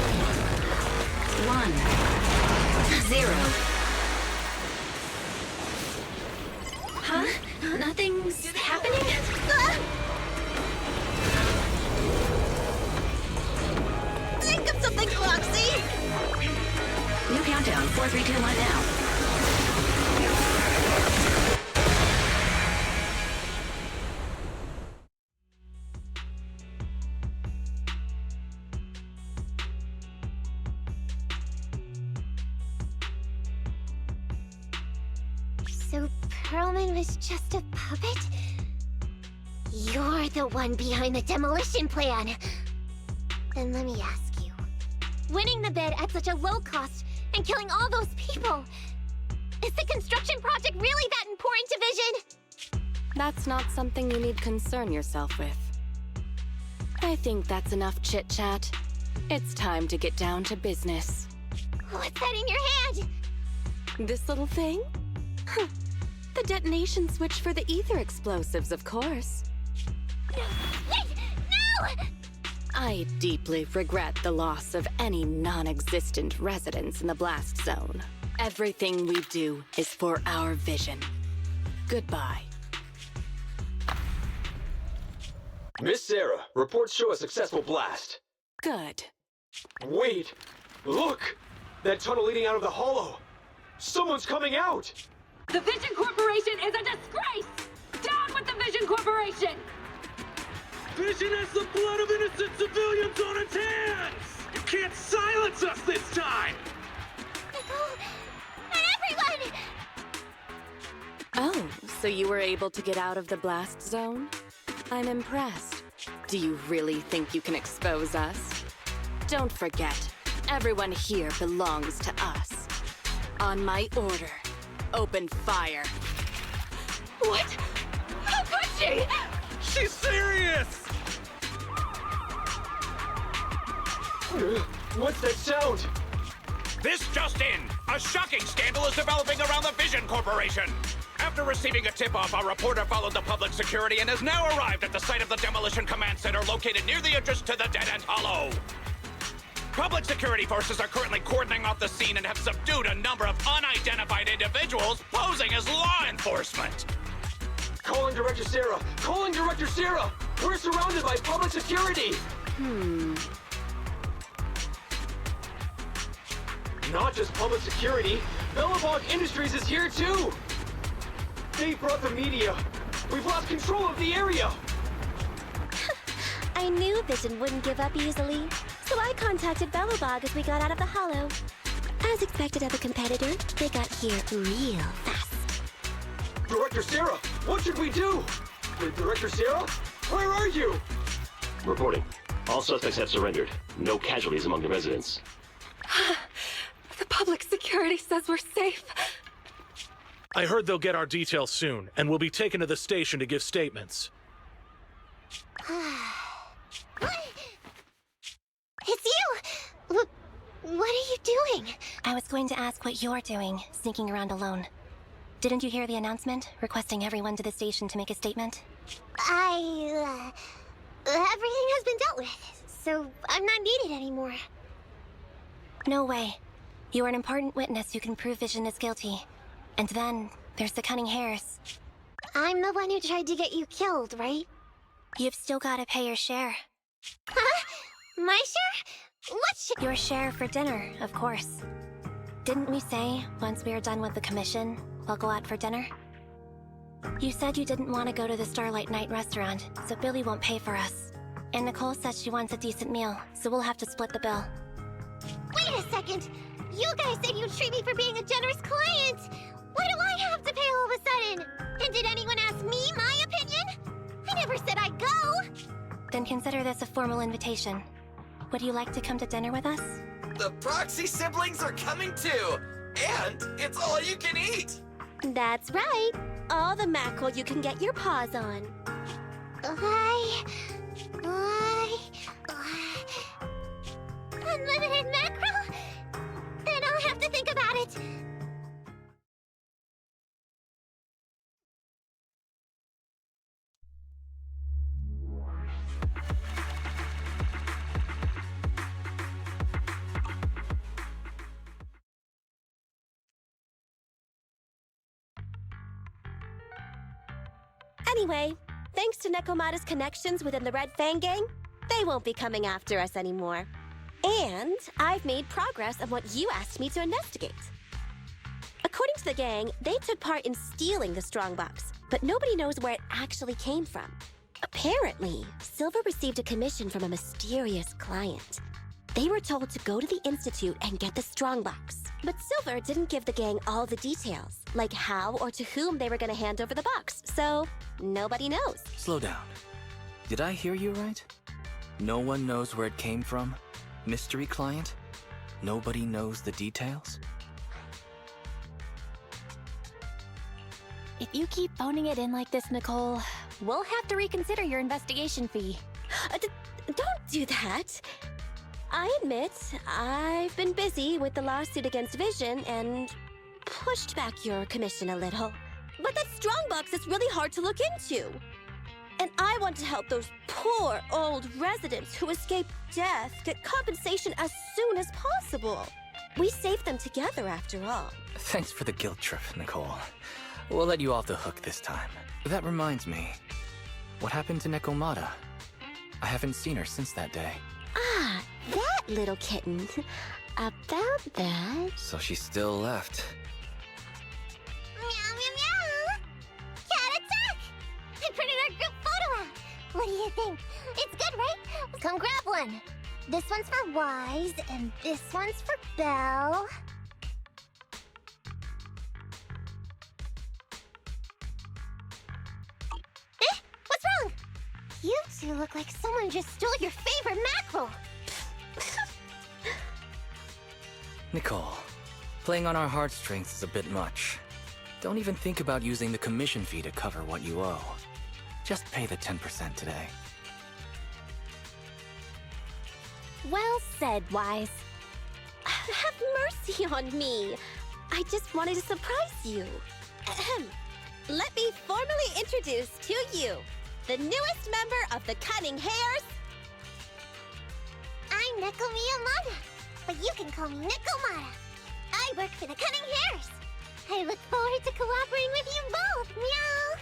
1. 0. Huh? Nothing's happening? Think of something, Foxy! New countdown. 4, 3, 2, 1 now. So Perlman was just a puppet? You're the one behind the demolition plan. Then let me ask you. Winning the bid at such a low cost and killing all those people, is the construction project really that important to Vision? That's not something you need concern yourself with. I think that's enough chit-chat. It's time to get down to business. What's that in your hand? This little thing? Huh. The detonation switch for the ether explosives, of course. Wait! No! I deeply regret the loss of any non-existent residents in the blast zone. Everything we do is for our vision. Goodbye. Miss Sarah, reports show a successful blast. Good. Wait! Look! That tunnel leading out of the hollow! Someone's coming out! The Vision Corporation is a disgrace! Down with the Vision Corporation! Vision has the blood of innocent civilians on its hands! You can't silence us this time! And everyone! Oh, so you were able to get out of the blast zone? I'm impressed. Do you really think you can expose us? Don't forget, everyone here belongs to us. On my order, open fire. What? How could she? She's serious! What's that sound? This just in! A shocking scandal is developing around the Vision Corporation! After receiving a tip-off, our reporter followed the public security and has now arrived at the site of the Demolition Command Center located near the entrance to the Dead End Hollow. Public security forces are currently cordoning off the scene and have subdued a number of unidentified individuals posing as law enforcement. Calling Director Sarah! Calling Director Sarah! We're surrounded by public security! Not just public security, Bellabog Industries is here too! They brought the media! We've lost control of the area! I knew Vision wouldn't give up easily, so I contacted Bellabog as we got out of the Hollow. As expected of a competitor, they got here real fast. Director Sarah, what should we do? Director Sarah? Where are you? Reporting. All suspects have surrendered. No casualties among the residents. The public security says we're safe. I heard they'll get our details soon, and we'll be taken to the station to give statements. It's you! What are you doing? I was going to ask what you're doing, sneaking around alone. Didn't you hear the announcement, requesting everyone to the station to make a statement? Everything has been dealt with, so I'm not needed anymore. No way. You are an important witness who can prove Vision is guilty. And then, there's the Cunning Hares. I'm the one who tried to get you killed, right? You've still gotta pay your share. Huh? My share? What share? Your share for dinner, of course. Didn't we say, once we are done with the commission, we'll go out for dinner? You said you didn't want to go to the Starlight Night restaurant, so Billy won't pay for us. And Nicole says she wants a decent meal, so we'll have to split the bill. Wait a second! You guys said you'd treat me for being a generous client! Why do I have to pay all of a sudden? And did anyone ask me my opinion? I never said I'd go! Then consider this a formal invitation. Would you like to come to dinner with us? The Proxy siblings are coming too! And it's all you can eat! That's right. All the mackerel you can get your paws on. Unlimited mackerel? Then I'll have to think about it. Anyway, thanks to Nekomata's connections within the Red Fang gang, they won't be coming after us anymore. And I've made progress on what you asked me to investigate. According to the gang, they took part in stealing the strongbox, but nobody knows where it actually came from. Apparently, Silver received a commission from a mysterious client. They were told to go to the Institute and get the strongbox. But Silver didn't give the gang all the details, like how or to whom they were going to hand over the box, so nobody knows. Slow down. Did I hear you right? No one knows where it came from? Mystery client? Nobody knows the details? If you keep phoning it in like this, Nicole, we'll have to reconsider your investigation fee. Don't do that. I admit, I've been busy with the lawsuit against Vision and pushed back your commission a little. But that strongbox is really hard to look into. And I want to help those poor old residents who escaped death get compensation as soon as possible. We saved them together after all. Thanks for the guilt trip, Nicole. We'll let you off the hook this time. That reminds me. What happened to Nekomata? I haven't seen her since that day. Ah, that little kitten. About that... So she's still left. Meow, meow, meow! Cat attack! I printed our group photo out! What do you think? It's good, right? Come grab one. This one's for Wise, and this one's for Belle. What's wrong? You two look like someone just stole your favorite mackerel. Nicole, playing on our heartstrings is a bit much. Don't even think about using the commission fee to cover what you owe. Just pay the 10% today. Well said, Wise. Have mercy on me. I just wanted to surprise you. Ahem. Let me formally introduce to you the newest member of the Cunning Hares. I'm I'm Neko Miyamada, but you can call me Nekomata. I work for the Cunning Hares. I look forward to cooperating with you both, meow!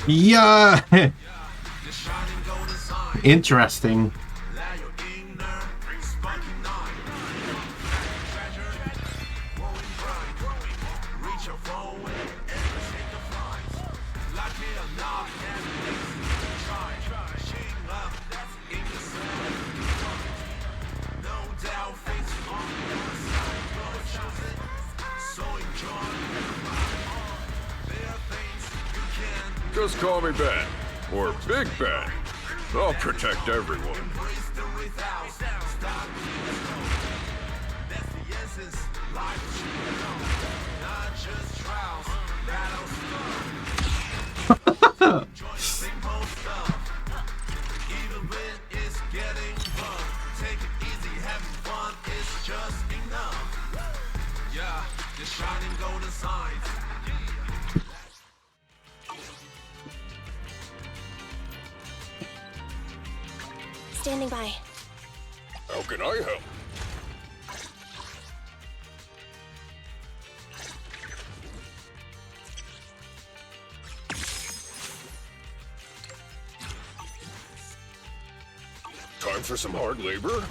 Yeah. Interesting. Just call me Ben, or Big Ben. I'll protect everyone. Standing by. How can I help? Time for some hard labor?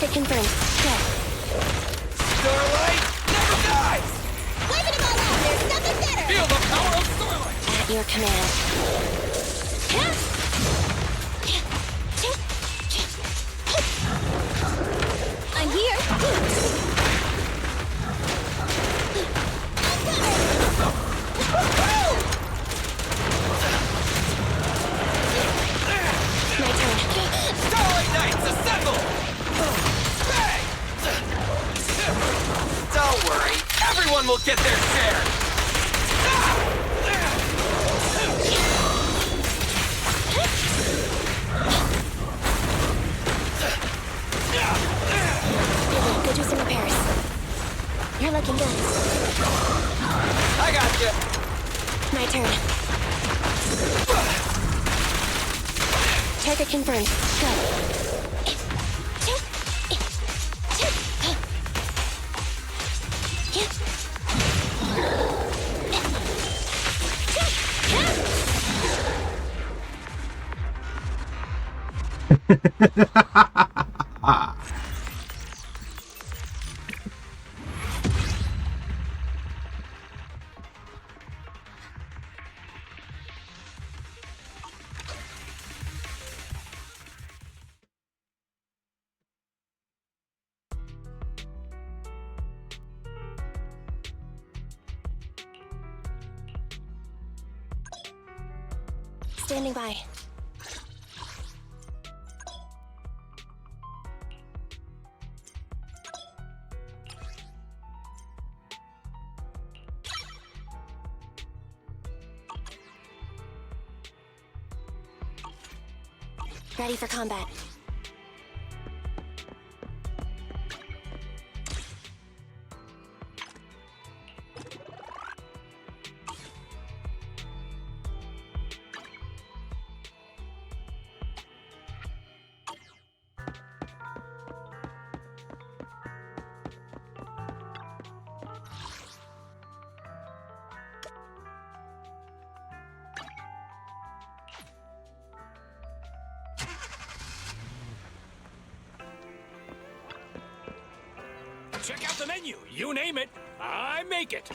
Target confirmed. Good. Starlight never dies! Waving them all out, there's nothing better! Feel the power of Starlight! At your command. I'm here! My turn. Starlight Knights, assemble! Bang! Don't worry, everyone will get their share! Go do some repairs. You're looking good. I got you! My turn. Target confirmed. Go. Standing by. Ready for combat. Check out the menu. You name it, I make it.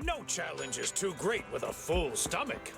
No challenge is too great with a full stomach.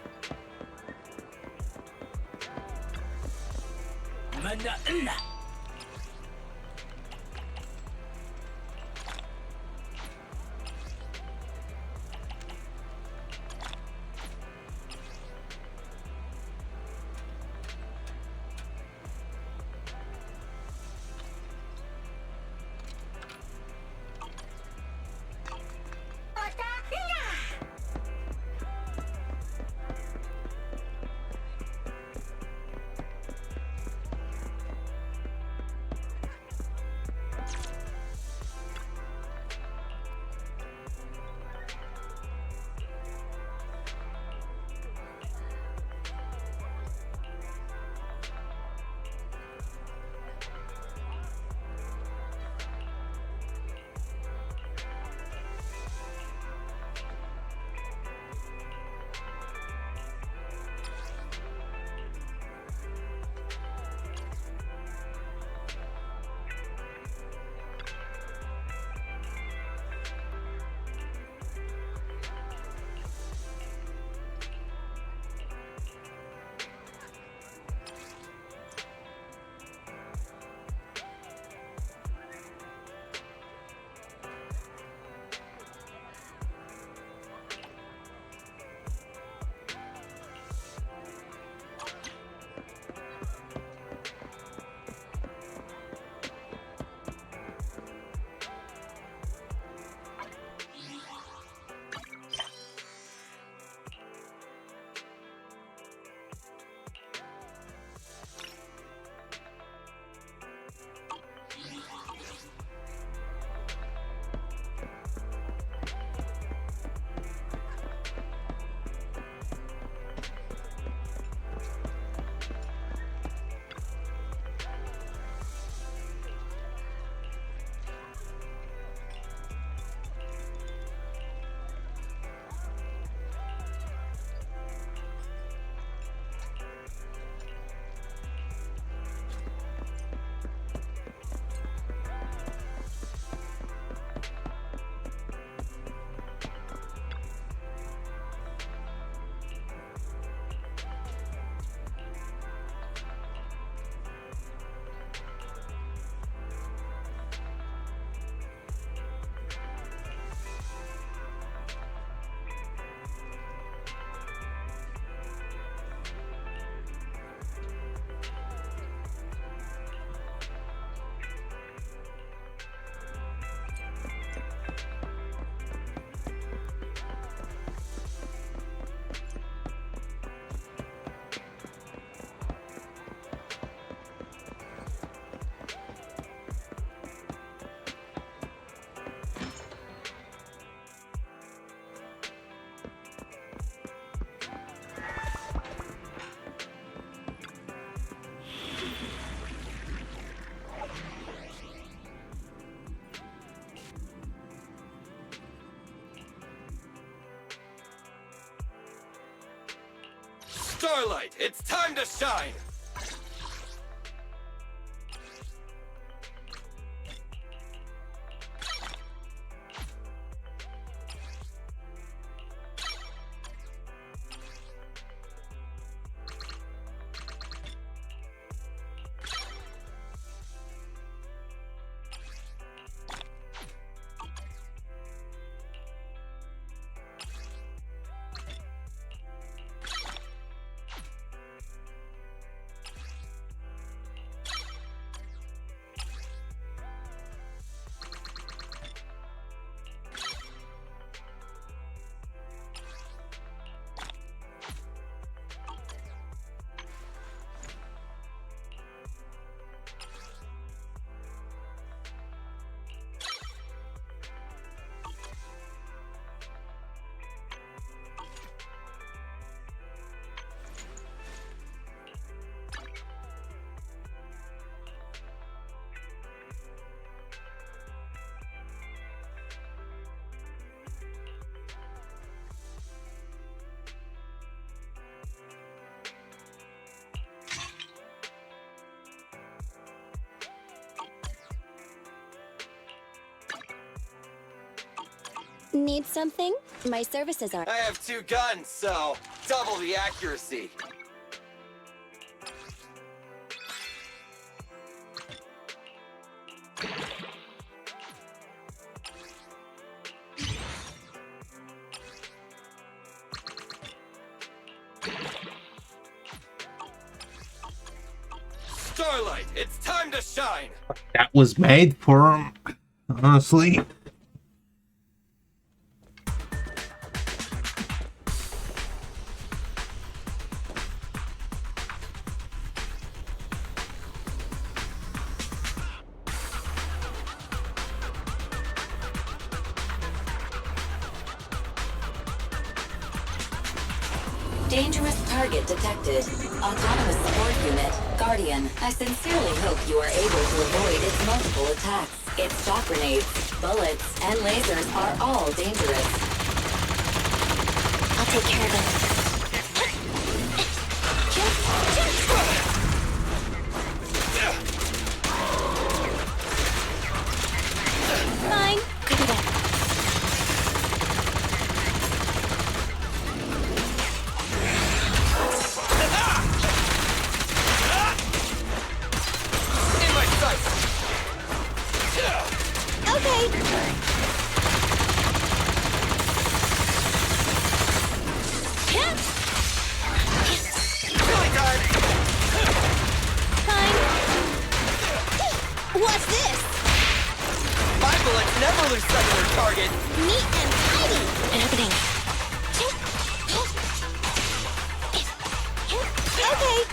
Starlight, it's time to shine! Need something? My services are... I have 2 guns, so double the accuracy. Starlight, it's time to shine! That was made for him, honestly. Dangerous target detected. Autonomous support unit, Guardian. I sincerely hope you are able to avoid its multiple attacks. Its shock grenades, bullets, and lasers are all dangerous. I'll take care of it. Fine. Copy that. In my sights! Okay. Killing time! Fine. What's this? My bullets never lose sight of their target! Neat and tidy. Happening. Okay.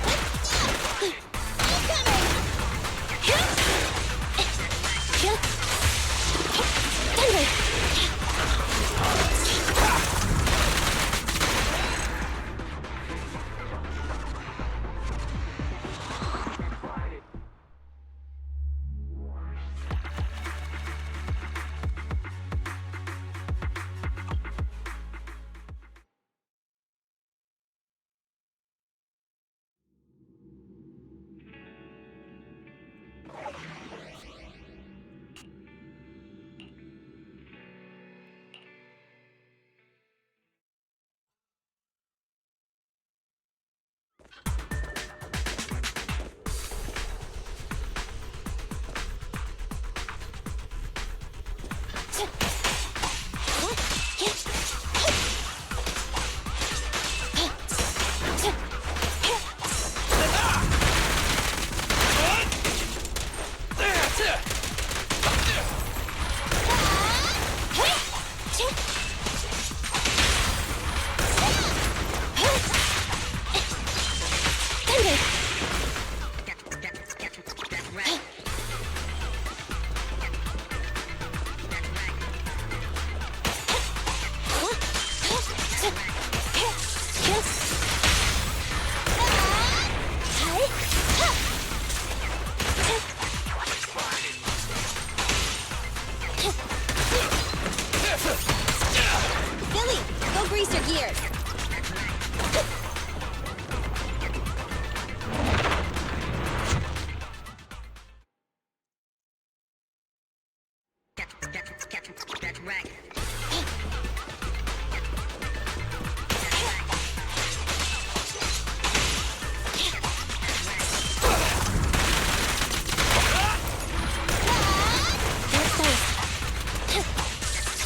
Billy, go grease your gears.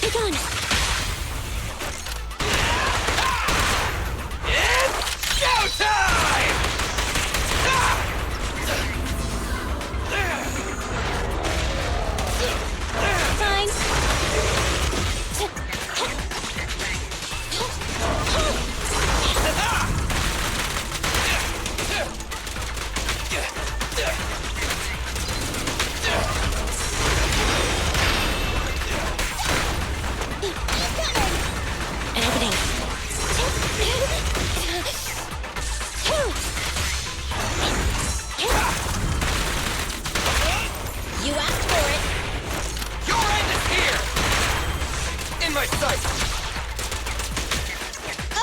Take on. It's showtime! Fine. You asked for it. Your end is here! In my sight!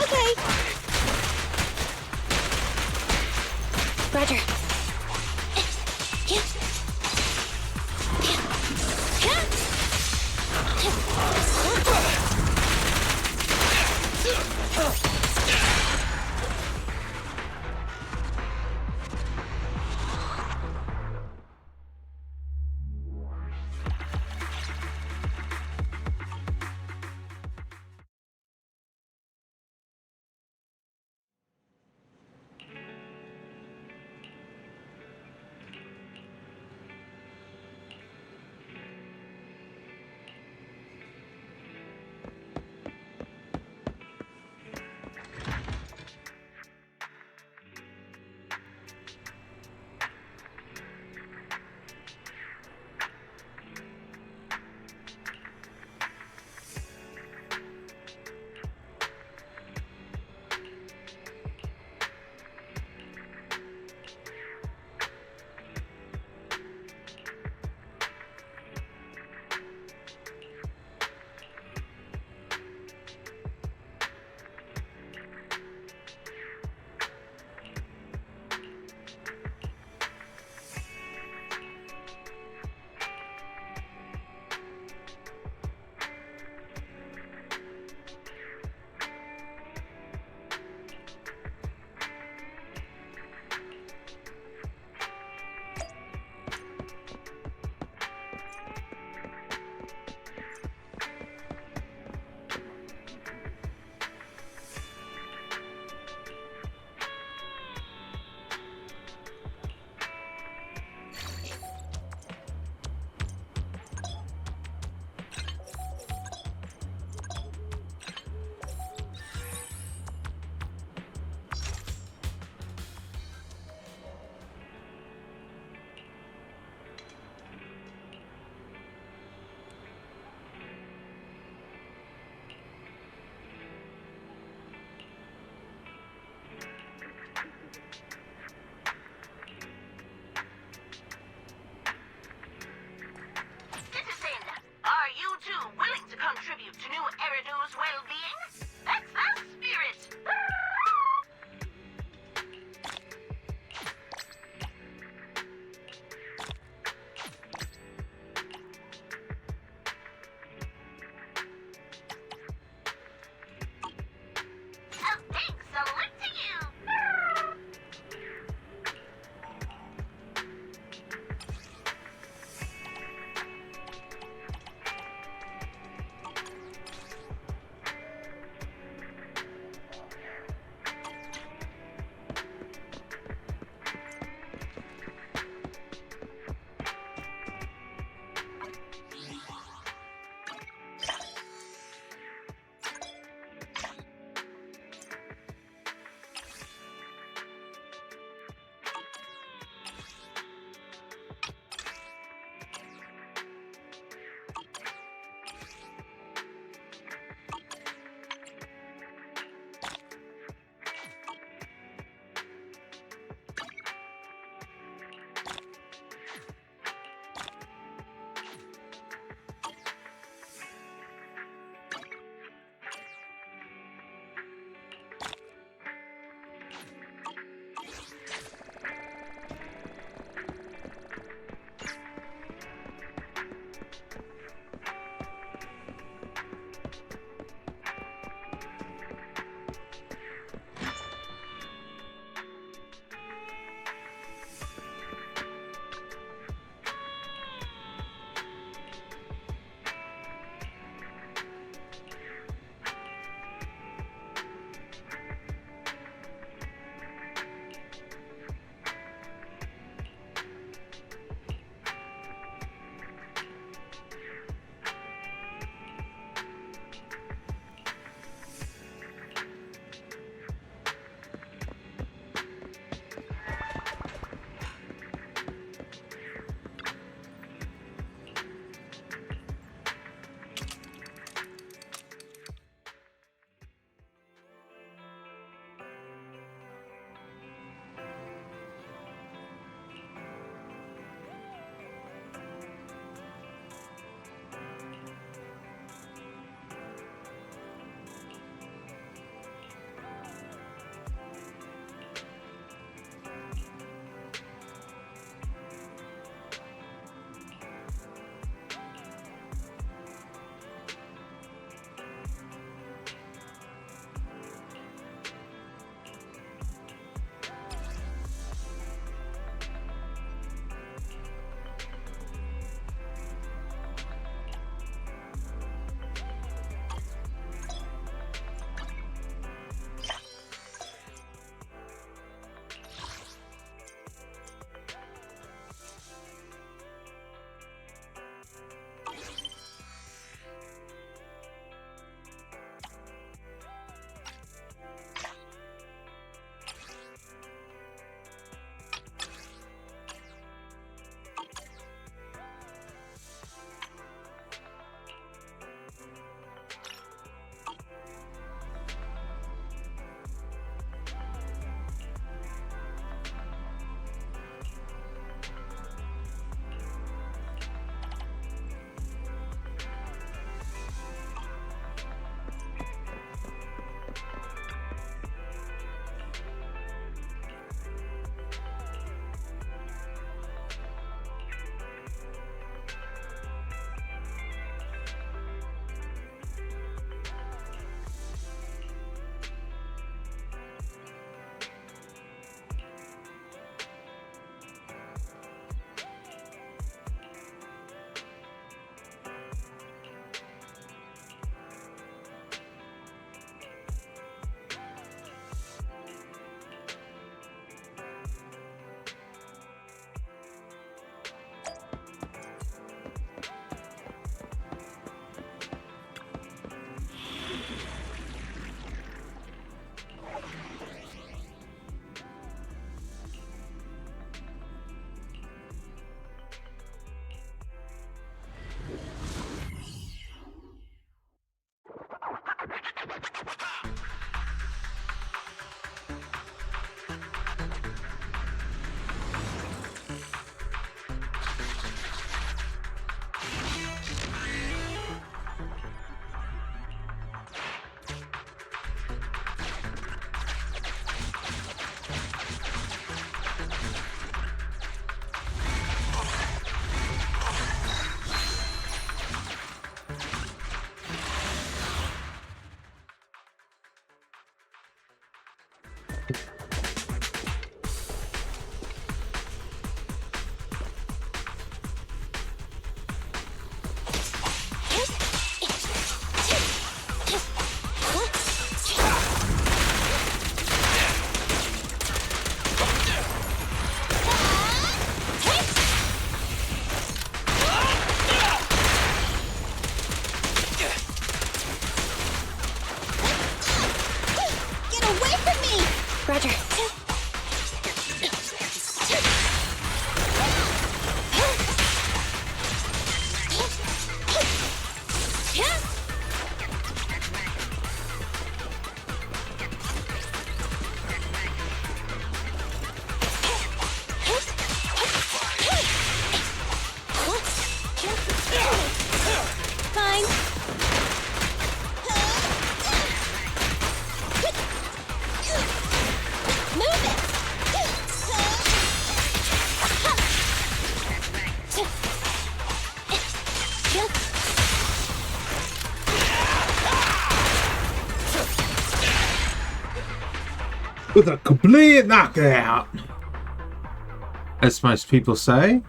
Okay. Roger. Roger. Fine. Move it! With a complete knockout, as most people say.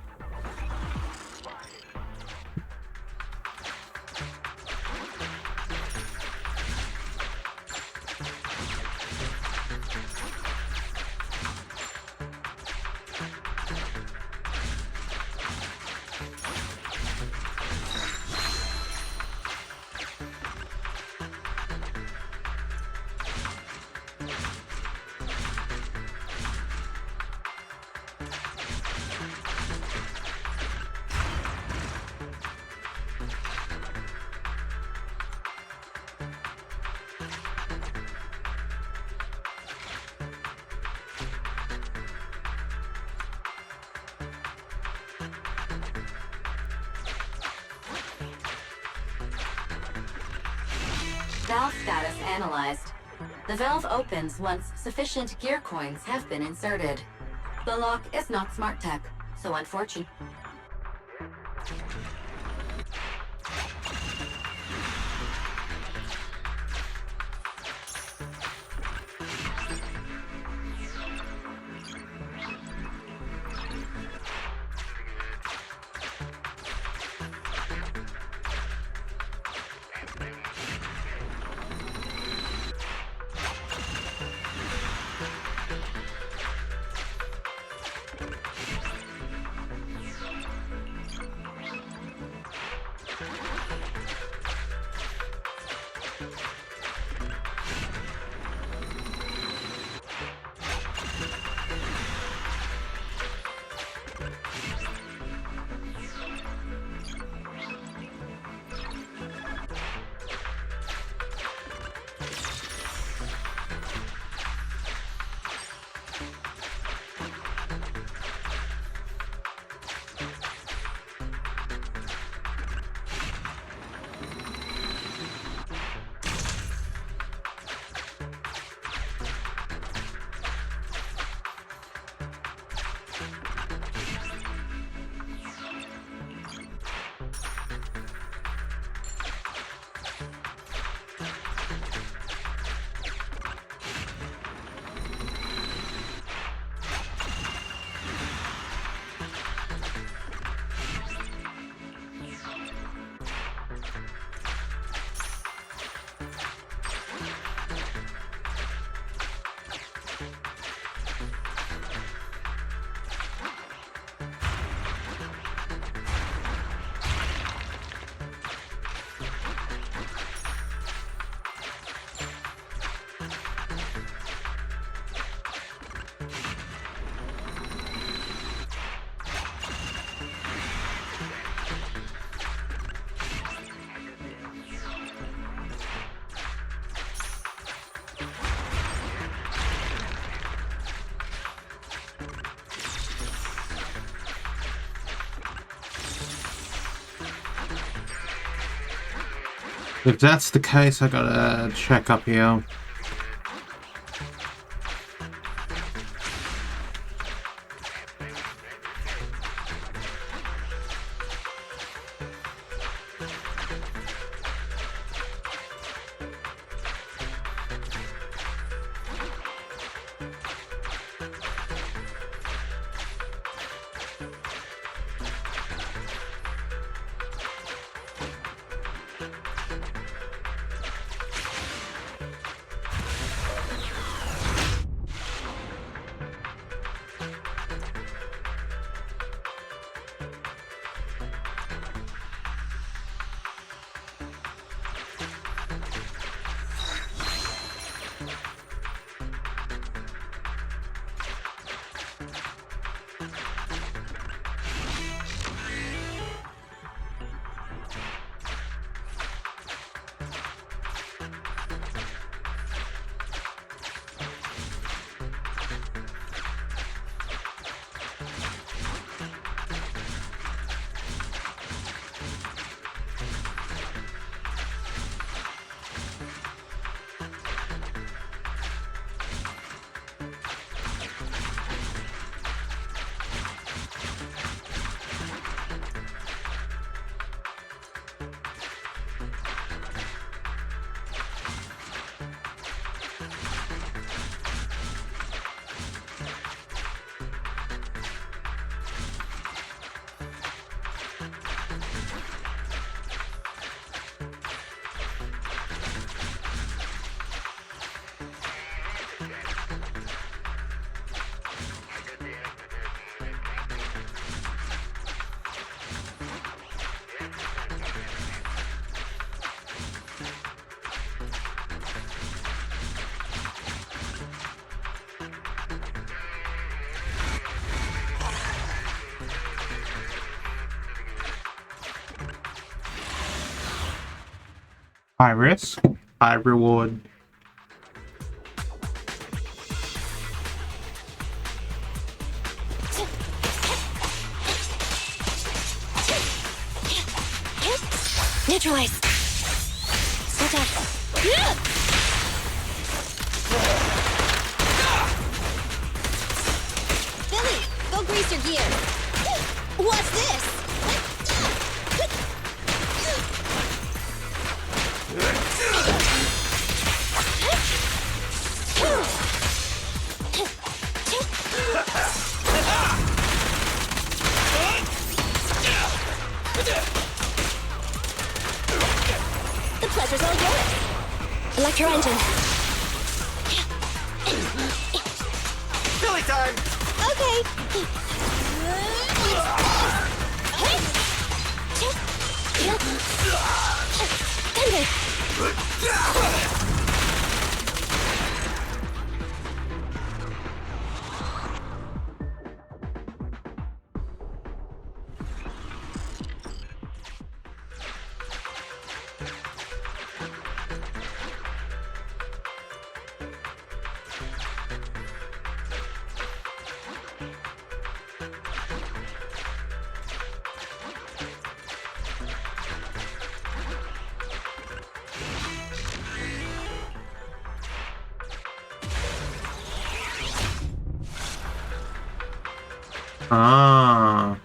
Valve status analyzed. The valve opens once sufficient gear coins have been inserted. The lock is not smart tech, so unfortunate. If that's the case, I gotta check up here. High risk, high reward. Neutralize. Step down. Billy, go grease your gear. What's this? The pleasure's all yours. Electro engine. Billy time! Okay. Ah.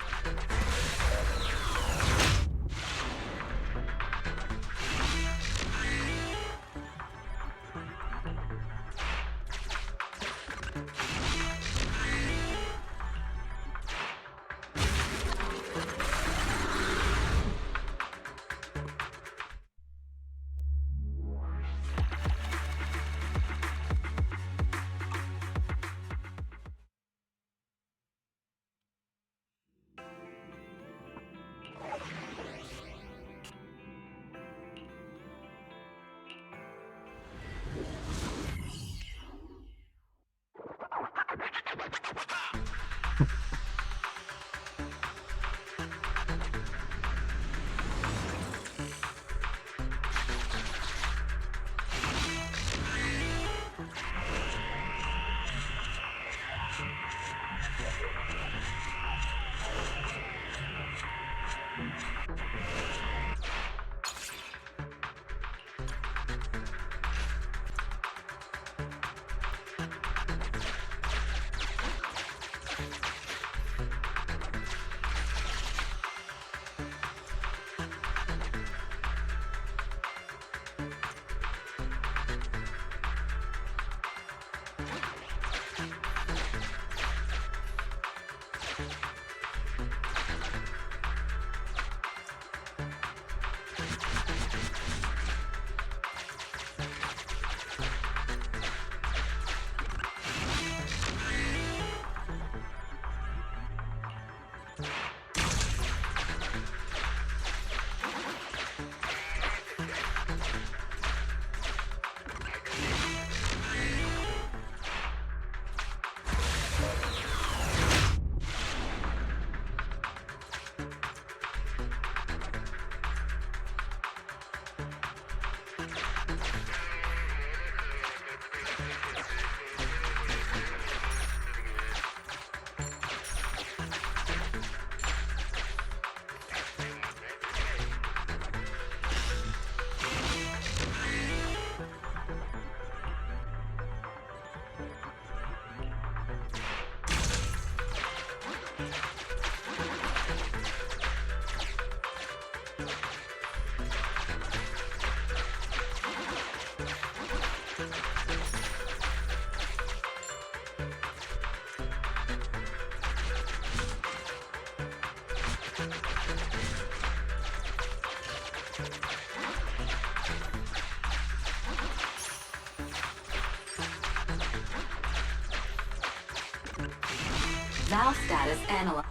Valve status analyzed.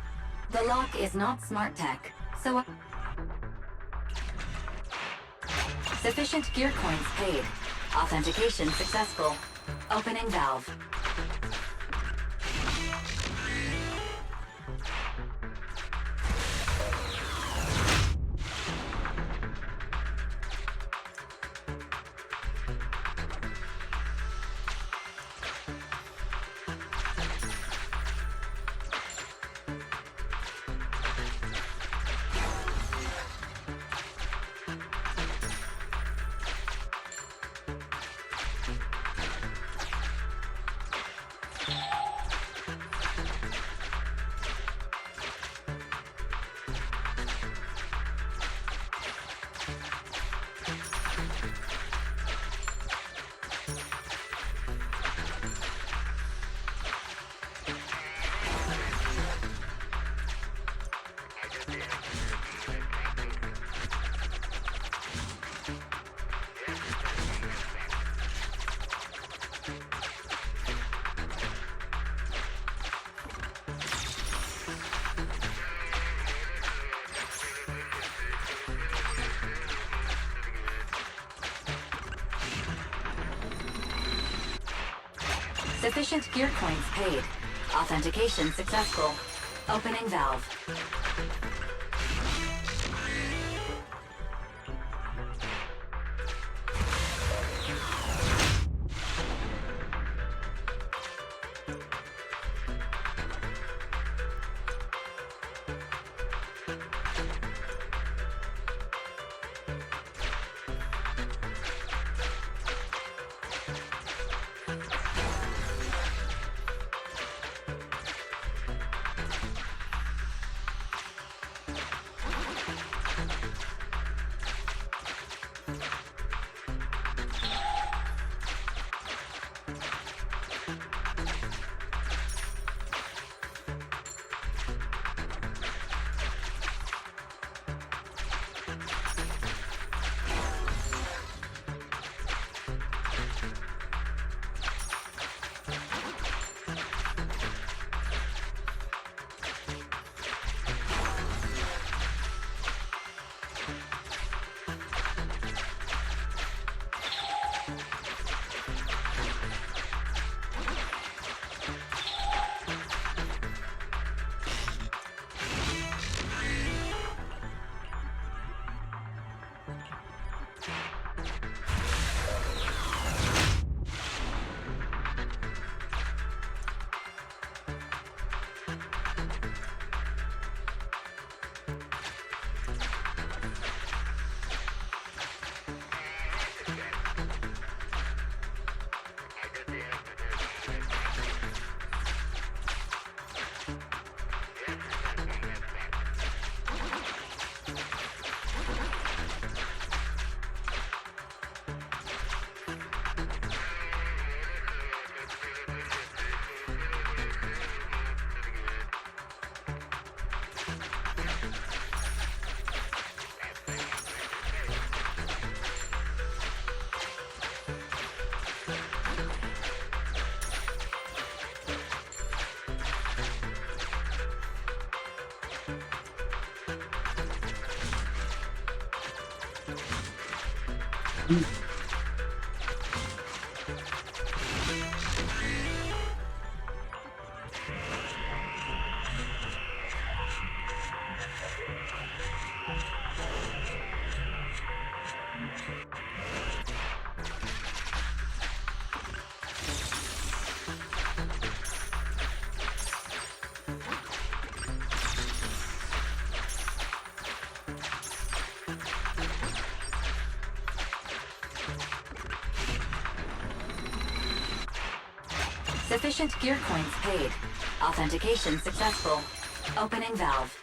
The lock is not smart tech, so sufficient gear coins paid. Authentication successful. Opening valve. Sufficient gear coins paid. Authentication successful. Opening valve. Sufficient gear coins paid. Authentication successful. Opening valve.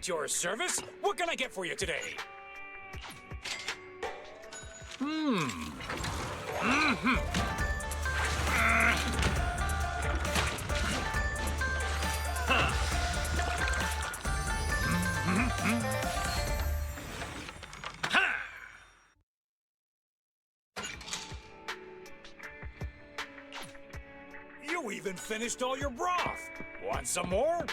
At your service. What can I get for you today? You even finished all your broth. Want some more?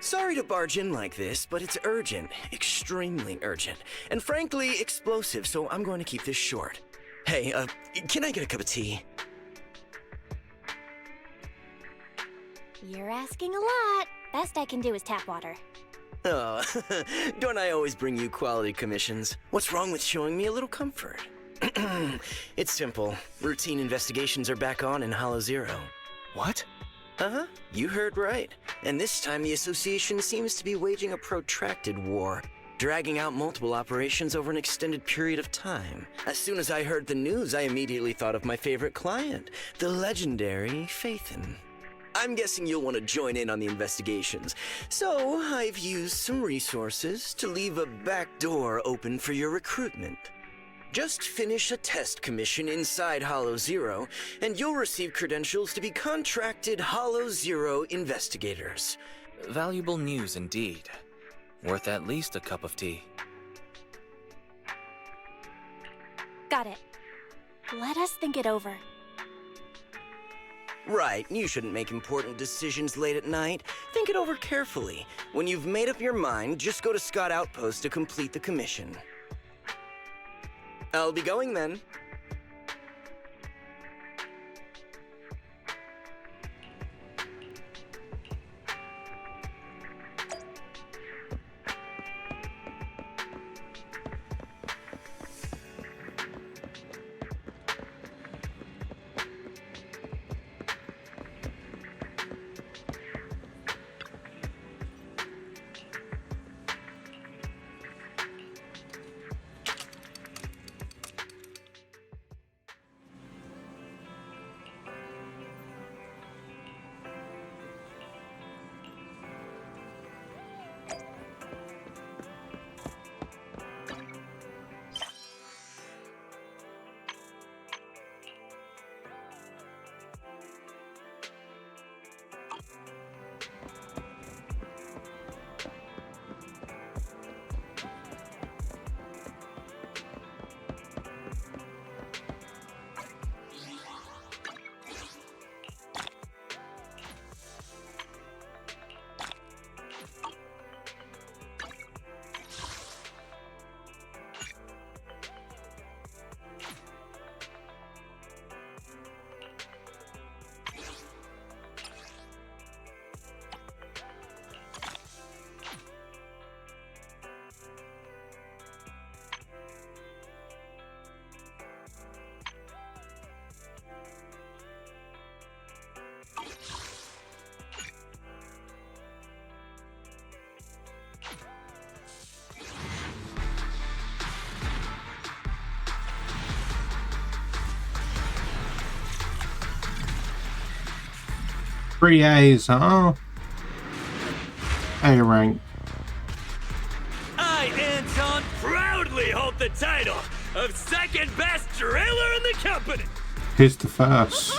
Sorry to barge in like this, but it's urgent. Extremely urgent. And frankly, explosive, so I'm going to keep this short. Hey, can I get a cup of tea? You're asking a lot. Best I can do is tap water. Oh, don't I always bring you quality commissions? What's wrong with showing me a little comfort? It's simple. Routine investigations are back on in Hollow Zero. What? Uh-huh, you heard right. And this time the Association seems to be waging a protracted war, dragging out multiple operations over an extended period of time. As soon as I heard the news, I immediately thought of my favorite client, the legendary Phaethon. I'm guessing you'll want to join in on the investigations, so I've used some resources to leave a back door open for your recruitment. Just finish a test commission inside Hollow Zero, and you'll receive credentials to be contracted Hollow Zero investigators. Valuable news indeed. Worth at least a cup of tea. Got it. Let us think it over. Right, you shouldn't make important decisions late at night. Think it over carefully. When you've made up your mind, just go to Scott Outpost to complete the commission. I'll be going then. 3 A's, huh? A rank. I, Anton, proudly hold the title of second best driller in the company. Here's the first.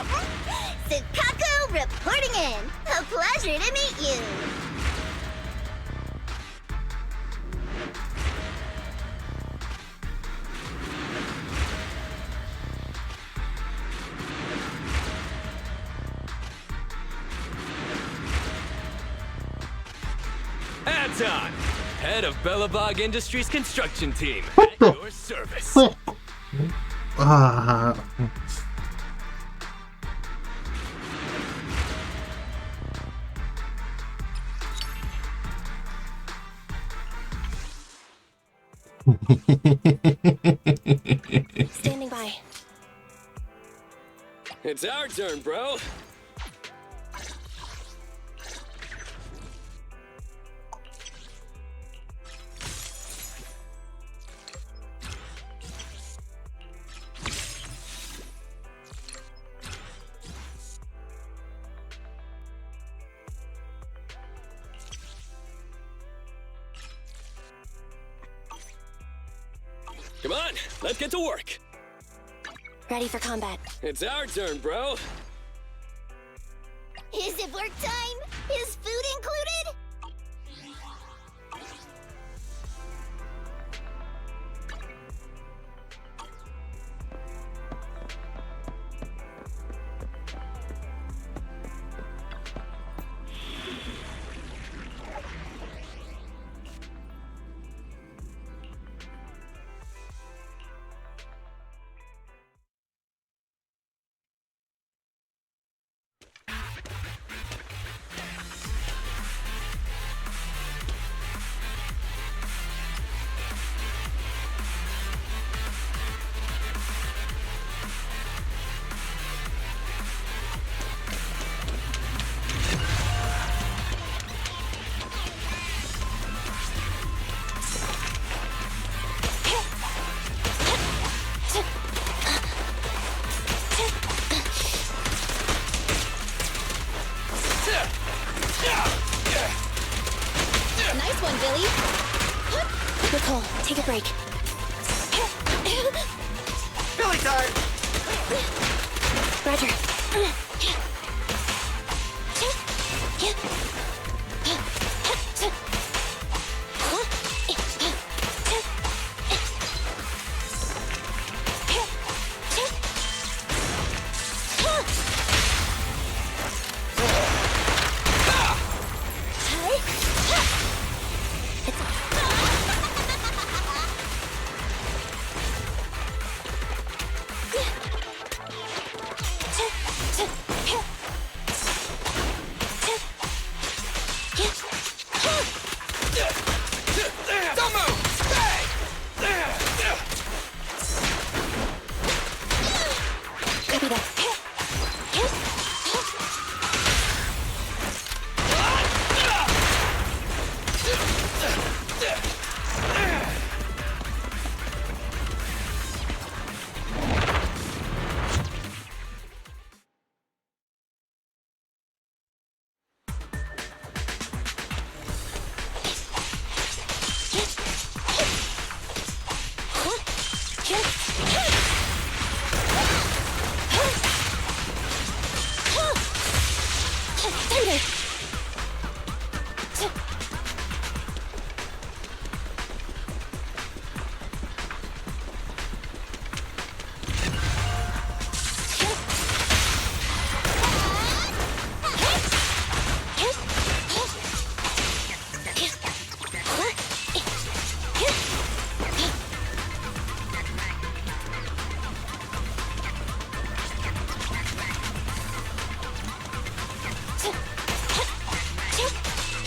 Sukaku reporting in. A pleasure to meet you. Anton, head of Bellabog Industries construction team, at your service. Ah. Standing by. It's our turn, bro. Come on, let's get to work. Ready for combat. It's our turn, bro. Is it work time? Is food included? Nice one, Billy. Nicole, take a break. Billy time! Roger. Copy that.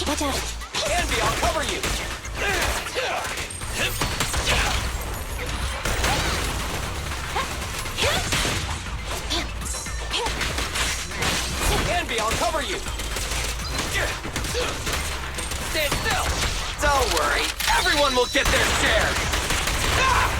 Watch out. Andy, I'll cover you! Andy, I'll cover you! Stand still! Don't worry, everyone will get their share! Ah!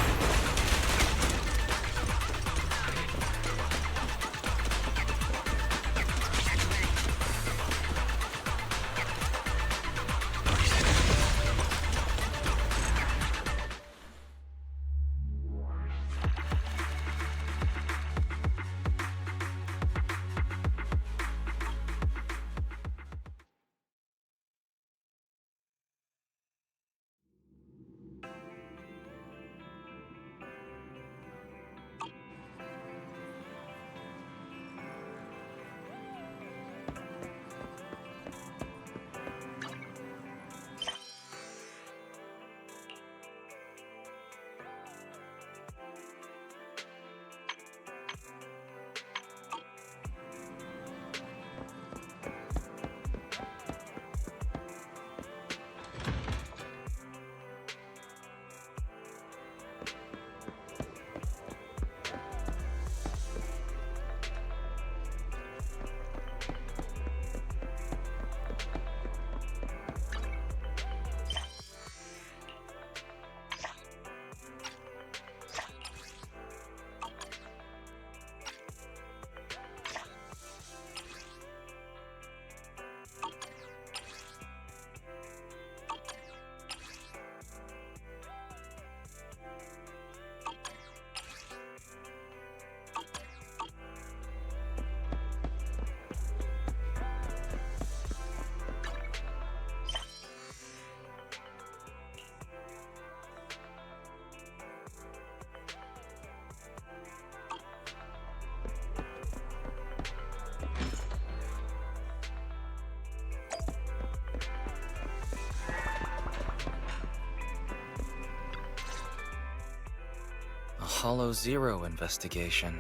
Hollow Zero investigation.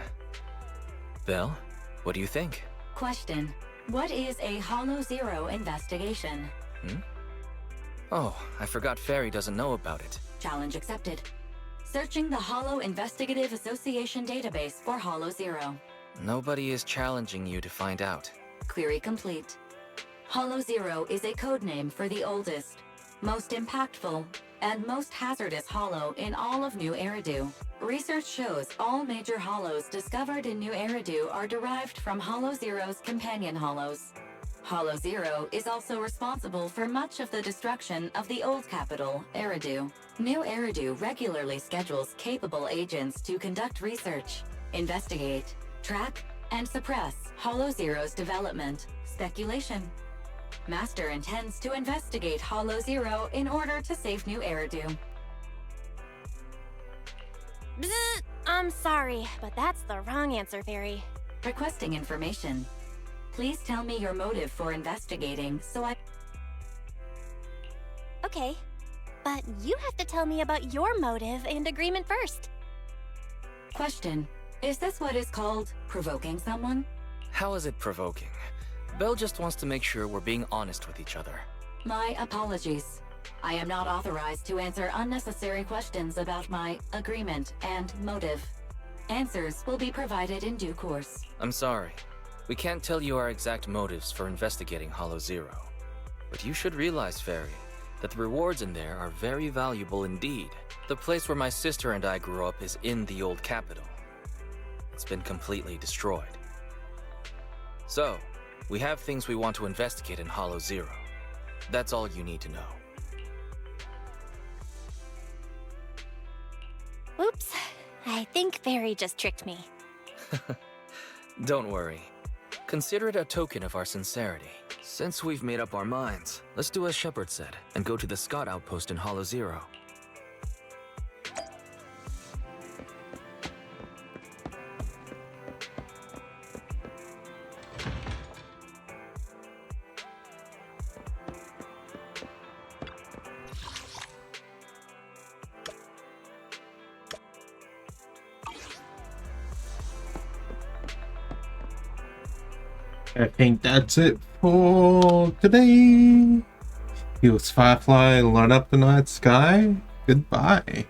Belle, what do you think? Question. What is a Hollow Zero investigation? Oh, I forgot Fairy doesn't know about it. Challenge accepted. Searching the Hollow Investigative Association database for Hollow Zero. Nobody is challenging you to find out. Query complete. Hollow Zero is a codename for the oldest, most impactful, and most hazardous hollow in all of New Eridu. Research shows all major hollows discovered in New Eridu are derived from Hollow Zero's companion hollows. Hollow Zero is also responsible for much of the destruction of the old capital, Eridu. New Eridu regularly schedules capable agents to conduct research, investigate, track, and suppress Hollow Zero's development. Speculation. Master intends to investigate Hollow Zero in order to save New Eridu. Bzz, I'm sorry, but that's the wrong answer, Fairy. Requesting information. Please tell me your motive for investigating so I... Okay, but you have to tell me about your motive and agreement first. Question. Is this what is called provoking someone? How is it provoking? Belle just wants to make sure we're being honest with each other. My apologies. I am not authorized to answer unnecessary questions about my agreement and motive. Answers will be provided in due course. I'm sorry. We can't tell you our exact motives for investigating Hollow Zero. But you should realize, Fairy, that the rewards in there are very valuable indeed. The place where my sister and I grew up is in the old capital. It's been completely destroyed. So, we have things we want to investigate in Hollow Zero. That's all you need to know. Oops, I think Fairy just tricked me. Don't worry. Consider it a token of our sincerity. Since we've made up our minds, let's do as Shepard said and go to the Scott outpost in Hollow Zero. I think that's it for today. He was Firefly, light up the night sky. Goodbye.